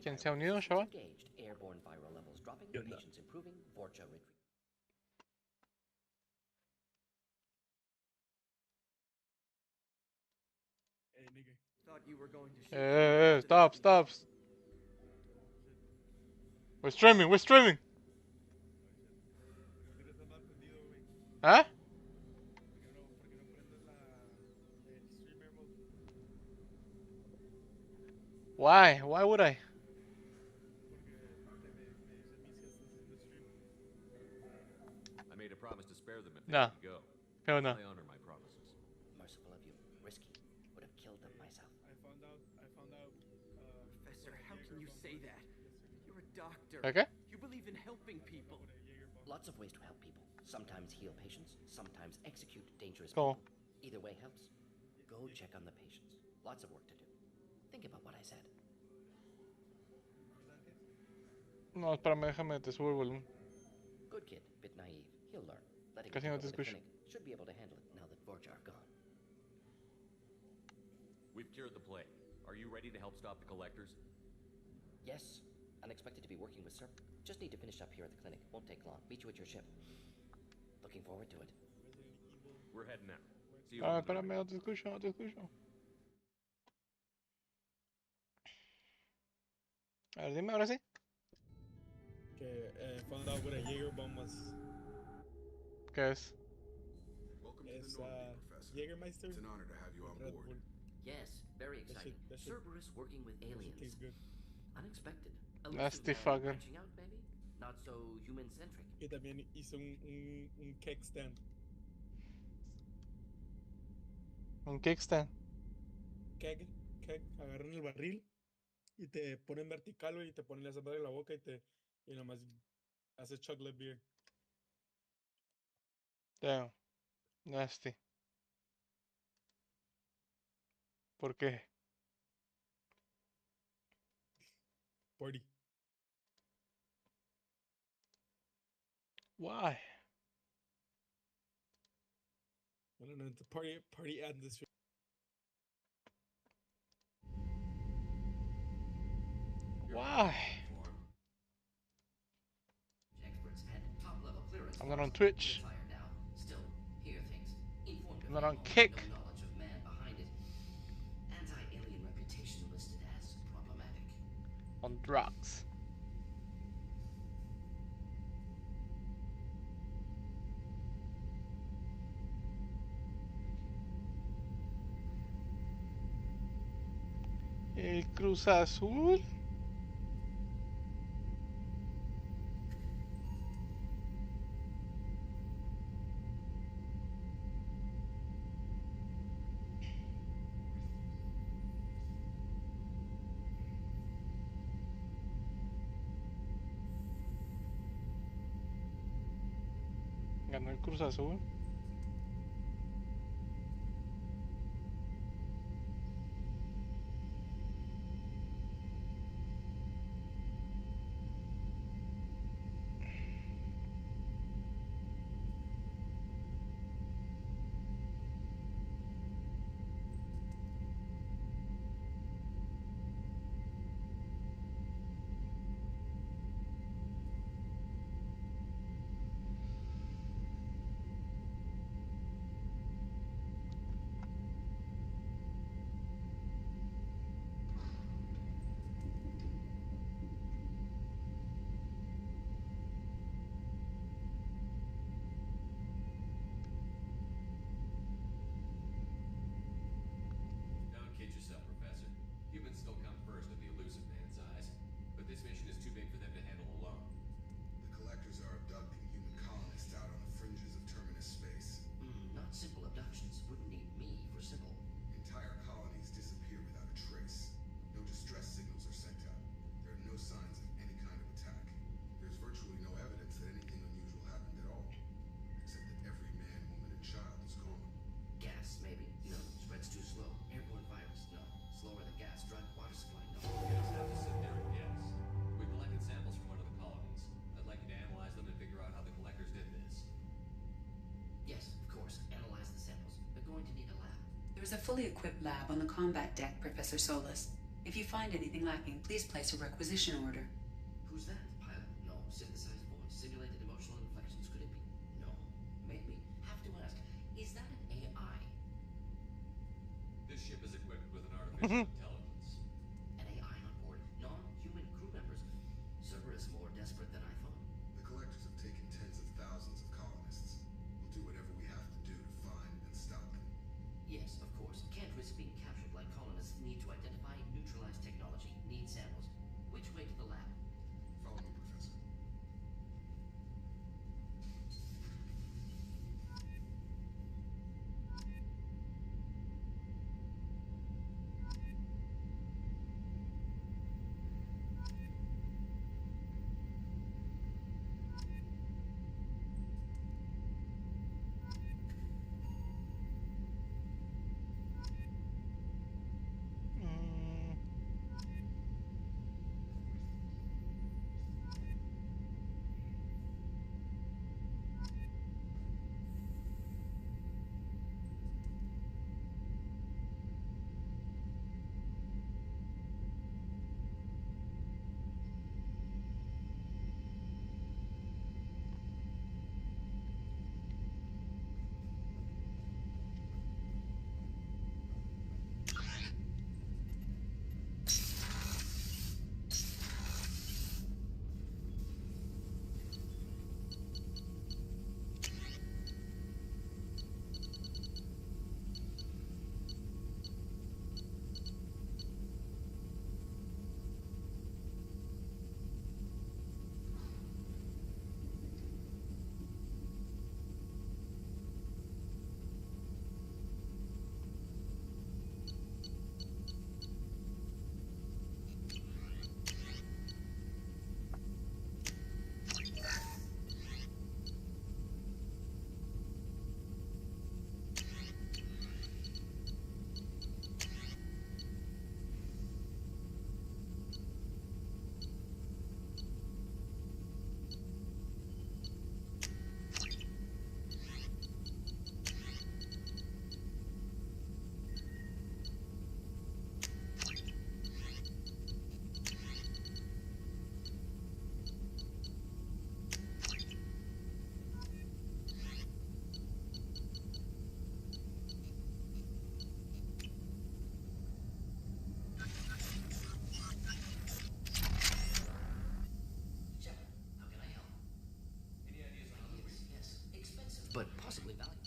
¿Quién se ha unido, chaval? Engaged. Airborne viral levels dropping. Patients improving. Vorcha retreat. Hey, nigga. Thought you were going to Stop. We're streaming. ¿Ah? Why? Why would I? I made a promise to spare them if they No. let me go. Hell no. I honor my promises. Merciful of you. Risky. Would have killed them myself. I found out. Professor, how can you say that? You're a doctor. Okay. You believe in helping people. Lots of ways to help people. Sometimes heal patients, sometimes execute dangerous Cool. people. Either way helps. Go check on the patients. Lots of work to do. Think about what I said. No, espérame, déjame, te subo el volumen. Good kid, bit naive. He'll learn. Letting Casi him no take te over the escucho. clinic. Should be able to handle it now that Vorja are gone. We've cured the plague. Are you ready to help stop the collectors? Yes. Unexpected to be working with Sir. Just need to finish up here at the clinic. Won't take long. Meet you at your ship. Looking forward to it. We're heading out. See you Ah, on the espérame, no te escucho. A ver, dime ahora sí. Que found out what a Jaeger bomb was. ¿Qué es? Es Jägermeister. It's an honor to have you on Red board. Bull. Yes, very exciting. Cerberus working with aliens. Tastes good. Unexpected. Nasty Elusive fucker. branching out, maybe? Not so human-centric. Y también hizo un cake stand. Un kickstand. Keg. Agarran el barril y te ponen vertical, y te ponen la zapata en la boca y nomás hace chocolate beer. Damn. Nasty. ¿Por qué? Party. Why? I don't know, it's a party atmosphere. Why? Experts had top-level clearance. I'm not on Twitch. Fire now. Still, hear things. Informed I'm not on of Kick. no knowledge of man behind it. Anti-alien reputation listed as problematic. On drugs. El Cruz Azul. Ganó el Cruz Azul. Don't kid yourself, Professor. Humans still come first in the elusive man's eyes. But this mission is too big for them to handle alone. The collectors are abducting human colonists out on the fringes of terminus space. Not simple abductions. Wouldn't need me for simple. Entire colonies disappear without a trace. No distress signals are sent out. There are no signs of any kind of attack. There's virtually no evidence that anything unusual happened at all. Except that every man, woman, and child is gone. Gas, maybe. No. Spreads too slow. Airborne virus. No. Slower than gas. Drug. Water supply. No. You just have to sit there and guess. We collected samples from one of the colonies. I'd like you to analyze them and figure out how the collectors did this. Yes, of course. Analyze the samples. They're going to need a lab. There is a fully equipped lab on the combat deck, Professor Solis. If you find anything lacking, please place a requisition order. Who's that? Pilot? No. Synthesized voice. Simulated emotional inflections. Could it be? No. Maybe. Have to ask. Is that an AI? This ship is equipped with an artificial intelligence. An AI on board. Non-human crew members. Cerberus more desperate than I thought. The collectors have taken tens of thousands of colonists. We'll do whatever we have to do to find and stop them. Yes, of course. Can't risk being captured like colonists. Need to identify, neutralize technology. Need samples. Which way to the lab? Follow me, Professor. But possibly valuable.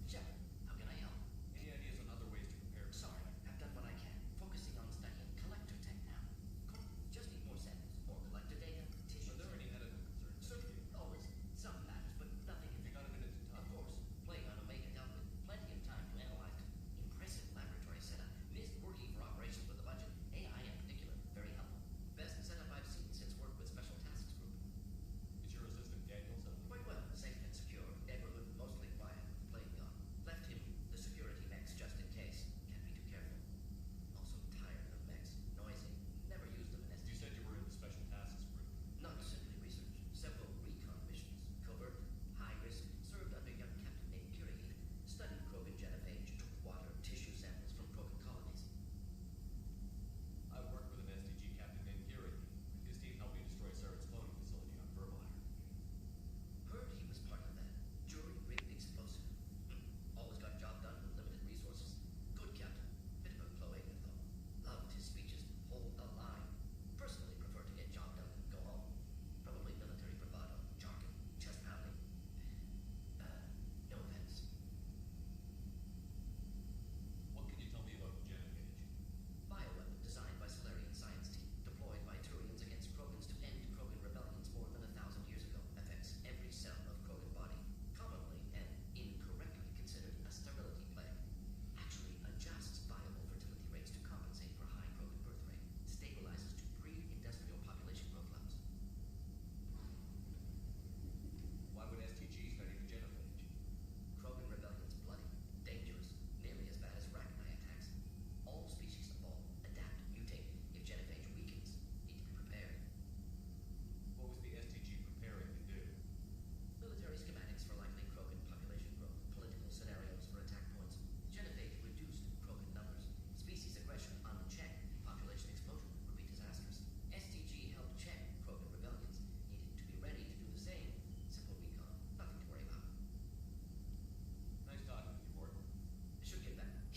Shepard, how can I help? Any ideas on other ways to prepare? Sorry, I've done what I can. Focusing on studying collector tech now. Cool. Just need more samples, more collector data, tissues. Are there any medical concerns? Certainly, always. Some matters, but nothing. You got a minute to talk? Of course. Plague on Omega dealt with. Plenty of time to analyze it. Impressive laboratory setup. Missed working for operations with a budget. AI in particular, very helpful. Best setup I've seen since work with special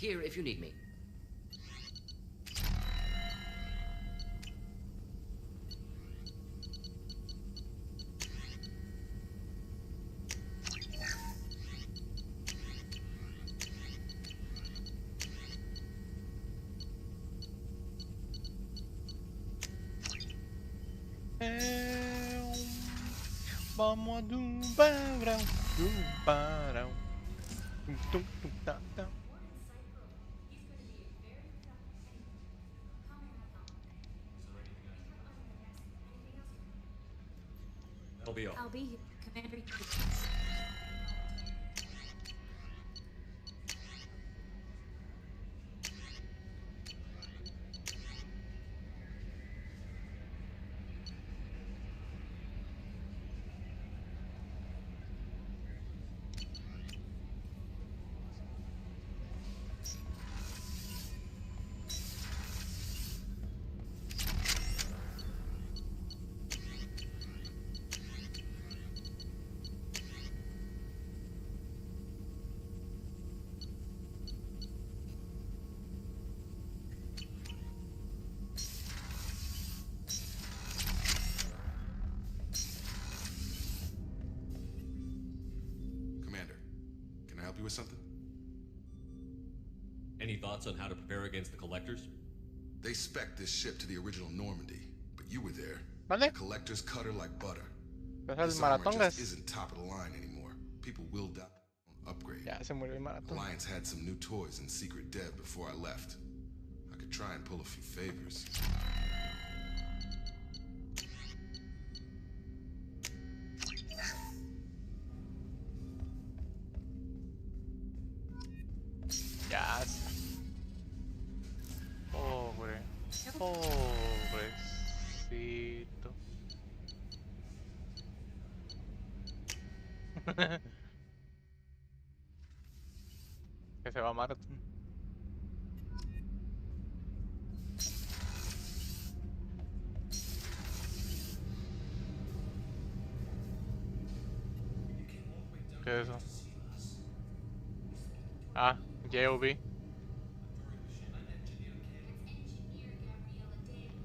Here if you need me. Vamos a Dumbarão, Dumbarão. Tum, tum, tá, tá. That'll be all. I'll be here, Commander. Commander, can I help you with something? Any thoughts on how to prepare against the Collectors? They spec'd this ship to the original Normandy, but you were there. ¿Vale? The Collectors cut her like butter. Pues el This armor maratón just gas. isn't top of the line anymore. People will die on upgrade. Ya se murió el maratón. Alliance had some new toys in secret dev before I left. I could try and pull a few favors. Ya. Pobre. Pobrecito. Que se va a maratón. ¿Qué es eso? Ah, JOB.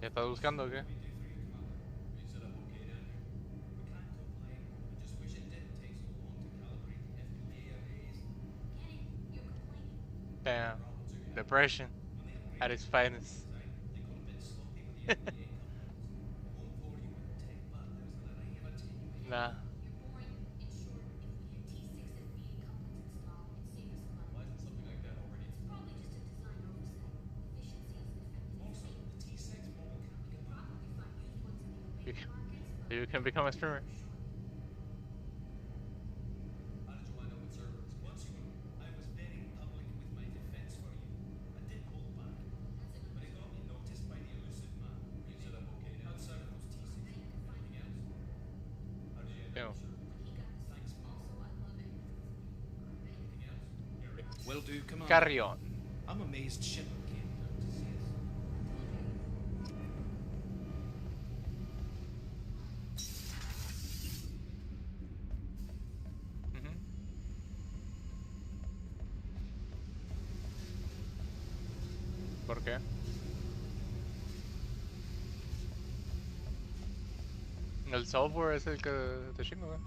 ¿Ya estás buscando o qué? Damn. Depression at its finest. Nah. You can become a streamer. How did you wind up with Cerberus? Once you were, I was very public with my defense for you. I didn't hold back. But it got me noticed by the elusive man. You set up okay now? Outside of those T6. Anything else? How did you end up with Cerberus? Thanks, man. Anything else? Will do, Commander. Carry on. I'm amazed Shipper came down to see us. ¿Por qué? El software es el que te chingo, ¿eh?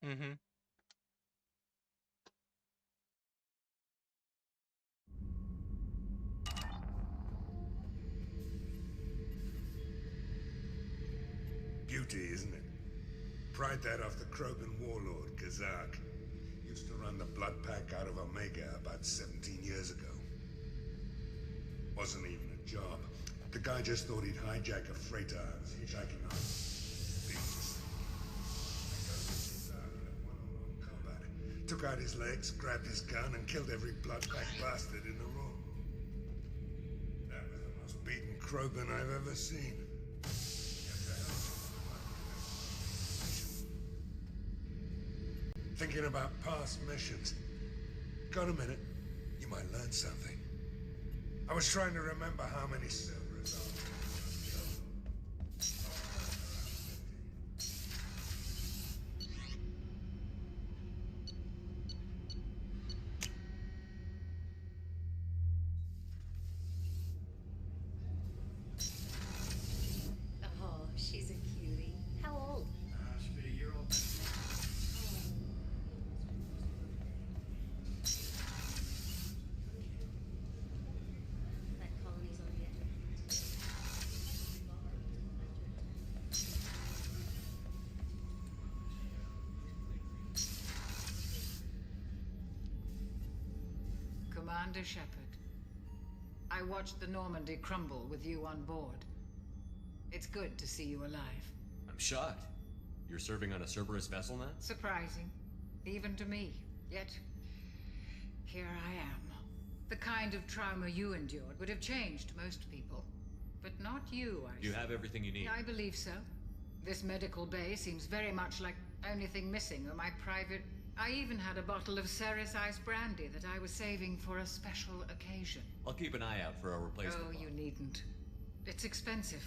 Mhm. Beauty, isn't it? Pried that off the Krogan warlord, Kazak. Used to run the blood pack out of Omega about 17 years ago. Wasn't even a job. The guy just thought he'd hijack a freighter I was hitchhiking on. Took out his legs, grabbed his gun, and killed every blood pack bastard in the room. That was the most beaten Krogan I've ever seen. Thinking about past missions. Got a minute? You might learn something. I was trying to remember how many Cerberus are. Oh, she's a cutie. How old? Should be a year old. That colony's on the edge. Commander Shepard, I watched the Normandy crumble with you on board. It's good to see you alive. I'm shocked. You're serving on a Cerberus vessel now? Surprising, even to me. Yet, here I am. The kind of trauma you endured would have changed most people. But not you, I You see. have everything you need. I believe so. This medical bay seems very much like only thing missing are my private... I even had a bottle of Ceres Ice brandy that I was saving for a special occasion. I'll keep an eye out for a replacement. Oh, you needn't. It's expensive,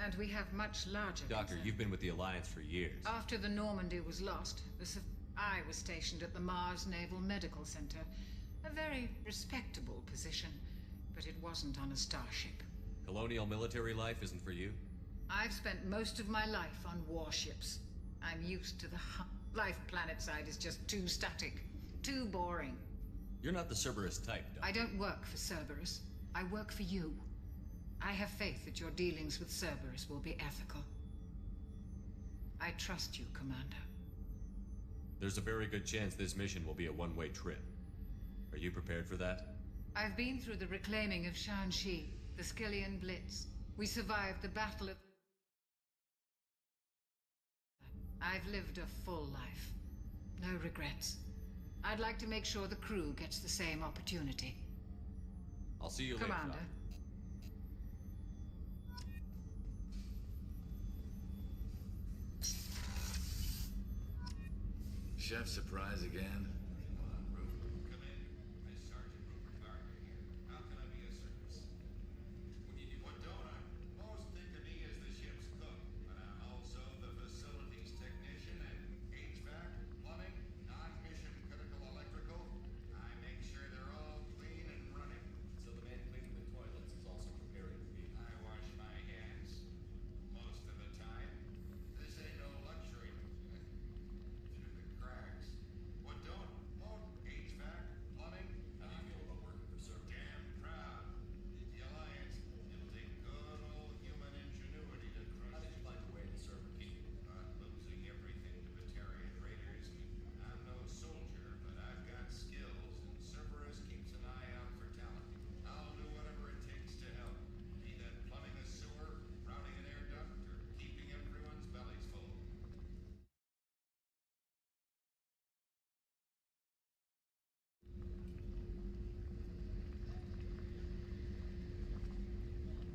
and we have much larger Doctor, concerns. you've been with the Alliance for years. After the Normandy was lost, I was stationed at the Mars Naval Medical Center. A very respectable position, but it wasn't on a starship. Colonial military life isn't for you? I've spent most of my life on warships. I'm used to the life planetside is just too static, too boring. You're not the Cerberus type, Doctor. I don't work for Cerberus. I work for you. I have faith that your dealings with Cerberus will be ethical. I trust you, Commander. There's a very good chance this mission will be a one-way trip. Are you prepared for that? I've been through the reclaiming of Shanxi, the Skillian Blitz. We survived the Battle of... I've lived a full life. No regrets. I'd like to make sure the crew gets the same opportunity. I'll see you later, Commander. Doctor. Chef surprise again? What don't I? Most think of me as the ship's cook, but I'm also the facilities technician and HVAC, plumbing, non-mission critical electrical. I make sure they're all clean and running. So the man cleaning the toilets is also preparing the meal. I wash my hands most of the time. This ain't no luxury. Through the cracks. What don't? Oh, HVAC, plumbing. How do you feel about working for Cerberus? Damn proud. The Alliance, it'll take good old human ingenuity to crush. How did you find your way to Cerberus? Losing everything to Batarian raiders. I'm no soldier, but I've got skills, and Cerberus keeps an eye out for talent. I'll do whatever it takes to help. Be that plumbing a sewer, routing an air duct, or keeping everyone's bellies full.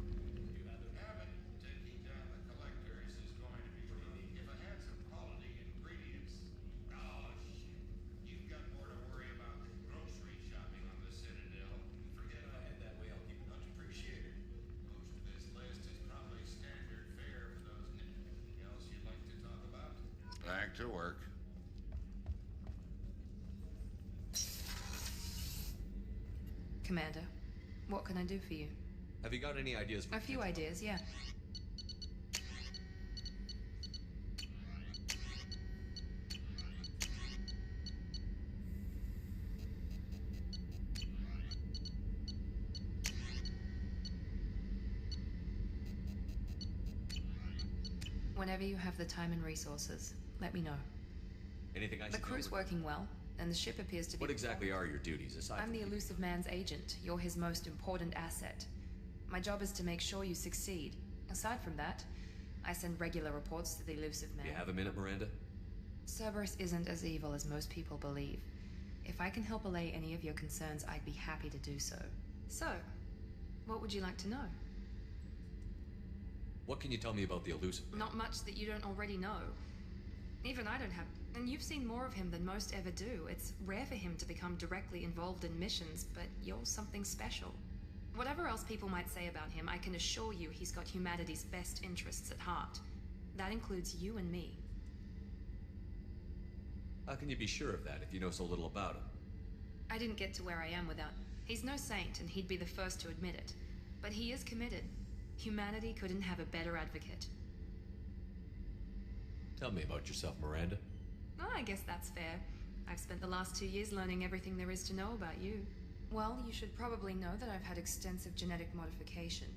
Having taking down the collectors is going to be rough. If I had some quality ingredients. Oh shit. You've got more to worry about than grocery shopping on the Citadel. Forget I had that way, I'll keep it much appreciated. Most of this list is probably standard fare for those. Anything else you'd like to talk about? Back to work. Commander, what can I do for you? Have you got any ideas for A few ideas, yeah. Whenever you have the time and resources, let me know. Anything I should The know crew's with- working well, and the ship appears to be... What exactly are your duties aside I'm from the elusive man's agent. You're his most important asset. My job is to make sure you succeed. Aside from that, I send regular reports to the elusive man. You have a minute, Miranda? Cerberus isn't as evil as most people believe. If I can help allay any of your concerns, I'd be happy to do so. So, what would you like to know? What can you tell me about the elusive man? Not much that you don't already know. Even I don't have And you've seen more of him than most ever do. It's rare for him to become directly involved in missions, but you're something special. Whatever else people might say about him, I can assure you he's got humanity's best interests at heart. That includes you and me. How can you be sure of that if you know so little about him? I didn't get to where I am without... He's no saint, and he'd be the first to admit it. But he is committed. Humanity couldn't have a better advocate. Tell me about yourself, Miranda. Oh, I guess that's fair. I've spent the last 2 years learning everything there is to know about you. Well, you should probably know that I've had extensive genetic modification.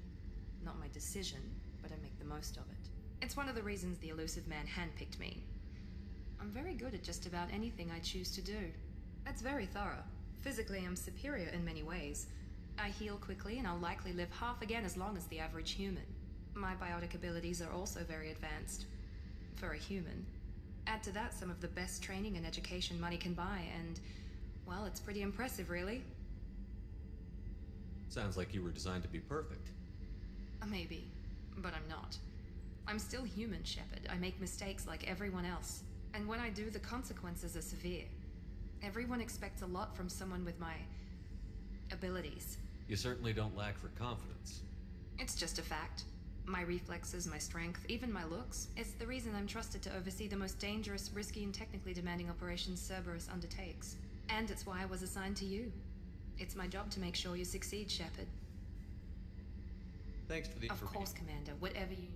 Not my decision, but I make the most of it. It's one of the reasons the elusive man handpicked me. I'm very good at just about anything I choose to do. That's very thorough. Physically, I'm superior in many ways. I heal quickly, and I'll likely live half again as long as the average human. My biotic abilities are also very advanced. For a human. Add to that some of the best training and education money can buy, and... well, it's pretty impressive, really. Sounds like you were designed to be perfect. Maybe, but I'm not. I'm still human, Shepard. I make mistakes like everyone else. And when I do, the consequences are severe. Everyone expects a lot from someone with my... abilities. You certainly don't lack for confidence. It's just a fact. My reflexes, my strength, even my looks. It's the reason I'm trusted to oversee the most dangerous, risky, and technically demanding operations Cerberus undertakes. And it's why I was assigned to you. It's my job to make sure you succeed, Shepard. Thanks for the information. Of course, Commander. Whatever you need.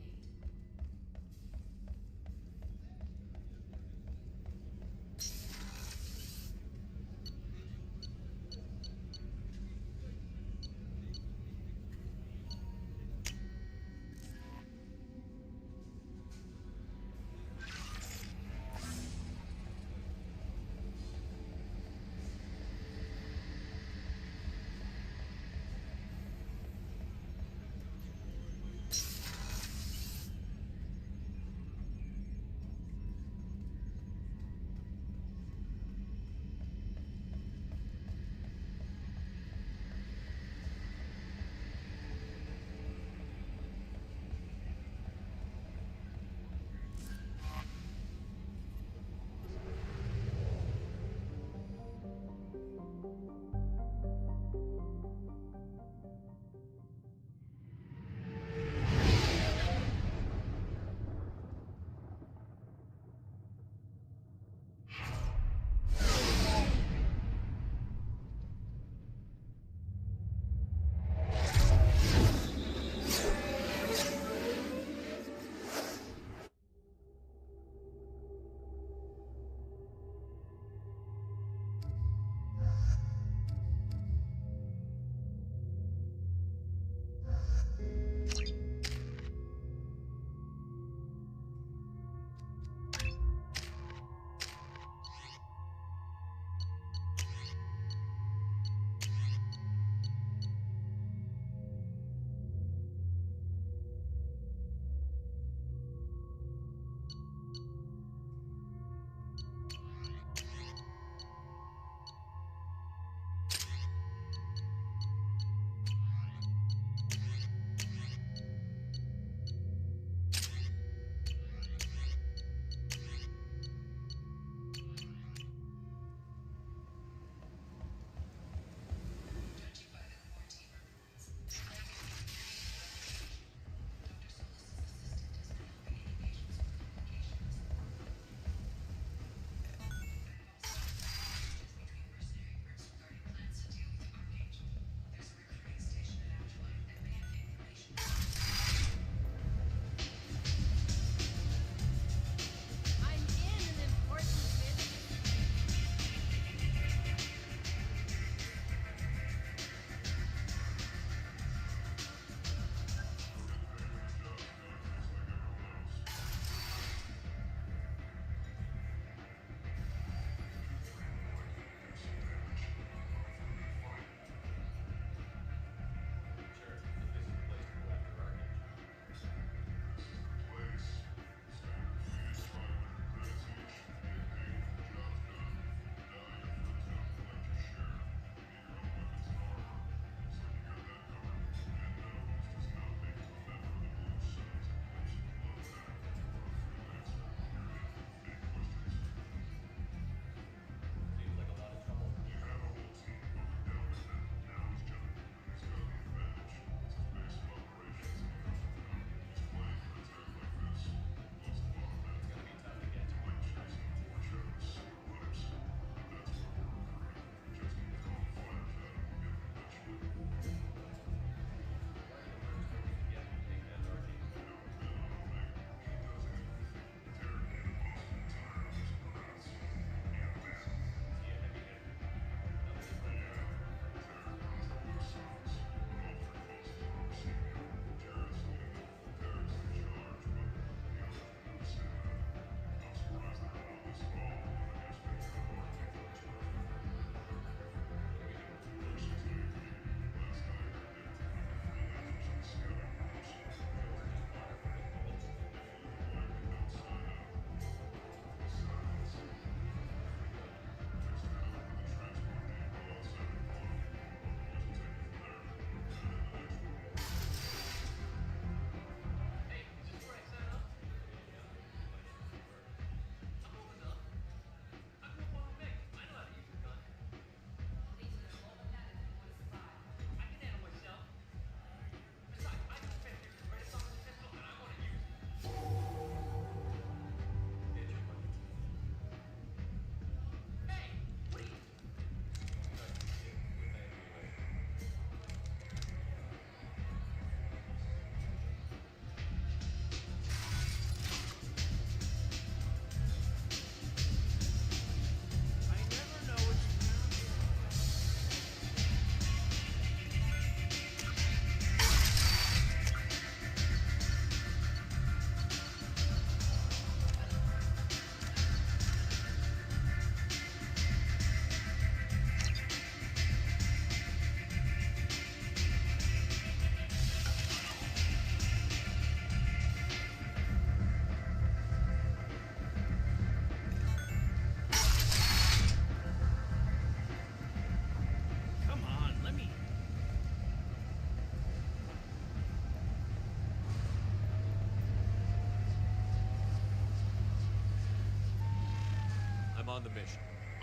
on the mission.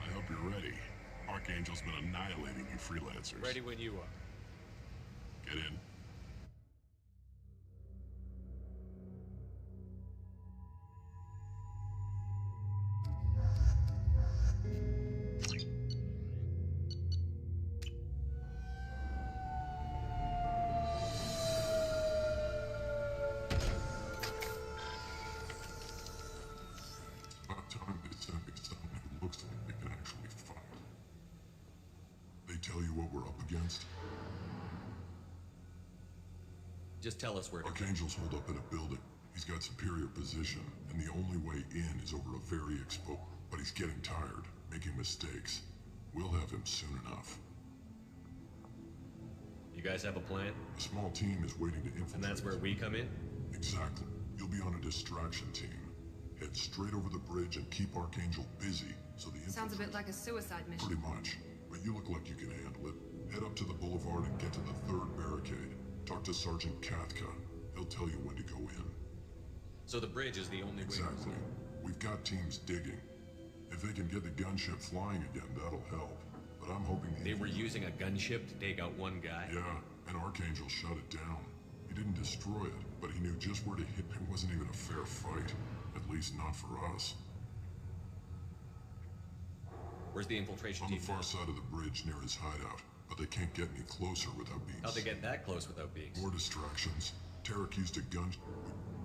I hope you're ready. Archangel's been annihilating you freelancers. Ready when you are. Get in. About time they sent me someone who looks like they can actually fight. They tell you what we're up against? Just tell us where to go. Archangel's holed up in a building. He's got superior position, and the only way in is over a very exposed. But he's getting tired, making mistakes. We'll have him soon enough. You guys have a plan? A small team is waiting to infiltrate. And that's where we come in? Exactly. You'll be on a distraction team. Head straight over the bridge and keep Archangel busy so the Sounds a bit like a suicide mission. Pretty much. But you look like you can handle it. Head up to the boulevard and get to the third barricade. Talk to Sergeant Kathka. He'll tell you when to go in. So the bridge is the only way. Exactly. We've got teams digging. If they can get the gunship flying again, that'll help. But I'm hoping they were using a gunship to take out one guy? Yeah, and Archangel shut it down. He didn't destroy it, but he knew just where to hit. It wasn't even a fair fight. At least not for us. Where's the infiltration On team the far now? side of the bridge near his hideout, but they can't get any closer without being How'd they get that close without being More distractions. Tarek used a gun.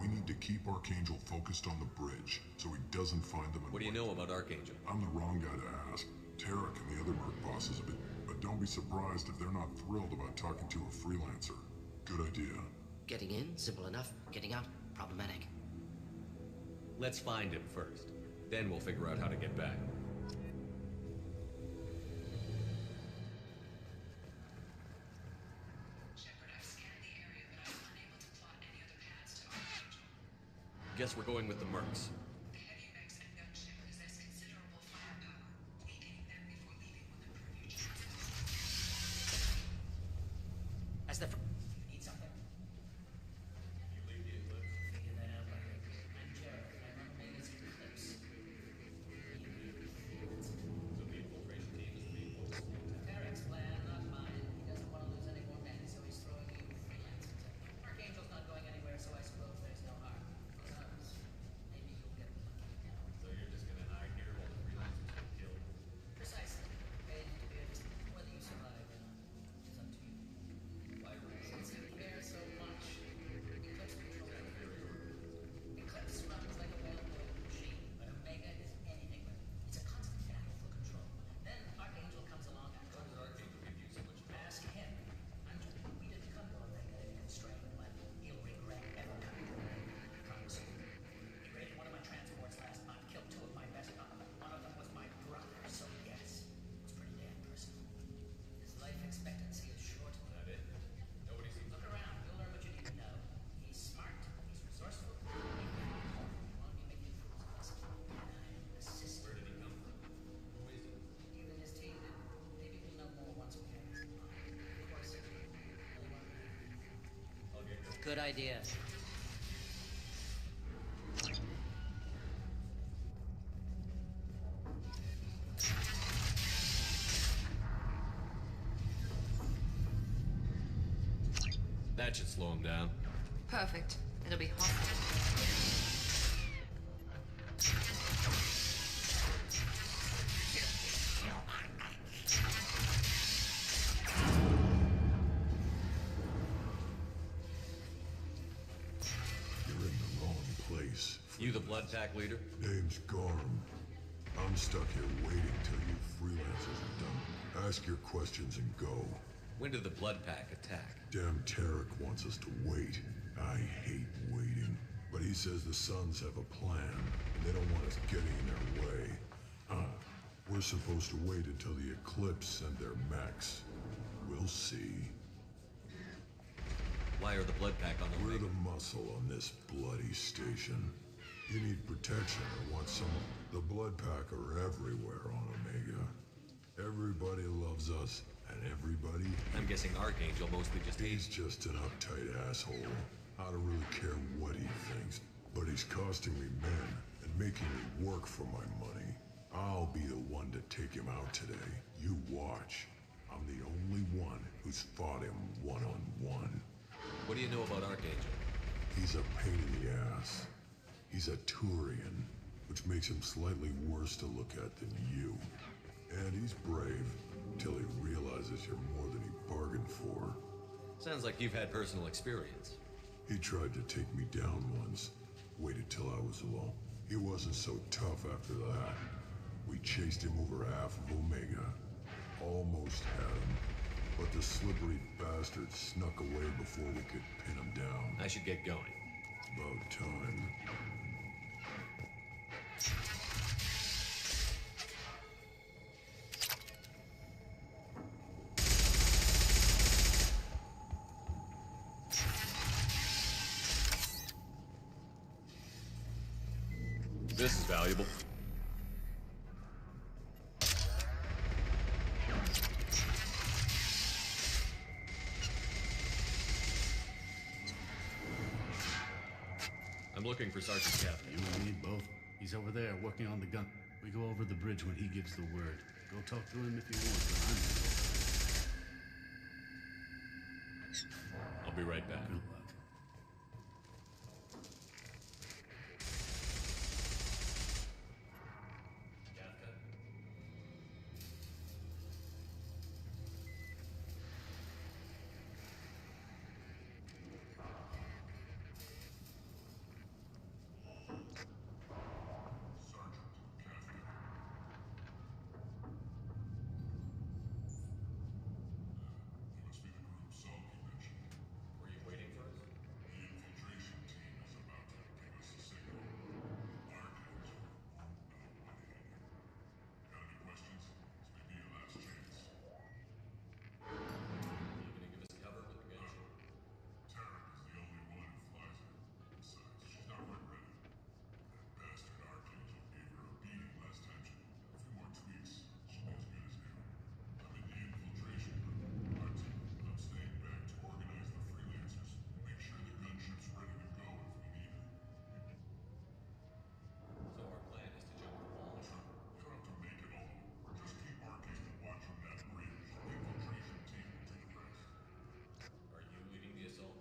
We need to keep Archangel focused on the bridge, so he doesn't find them. What do you know about Archangel? I'm the wrong guy to ask. Tarek and the other merc bosses have been, but don't be surprised if they're not thrilled about talking to a freelancer. Good idea. Getting in, simple enough. Getting out, problematic. Let's find him first. Then we'll figure out how to get back. Guess we're going with the mercs. As the need something? You leave the eclipse. Figure that out later. I'm Jared. I run Omega's Eclipse. So the infiltration team is the main focus. Tarek's plan, not mine. He doesn't want to lose any more men, so he's throwing you freelancers at me. Archangel's not going anywhere, so I suppose there's no harm. Who knows? Maybe you'll get lucky. So you're just gonna hide here while the freelancers get killed? Precisely. Paid to be a whether you survive or not is up to you. Why Since you care so much, Eclipse control. Eclipse runs like a well-oiled machine, but Omega is anything but. It's a constant battle for control. Then Archangel comes along and How does Archangel give you so much ask him. We didn't come to Omega to constrain, but he'll regret ever coming to Omega. I promise you. He raided one of my transports last month, killed two of my best men. One of them was my brother, so yes, it's pretty damn personal. His life expectancy is short. That it? Nobody seems Look around. You'll learn what you need to know. He's smart. He's resourceful. He won't be making fools of us. And I assist. Where did he come from? Who is he? Even his team, maybe we'll know more once we have his line. Of course, I'll get going. good idea. That should slow him down. Perfect. It'll be hot. You're in the wrong place. You the blood pack leader? Name's Garm. I'm stuck here waiting till you freelancers are done. Ask your questions and go. When did the blood pack attack? Damn Tarek wants us to wait. I hate waiting. But he says the Suns have a plan, and they don't want us getting in their way. We're supposed to wait until the Eclipse send their mechs. We'll see. Why are the blood pack on the We're the muscle on this bloody station. You need protection or want some. The blood pack are everywhere on Omega. Everybody loves us, and everybody. I'm guessing Archangel mostly just He's just an uptight asshole. I don't really care what he thinks, but he's costing me men and making me work for my money. I'll be the one to take him out today. You watch. I'm the only one who's fought him one-on-one. What do you know about Archangel? He's a pain in the ass. He's a Turian, which makes him slightly worse to look at than you. And he's brave, till he realizes you're more than he bargained for. Sounds like you've had personal experience. He tried to take me down once. Waited till I was low. He wasn't so tough after that. We chased him over half of Omega. Almost had him. But the slippery bastard snuck away before we could pin him down. I should get going. About time. This is valuable. I'm looking for Sergeant Captain. You and me both. He's over there working on the gun. We go over the bridge when he gives the word. Go talk to him if you want, but I'm I'll be right back. Good luck. Were you waiting for us? You gonna give us cover with the gunship? So our plan is to jump the wall? Are you leading the assault?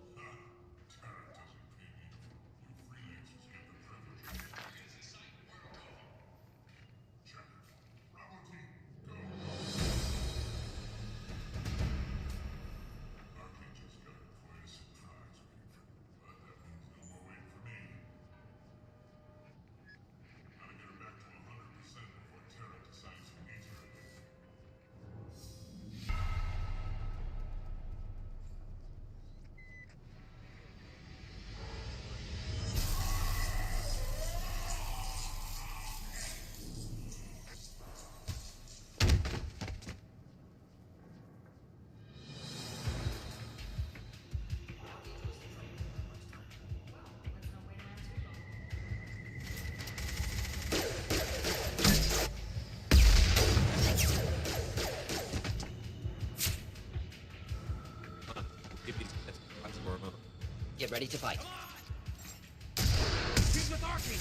Get ready to fight. He's with Archie!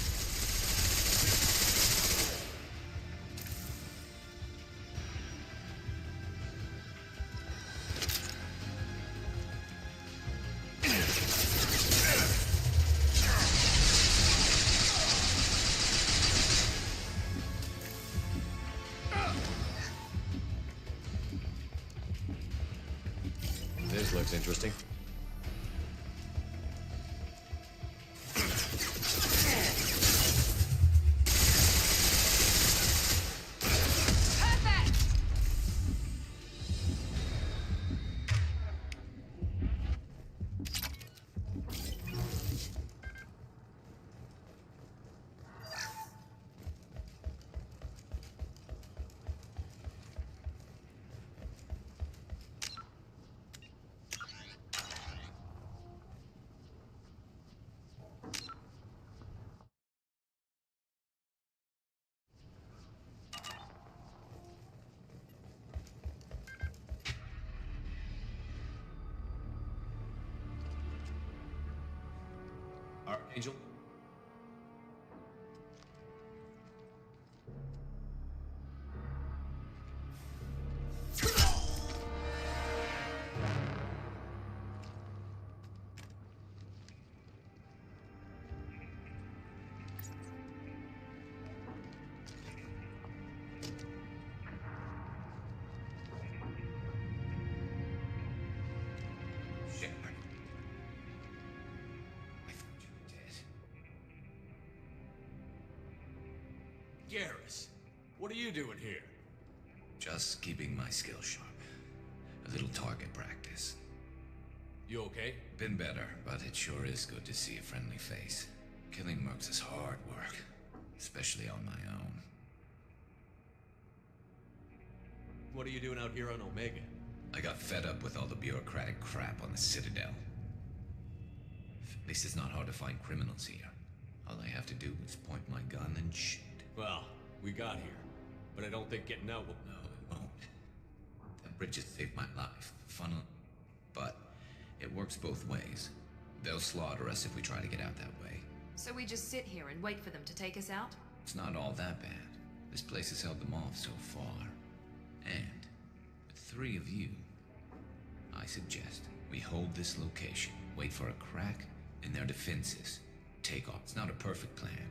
This looks interesting. Archangel? Garrus, what are you doing here? Just keeping my skills sharp. A little target practice. You okay? Been better, but it sure is good to see a friendly face. Killing mercs is hard work, especially on my own. What are you doing out here on Omega? I got fed up with all the bureaucratic crap on the Citadel. At least it's not hard to find criminals here. All I have to do is point my gun and shoot. Well, we got here, but I don't think getting out will... No, it won't. That bridge has saved my life. But it works both ways. They'll slaughter us if we try to get out that way. So we just sit here and wait for them to take us out? It's not all that bad. This place has held them off so far. And with 3 of you, I suggest we hold this location, wait for a crack in their defenses, take off. It's not a perfect plan,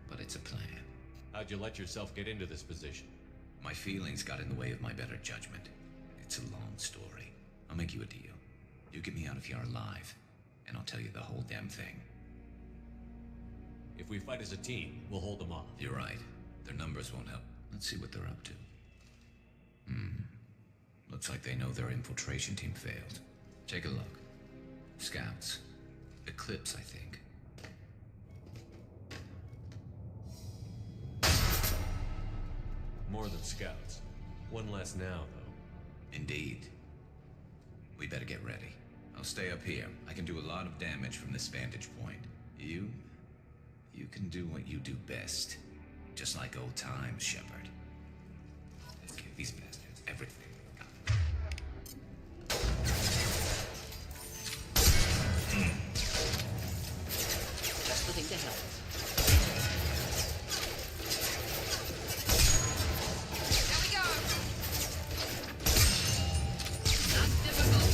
but it's a plan. How'd you let yourself get into this position? My feelings got in the way of my better judgment. It's a long story. I'll make you a deal. You get me out if you're alive, and I'll tell you the whole damn thing. If we fight as a team, we'll hold them off. You're right. Their numbers won't help. Let's see what they're up to. Looks like they know their infiltration team failed. Take a look. Scouts. Eclipse, I think. More than scouts. One less now, though. Indeed. We better get ready. I'll stay up here. I can do a lot of damage from this vantage point. You can do what you do best. Just like old times, Shepard. Let's give these bastards everything. Just the thing to help. There we go! Not difficult.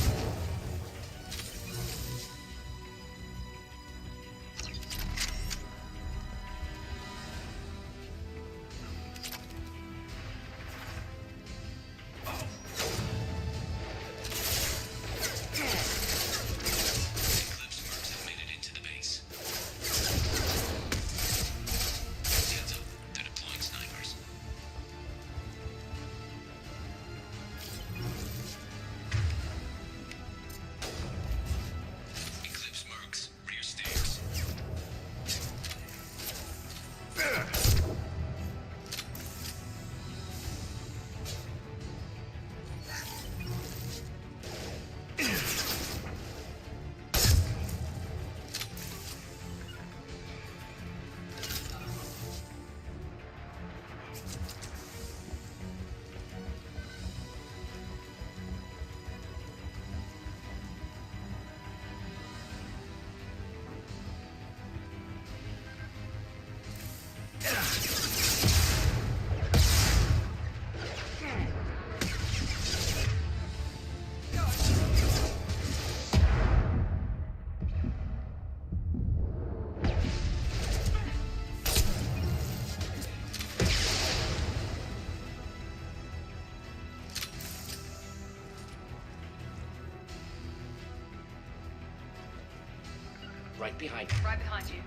Right behind you. Right behind you.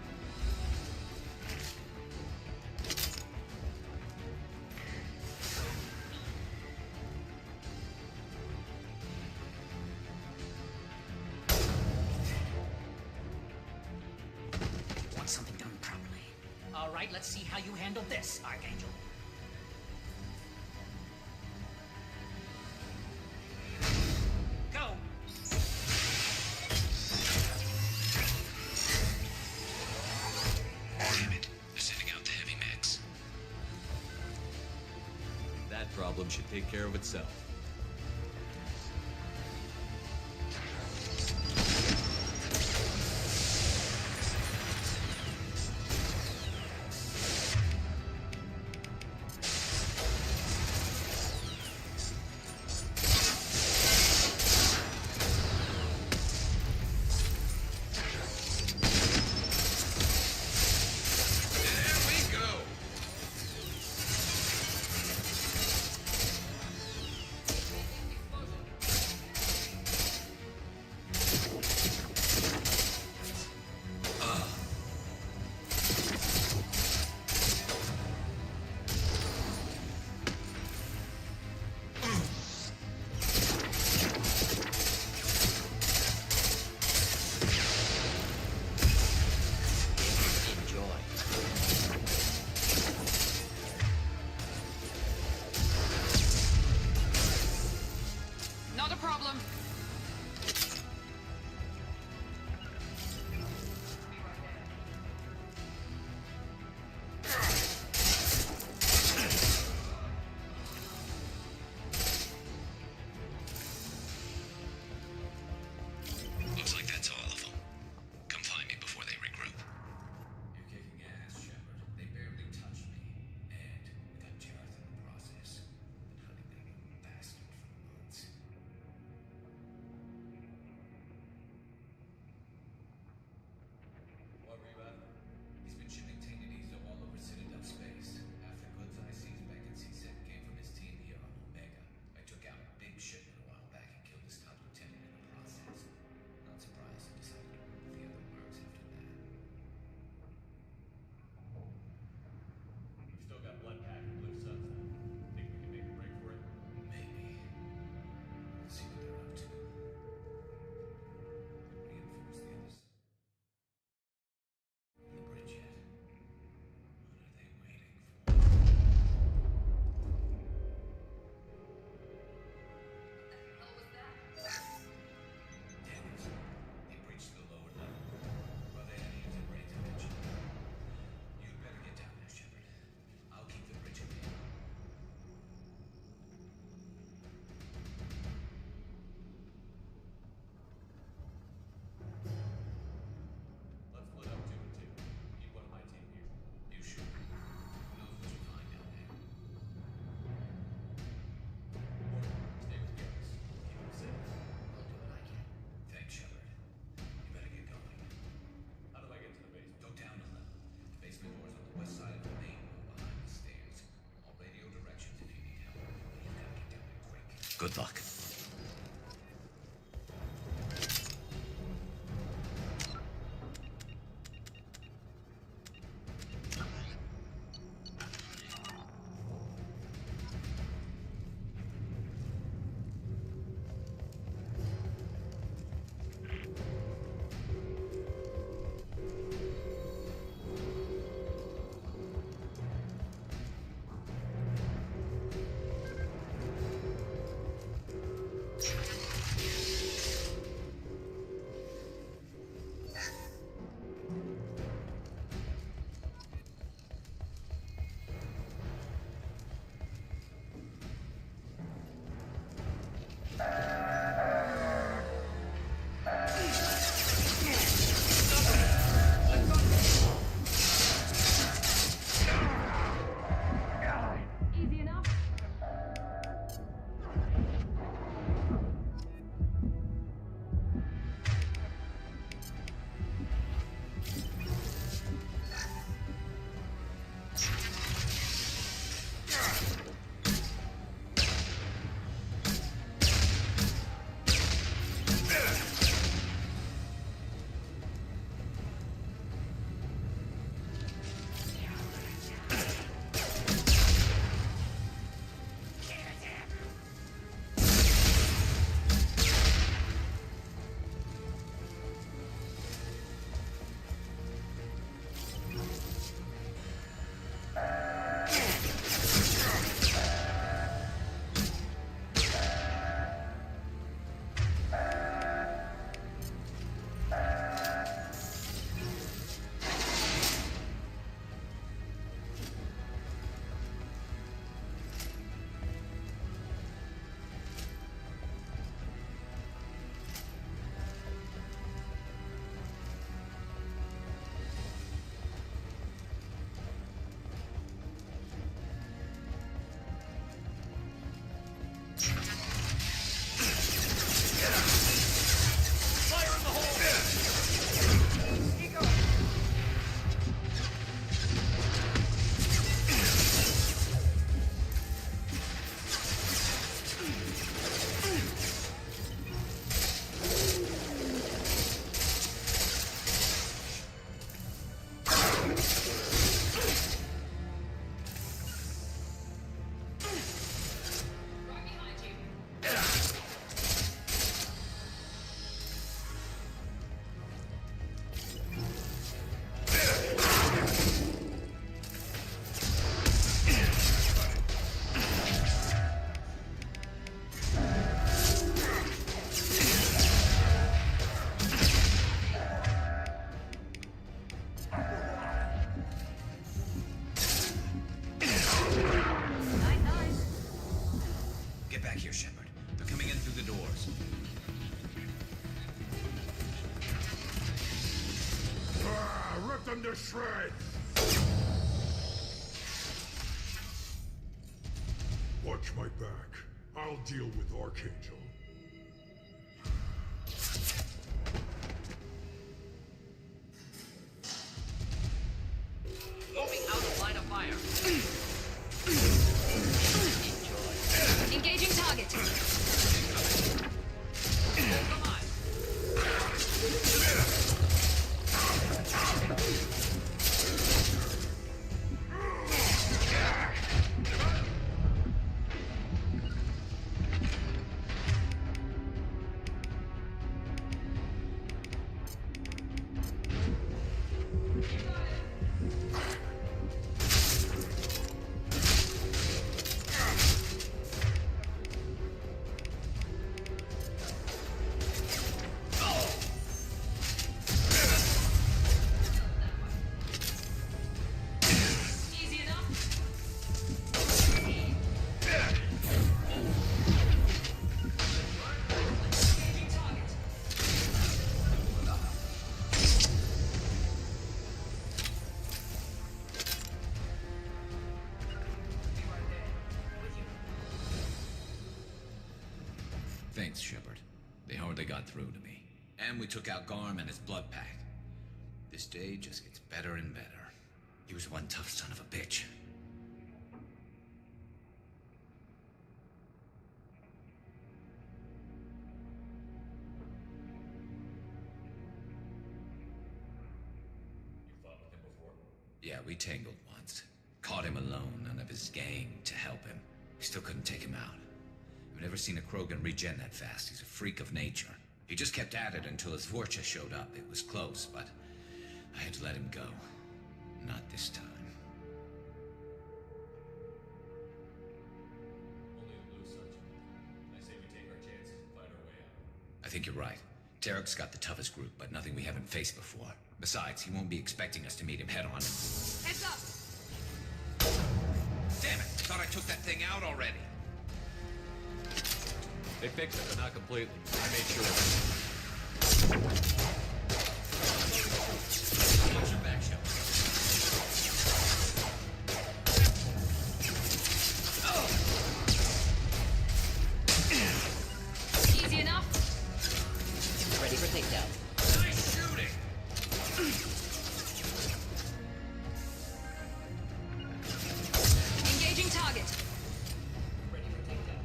Want something done properly. All right, let's see how you handle this, Archangel. Go! Damn it. They're sending out the heavy mechs. That problem should take care of itself. Good luck. Easy enough. Get back here, Shepard. They're coming in through the doors. Rip them to shreds! Watch my back. I'll deal with Archangel. Moving out of line of fire. Engaging target. Come on. Thanks, Shepard. They hardly got through to me. And we took out Garm and his blood pack. This day just gets better and better. He was one tough son of a bitch. Yeah, we tangled once. Caught him alone, none of his gang to help him. We still couldn't take him out. I've never seen a Krogan regen that fast. He's a freak of nature. He just kept at it until his Vorcha showed up. It was close, but I had to let him go. Not this time. Only the Blue Suns. I say we take our chances and fight our way out. I think you're right. Tarek's got the toughest group, but nothing we haven't faced before. Besides, he won't be expecting us to meet him head-on. Heads up! Damn it! I thought I took that thing out already. They fixed it, but not completely. I made sure of it. Watch your back, Shell. Easy enough? Ready for takedown. Nice shooting! Engaging target. Ready for takedown.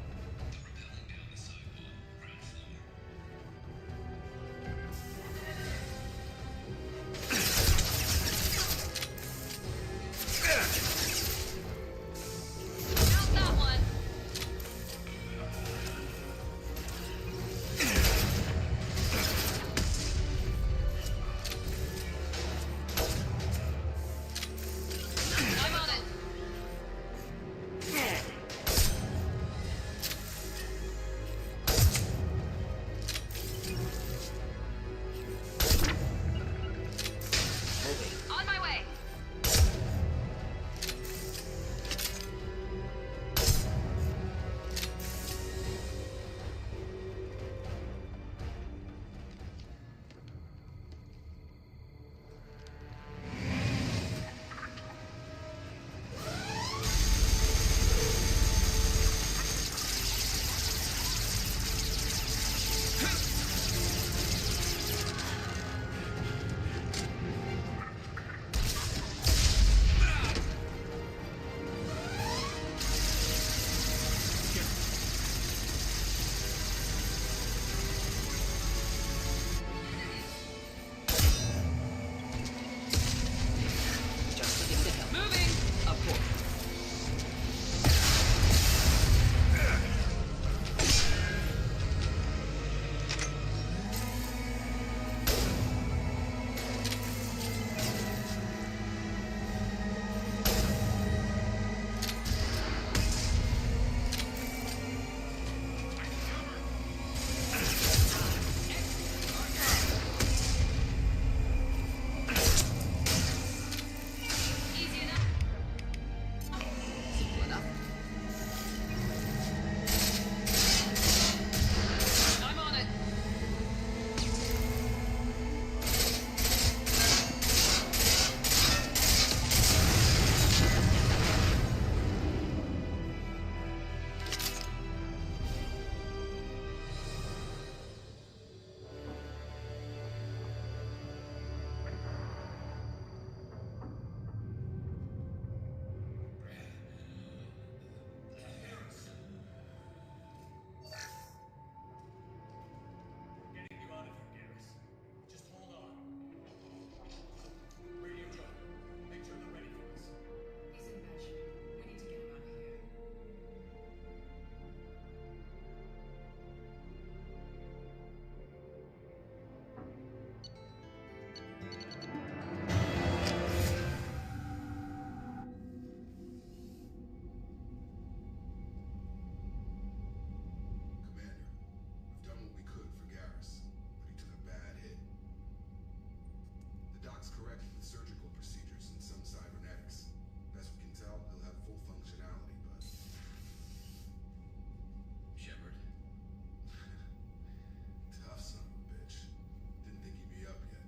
Out that one. I'm on it. On my way. Just begin to help. Moving. Of course. Easy enough. Simple enough. I'm on it. Getting you out of here, Garrus. Just hold on. Radio Joe, make sure they're ready for us. He's in bad shape. We need to get him out of here. Commander, we've done what we could for Garrus, but he took a bad hit. The doc's correct with surgical procedures and some cybernetics. Best we can tell, he'll have full functionality, but Shepard, tough son of a bitch. Didn't think he'd be up yet.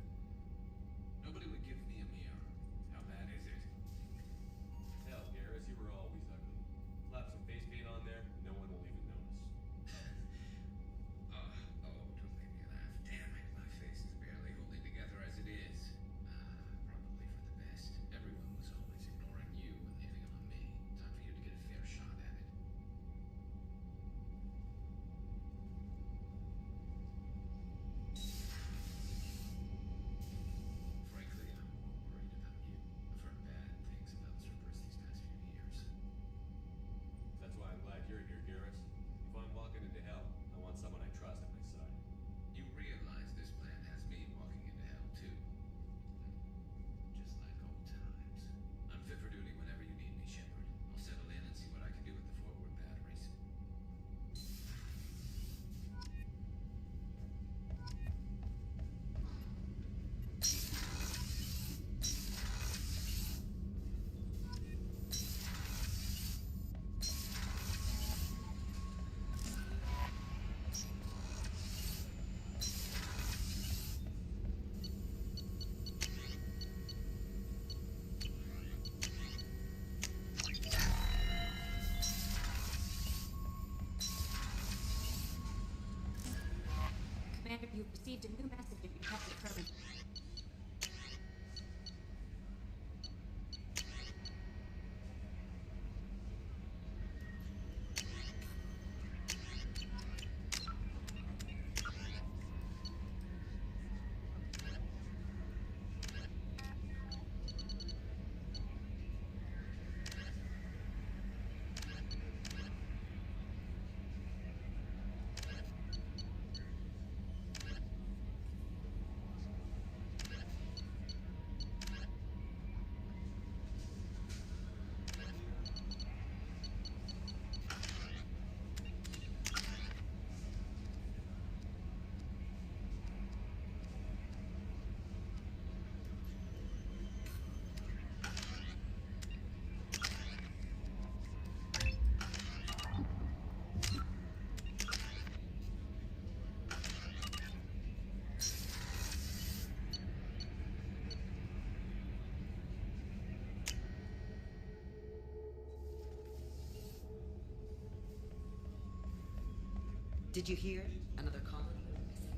nobody would give me a mirror. How bad is it? Hell, Garrus, you were always ugly. Slap some face paint on there, no one will even notice. Don't make me laugh. Damn it, my face is barely holding together as it is. Probably for the best. Everyone was always ignoring you and hitting on me, time Did you hear? Another colony missing.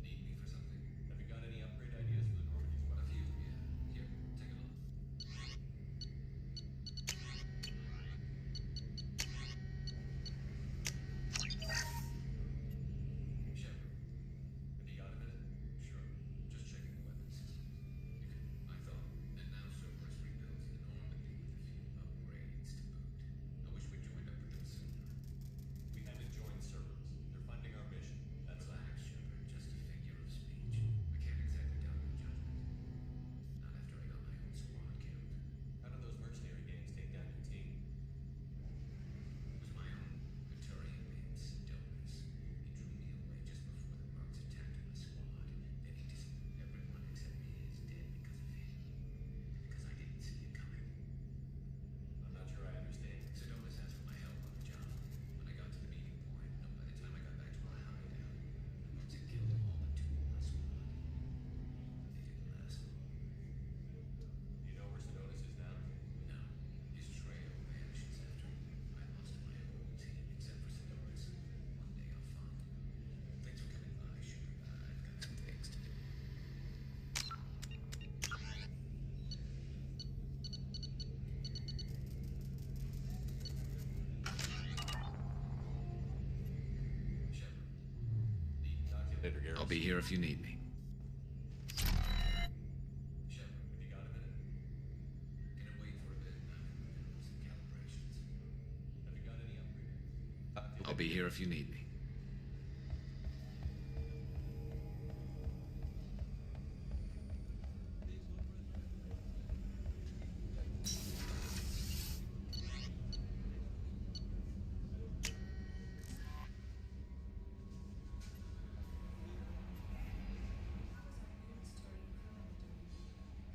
Need me for something? Have you got any upgrade ideas for the Normandy's weapons? A few, yeah. Here, take a look. Shepard, have you got a minute? Sure. Just checking the weapon system. I thought, and now Cerberus rebuilds the Normandy with a few upgrades to boot. I wish we'd joined up with them sooner. We haven't joined Cerberus. They're funding our mission. That's all. Relax, Shepard. Just a figure of speech. I can't exactly doubt your judgment. Not after I got my own squad killed. How did those mercenary gangs take down your team? It was my own Praetorian named Sidonis. He drew me away just before the Mercs attacked my squad. Then he disappeared. Everyone except me is dead because of him. Because I didn't see it coming. I'm not sure I understand. Sidonis asked for my help on the job. When I got to the meeting point, no, by the time I got back to our hideout, the Mercs had killed all but 2 of my squad. They didn't last long. You know where Sidonis is now? No, his trail vanishes after I lost my whole team except for Sidonis. One day I'll find him. Thanks for coming by, Shepard. I've got some things to do. Shepard, Talk to you later, Garrus. I'll be here if you need me. Shepard, Have you got a minute? gonna wait for a bit now. Some calibrations. Have you got any upgrade? Talk to you I'll be here if you need me.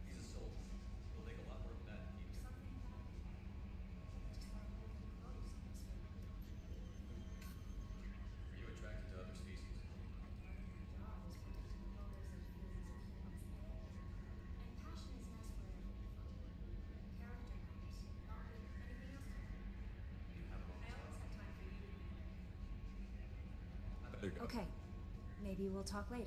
He's a soldier. It'll take a lot more than that to keep him. Are you attracted to other species? I better go. Okay, maybe we'll talk later.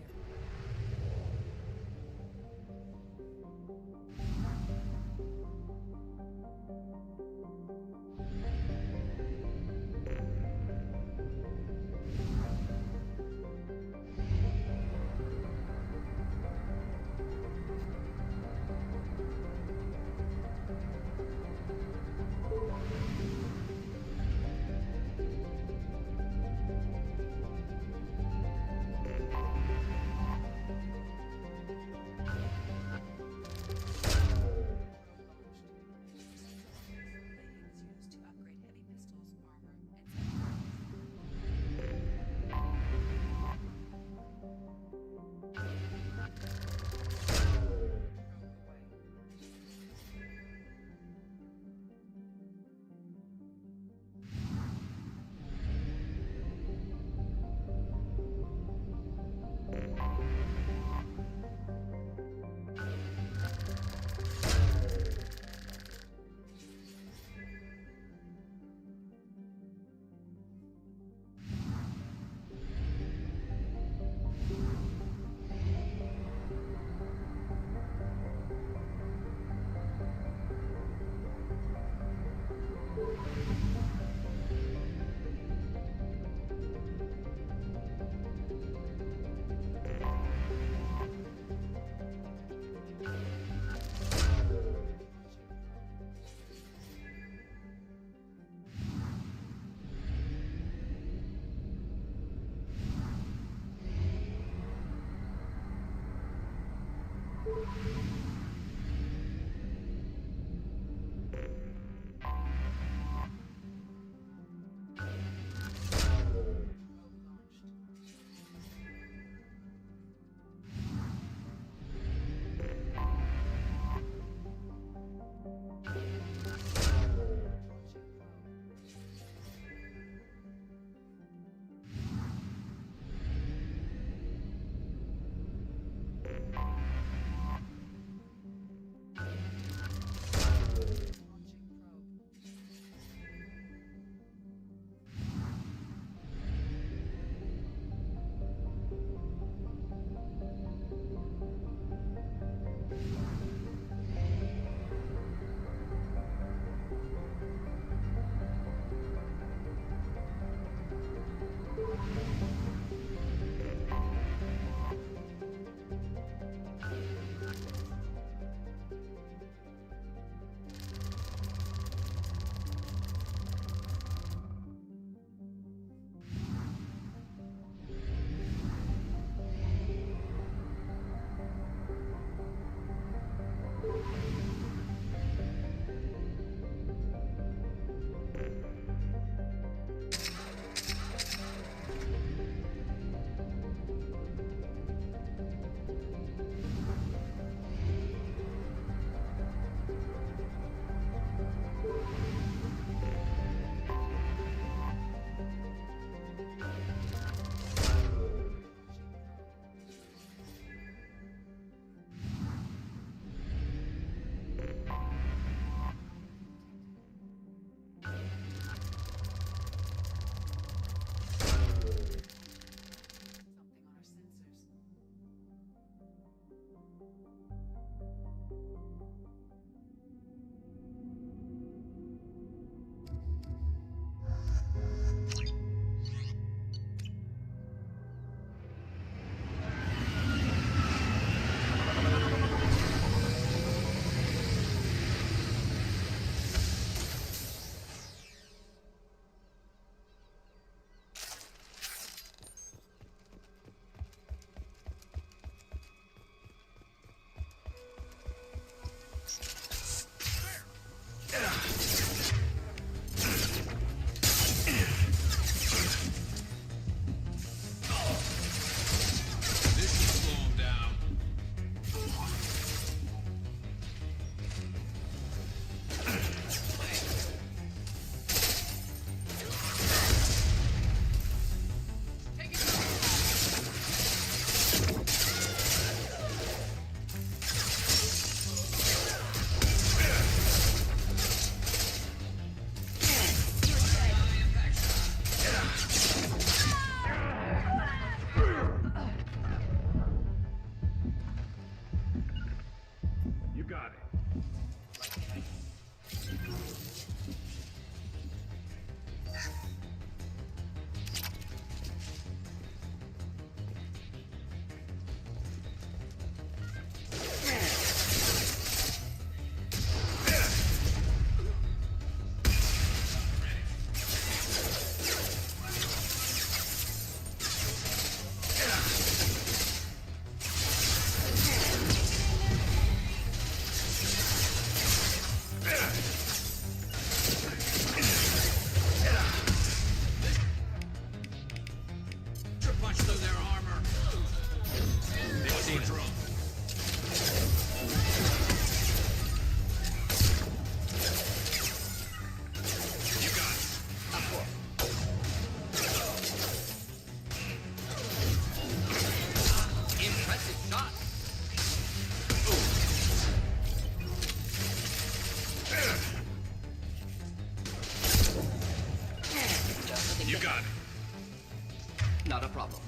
You got it. Not a problem.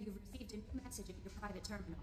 You've received a new message at your private terminal.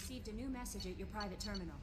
received a new message at your private terminal.